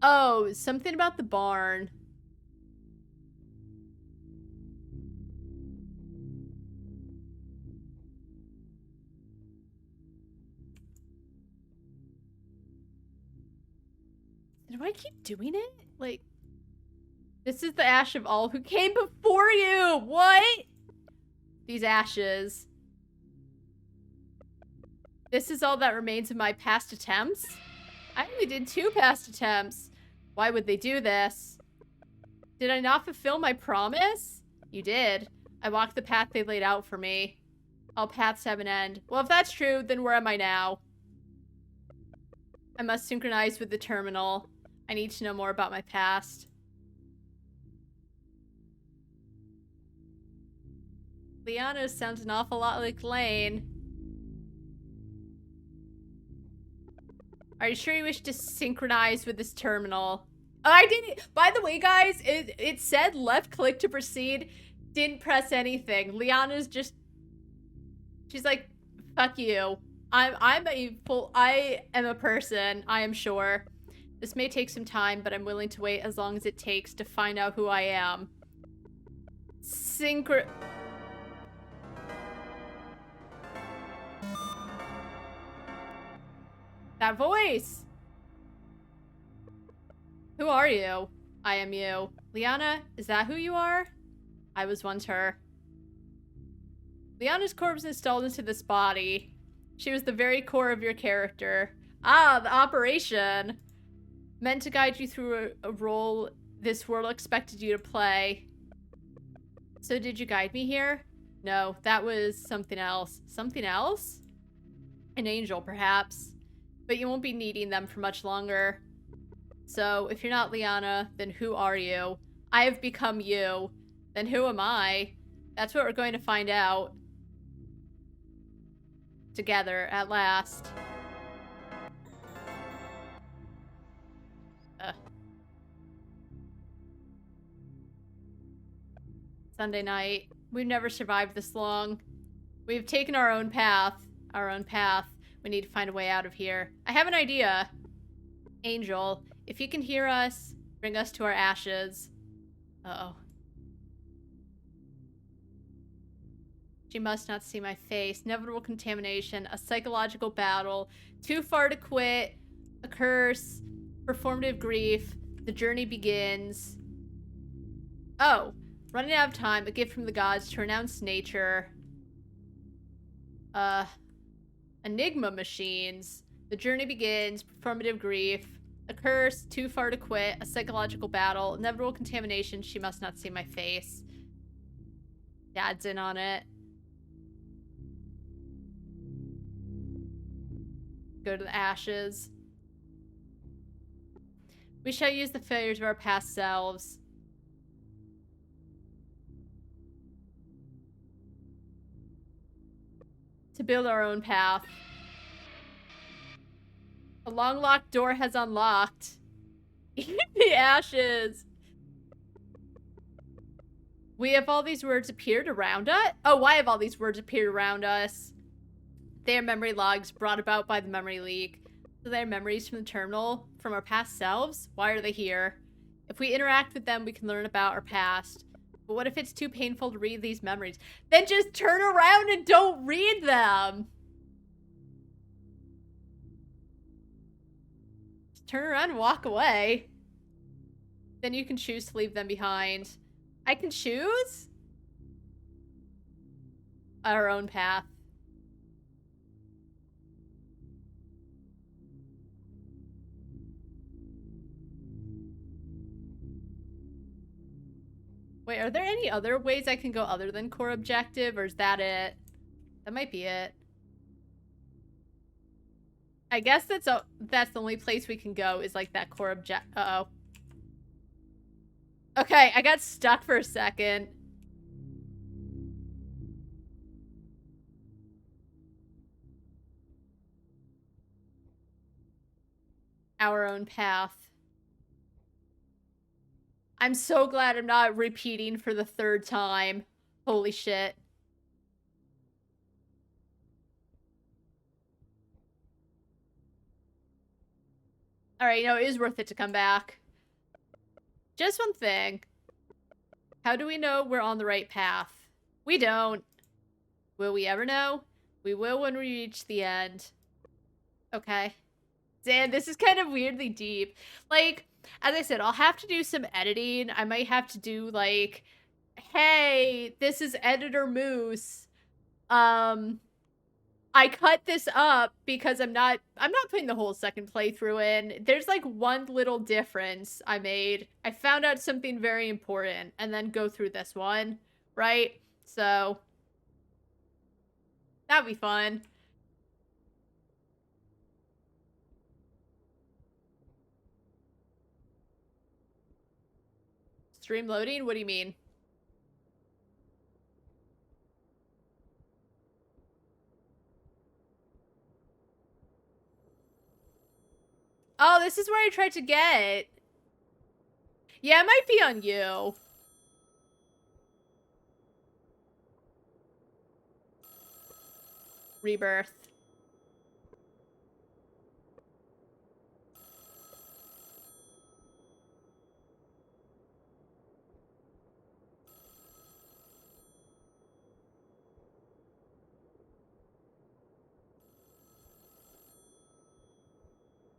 Oh, something about the barn. Do I keep doing it? Like, this is the ash of all who came before you! What? These ashes. This is all that remains of my past attempts? I only did 2 past attempts. Why would they do this? Did I not fulfill my promise? You did. I walked the path they laid out for me. All paths have an end. Well, if that's true, then where am I now? I must synchronize with the terminal. I need to know more about my past. Liana sounds an awful lot like Lane. Are you sure you wish to synchronize with this terminal? Oh, I didn't. By the way, guys, it said left click to proceed. Didn't press anything. Liana's just. She's like, fuck you. I am a person, I am sure. This may take some time, but I'm willing to wait as long as it takes to find out who I am. That voice! Who are you? I am you. Liana, is that who you are? I was once her. Liana's corpse installed into this body. She was the very core of your character. Ah, the operation! Meant to guide you through a role this world expected you to play. So did you guide me here? No, that was something else. Something else? An angel, perhaps. But you won't be needing them for much longer. So, if you're not Liana, then who are you? I have become you. Then who am I? That's what we're going to find out. Together, at last. Sunday night. We've never survived this long. We've taken our own path. Our own path. We need to find a way out of here. I have an idea. Angel, if you can hear us, bring us to our ashes. Uh-oh. She must not see my face. Inevitable contamination. A psychological battle. Too far to quit. A curse. Performative grief. The journey begins. Oh. Running out of time. A gift from the gods to renounce nature. Enigma machines. The journey begins. Performative grief. A curse. Too far to quit. A psychological battle. Inevitable contamination. She must not see my face. Dad's in on it. Go to the ashes. We shall use the failures of our past selves. To build our own path. A long locked door has unlocked. The ashes. We have all these words appeared around us? Oh, why have all these words appeared around us? They are memory logs brought about by the memory leak. So they are memories from the terminal, from our past selves? Why are they here? If we interact with them, we can learn about our past. But what if it's too painful to read these memories? Then just turn around and don't read them! Just turn around and walk away. Then you can choose to leave them behind. I can choose? Our own path. Wait, are there any other ways I can go other than core objective, or is that it? That might be it. I guess that's the only place we can go is like that core object. Uh-oh. Okay, I got stuck for a second. Our own path. I'm so glad I'm not repeating for the 3rd time. Holy shit. Alright, you know, it is worth it to come back. Just one thing. How do we know we're on the right path? We don't. Will we ever know? We will when we reach the end. Okay. Dan, this is kind of weirdly deep. Like, as I said, I'll have to do some editing. I might have to do, like, hey, this is Editor Moose. I cut this up because I'm not putting the whole second playthrough in. There's like one little difference I made. I found out something very important and then go through this one, right? So that'd be fun. Stream loading? What do you mean? Oh, this is where I tried to get. Yeah, it might be on you. Rebirth.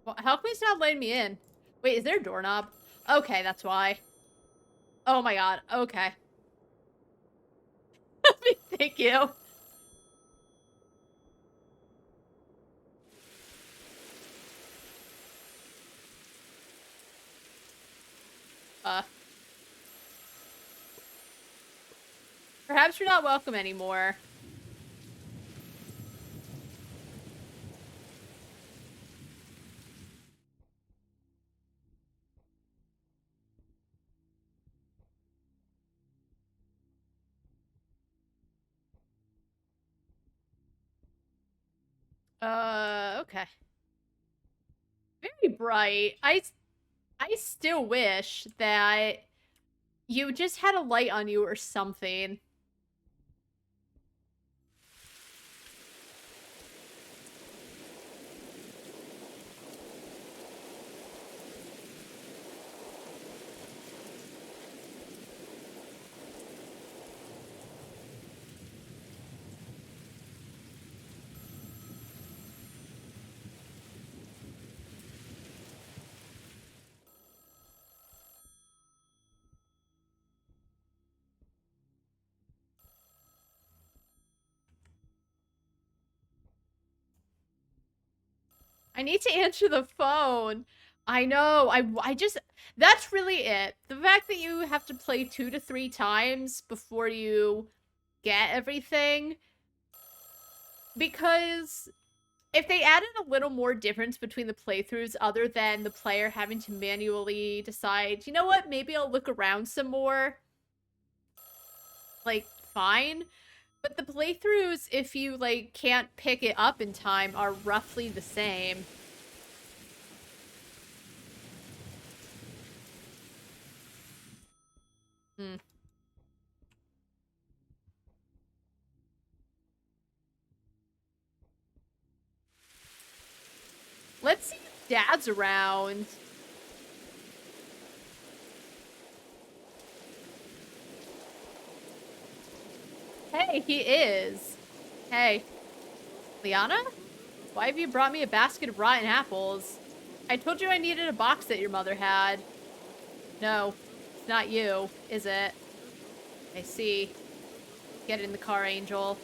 Well, how come he's not letting me in? Wait, is there a doorknob? Okay, that's why. Oh my god, okay. Thank you. Perhaps you're not welcome anymore. Okay. Very bright. I still wish that you just had a light on you or something. I need to answer the phone. I know. I just that's really it. The fact that you have to play 2 to 3 times before you get everything, because if they added a little more difference between the playthroughs other than the player having to manually decide, you know what, maybe I'll look around some more, like, fine. But the playthroughs, if you, like, can't pick it up in time, are roughly the same. Hmm. Let's see if Dad's around. Hey, he is. Hey. Liana? Why have you brought me a basket of rotten apples? I told you I needed a box that your mother had. No, it's not you, is it? I see. Get in the car, Angel.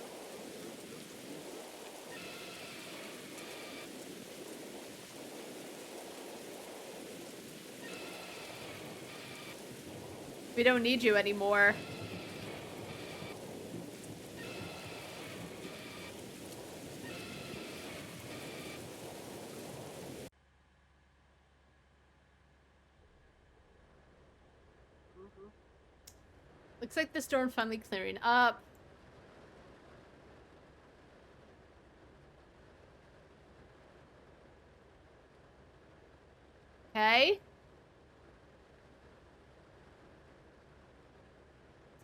We don't need you anymore. Looks like the storm finally clearing up. Okay.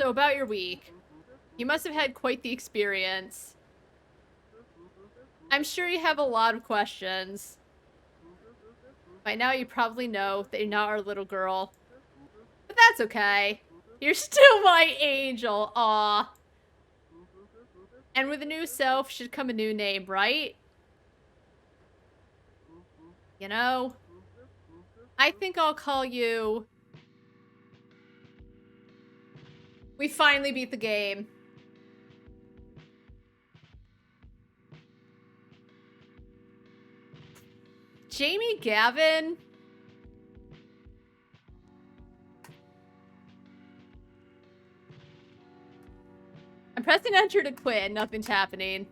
So about your week. You must have had quite the experience. I'm sure you have a lot of questions. By now you probably know that you're not our little girl. But that's okay. You're still my angel, aw. And with a new self should come a new name, right? You know? I think I'll call you... We finally beat the game. Jamie Gavin? I'm pressing enter to quit and nothing's happening.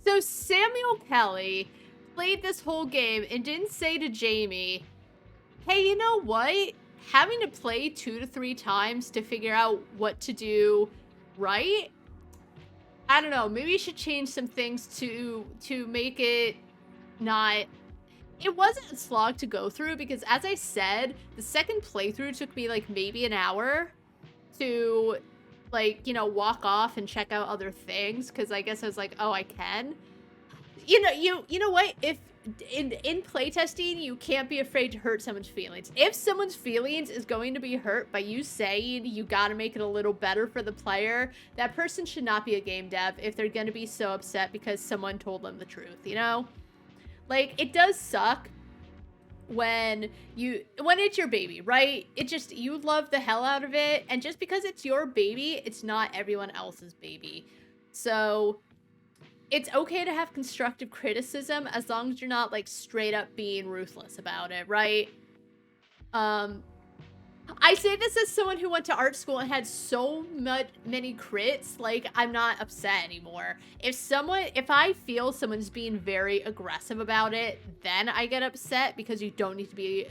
So Samuel Kelly played this whole game and didn't say to Jamie, hey, you know what? Having to play 2 to 3 times to figure out what to do right? I don't know. Maybe you should change some things to make it not... It wasn't a slog to go through because, as I said, the second playthrough took me, like, maybe an hour to... like, you know, walk off and check out other things, because I guess I was like, oh, I can. You know what? If in playtesting, you can't be afraid to hurt someone's feelings. If someone's feelings is going to be hurt by you saying you gotta make it a little better for the player, that person should not be a game dev if they're gonna be so upset because someone told them the truth, you know? Like, it does suck when it's your baby, right? It just, you love the hell out of it, and just because it's your baby, it's not everyone else's baby. So it's okay to have constructive criticism as long as you're not, like, straight up being ruthless about it, right? I say this as someone who went to art school and had so many crits, like, I'm not upset anymore. If I feel someone's being very aggressive about it, then I get upset, because you don't need to be,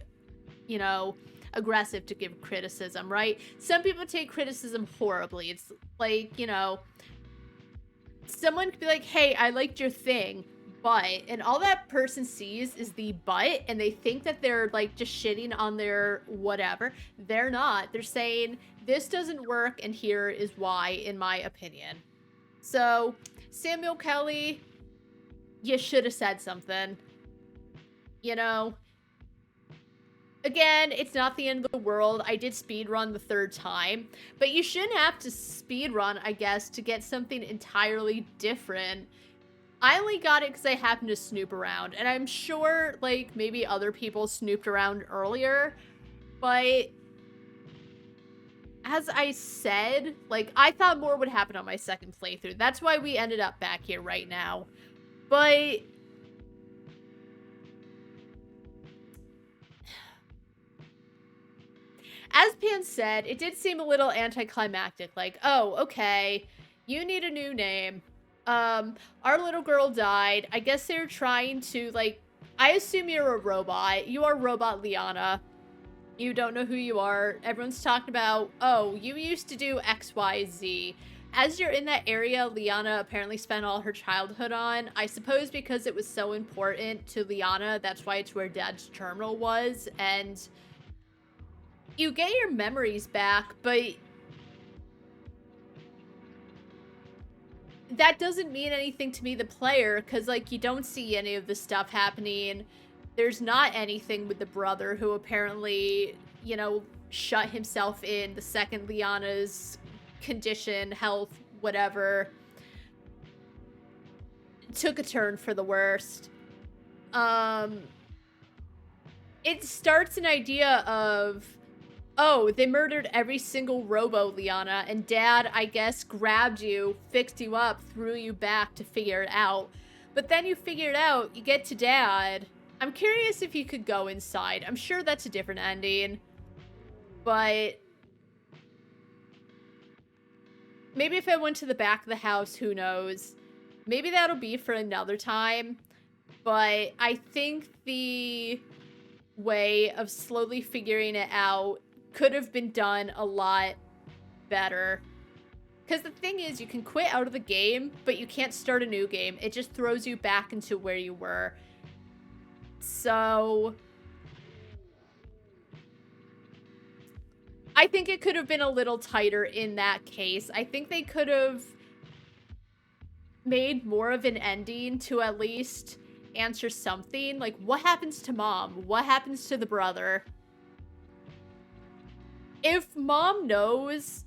you know, aggressive to give criticism, right? Some people take criticism horribly. It's like, you know, someone could be like, hey, I liked your thing, but, and all that person sees is the but, and they think that they're, like, just shitting on their whatever. They're not. They're saying, this doesn't work, and here is why, in my opinion. So, Samuel Kelly, you should have said something. You know? Again, it's not the end of the world. I did speedrun the 3rd time, but you shouldn't have to speedrun, I guess, to get something entirely different. I only got it because I happened to snoop around, and I'm sure, like, maybe other people snooped around earlier, but as I said, like, I thought more would happen on my 2nd playthrough. That's why we ended up back here right now. But as Pan said, it did seem a little anticlimactic, like, oh, okay, you need a new name. Our little girl died. I guess they're trying to, like, I assume you're a robot. You are Robot Liana. You don't know who you are. Everyone's talking about, oh, you used to do XYZ. As you're in that area, Liana apparently spent all her childhood on. I suppose because it was so important to Liana, that's why it's where Dad's terminal was, and you get your memories back, but that doesn't mean anything to me, the player, because, like, you don't see any of the stuff happening. There's not anything with the brother who apparently, you know, shut himself in the second Liana's condition, health, whatever, took a turn for the worst. It starts an idea of, oh, they murdered every single Robo-Liana, and Dad, I guess, grabbed you, fixed you up, threw you back to figure it out. But then you figure it out, you get to Dad. I'm curious if you could go inside. I'm sure that's a different ending. But maybe if I went to the back of the house, who knows? Maybe that'll be for another time. But I think the way of slowly figuring it out could have been done a lot better. Because the thing is, you can quit out of the game, but you can't start a new game. It just throws you back into where you were. So I think it could have been a little tighter in that case. I think they could have made more of an ending to at least answer something. Like, what happens to mom? What happens to the brother? If mom knows,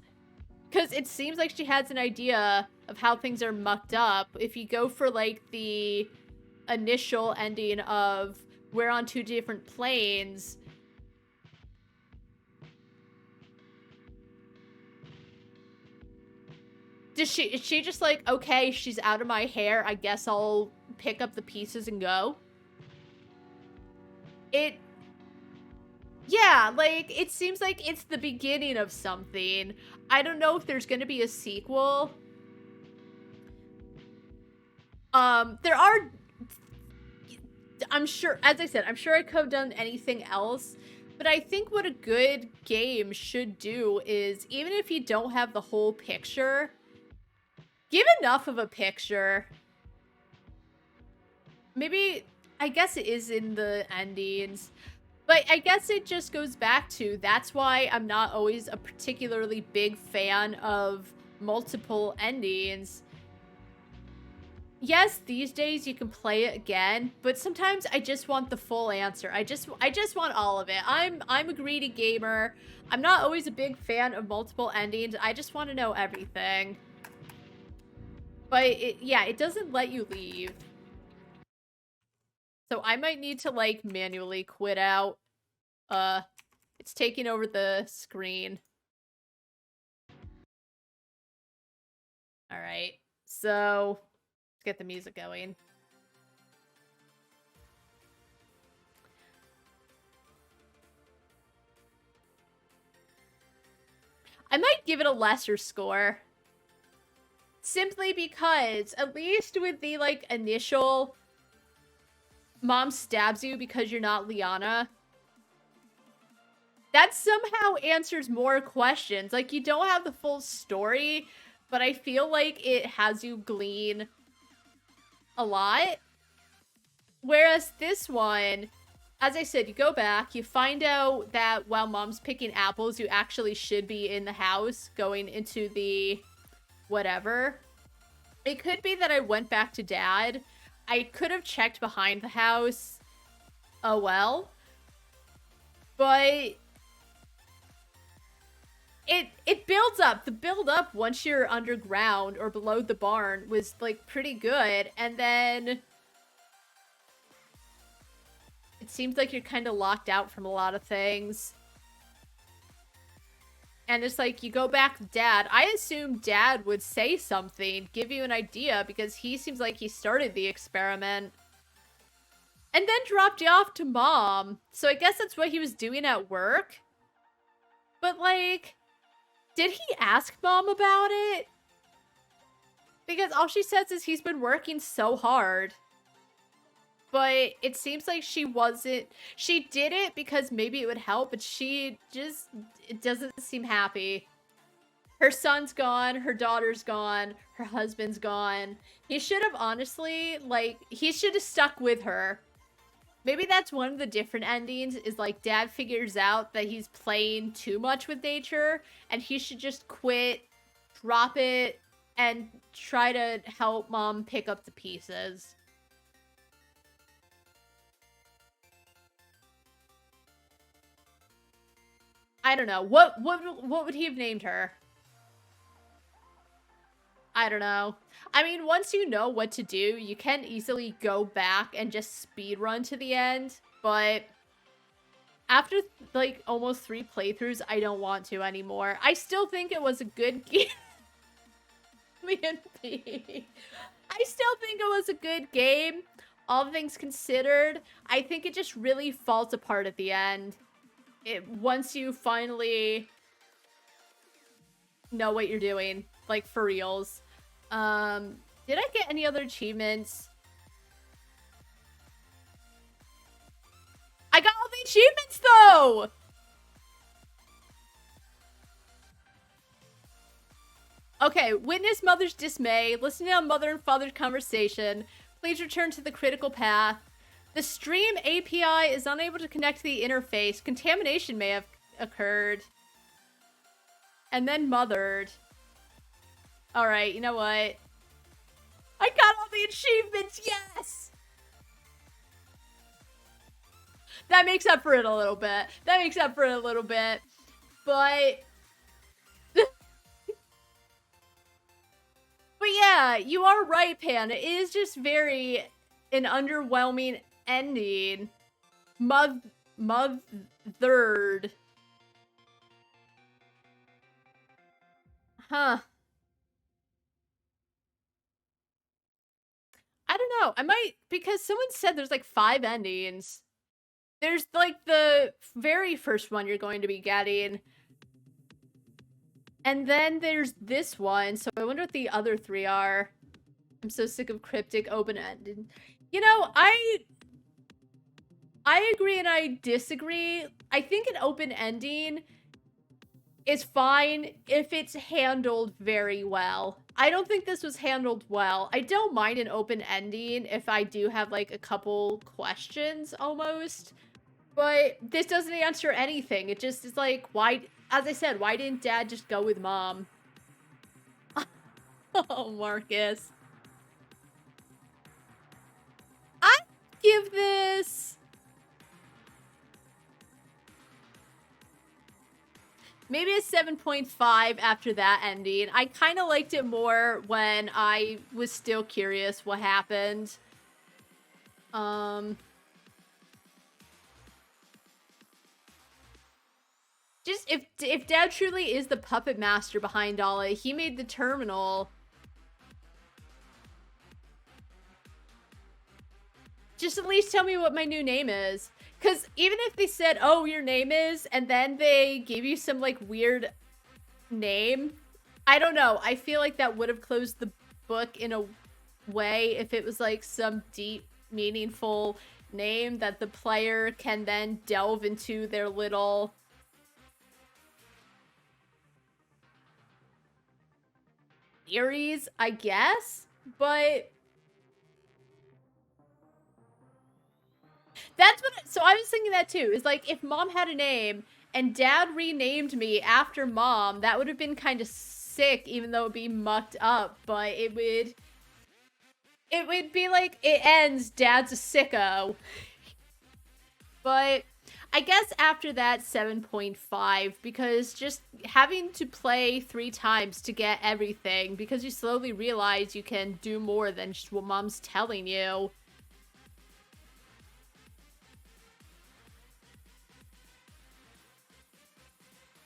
because it seems like she has an idea of how things are mucked up. If you go for, like, the initial ending of we're on two different planes, is she just like, okay, she's out of my hair, I guess I'll pick up the pieces and go? Yeah, like, it seems like it's the beginning of something. I don't know if there's gonna be a sequel. There are... I'm sure, as I said, I'm sure I could have done anything else. But I think what a good game should do is, even if you don't have the whole picture, give enough of a picture. Maybe, I guess it is in the endings. But I guess it just goes back to, that's why I'm not always a particularly big fan of multiple endings. Yes, these days you can play it again, but sometimes I just want the full answer. I just want all of it. I'm a greedy gamer. I'm not always a big fan of multiple endings. I just want to know everything. But yeah, it doesn't let you leave. So I might need to, like, manually quit out. It's taking over the screen. Alright, so let's get the music going. I might give it a lesser score. Simply because, at least with the, like, initial mom stabs you because you're not Liana, that somehow answers more questions. Like, you don't have the full story, but I feel like it has you glean a lot. Whereas this one, as I said, you go back, you find out that while mom's picking apples, you actually should be in the house going into the whatever. It could be that I went back to dad. I could have checked behind the house. Oh well. But it builds up. The build up once you're underground or below the barn was, like, pretty good. And then it seems like you're kind of locked out from a lot of things. And it's like, you go back to dad. I assume dad would say something, give you an idea, because he seems like he started the experiment. And then dropped you off to mom. So I guess that's what he was doing at work. But, like, did he ask mom about it? Because all she says is he's been working so hard. But it seems like she wasn't... She did it because maybe it would help, but she just... It doesn't seem happy. Her son's gone, her daughter's gone, her husband's gone. He should have honestly, like, he should have stuck with her. Maybe that's one of the different endings, is, like, dad figures out that he's playing too much with nature, and he should just quit, drop it, and try to help mom pick up the pieces. I don't know. What would he have named her? I don't know. I mean, once you know what to do, you can easily go back and just speedrun to the end, but after, like, almost 3 playthroughs, I don't want to anymore. I still think it was a good game. I still think it was a good game, all things considered. I think it just really falls apart at the end. once you finally know what you're doing, like for reals. Did I get any other achievements? I got all the achievements though! Okay, witness mother's dismay, listen to mother and father's conversation. Please return to the critical path. The stream API is unable to connect to the interface. Contamination may have occurred. And then mothered. Alright, you know what? I got all the achievements, yes! That makes up for it a little bit. That makes up for it a little bit. But... But yeah, you are right, Pan. It is just very an underwhelming ending. Mothered. Huh. I don't know. I might, because someone said there's like 5 endings. There's like the very first one you're going to be getting. And then there's this one, so I wonder what the other 3 are. I'm so sick of cryptic, open-ended. You know, I agree and I disagree. I think an open ending is fine if it's handled very well. I don't think this was handled well. I don't mind an open ending if I do have like a couple questions almost. But this doesn't answer anything. It just is like, why... As I said, why didn't Dad just go with Mom? Oh, Marcus. I give this... maybe a 7.5 after that ending. I kind of liked it more when I was still curious what happened. Just, if Dad truly is the puppet master behind all it, he made the terminal. Just at least tell me what my new name is. Because even if they said, oh, your name is, and then they gave you some, like, weird name, I don't know. I feel like that would have closed the book in a way if it was, like, some deep, meaningful name that the player can then delve into their little... theories, I guess, but that's what, so I was thinking that too, is like, if Mom had a name and Dad renamed me after Mom, that would have been kind of sick, even though it'd be mucked up, but it would be like, it ends, Dad's a sicko. But I guess after that, 7.5, because just having to play 3 times to get everything, because you slowly realize you can do more than just what Mom's telling you.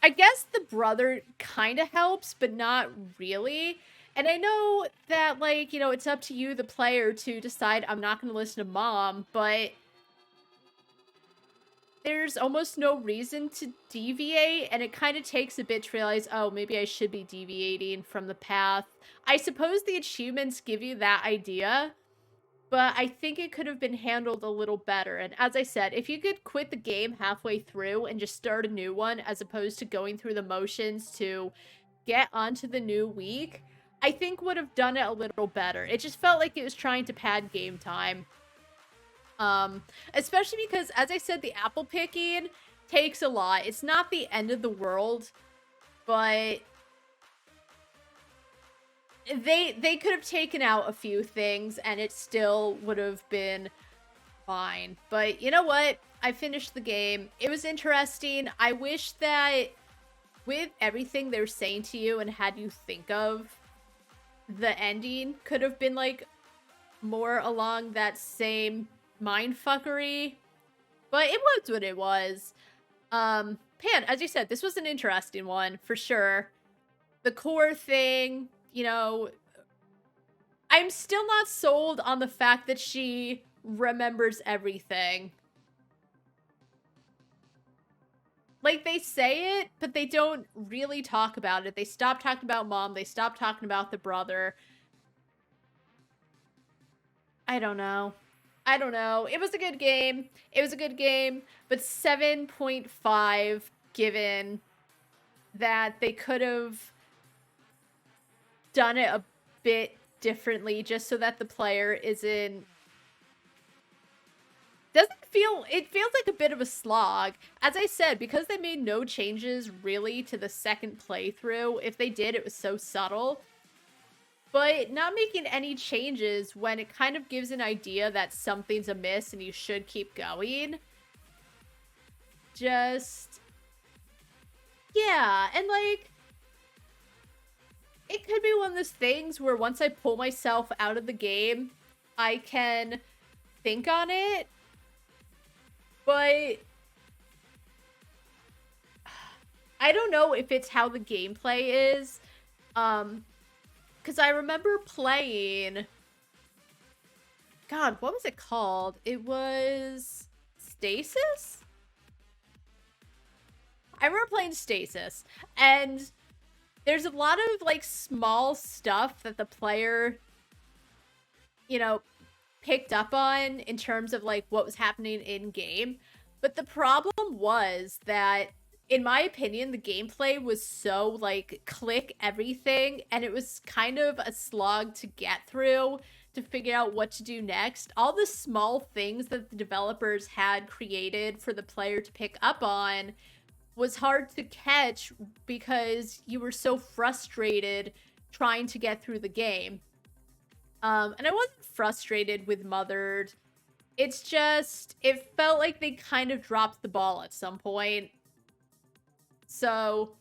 I guess the brother kind of helps, but not really. And I know that, like, you know, it's up to you, the player, to decide, I'm not going to listen to Mom, but... there's almost no reason to deviate, and it kind of takes a bit to realize, oh, maybe I should be deviating from the path. I suppose the achievements give you that idea, but I think it could have been handled a little better. And as I said, if you could quit the game halfway through and just start a new one, as opposed to going through the motions to get onto the new week, I think would have done it a little better. It just felt like it was trying to pad game time. Especially because, as I said, the apple picking takes a lot. It's not the end of the world, but they could have taken out a few things and it still would have been fine. But you know what? I finished the game. It was interesting. I wish that with everything they're saying to you and had you think of, the ending could have been like more along that same mindfuckery, but it was what it was. Pan, as you said, this was an interesting one for sure. The core thing, you know, I'm still not sold on the fact that she remembers everything. like, they say it, but they don't really talk about it. They stop talking about mom. They stop talking about the brother. I don't know. I don't know. It was a good game. It was a good game, but 7.5, given that they could have done it a bit differently just so that the player isn't it feels like a bit of a slog. As I said, because they made no changes really to the second playthrough, if they did, it was so subtle. But not making any changes when it kind of gives an idea that something's amiss and you should keep going. Just, yeah, and like, it could be one of those things where once I pull myself out of the game, I can think on it. But I don't know if it's how the gameplay is. Because I remember playing... God, what was it called? It was... Stasis? I remember playing Stasis. And there's a lot of, like, small stuff that the player, you know, picked up on in terms of, like, what was happening in-game. But the problem was that, in my opinion, the gameplay was so, like, click everything, and it was kind of a slog to get through to figure out what to do next. All the small things that the developers had created for the player to pick up on was hard to catch because you were so frustrated trying to get through the game. And I wasn't frustrated with Mothered. It's just, it felt like they kind of dropped the ball at some point. So,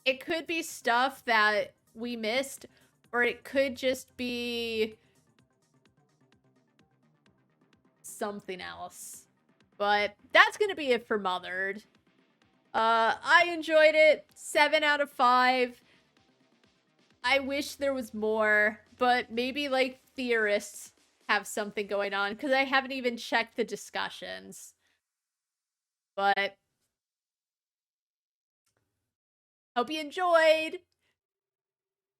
it could be stuff that we missed, or it could just be something else. But that's gonna be it for Mothered. I enjoyed it. 7 out of 5. I wish there was more, but maybe, like, theorists have something going on, because I haven't even checked the discussions. But hope you enjoyed!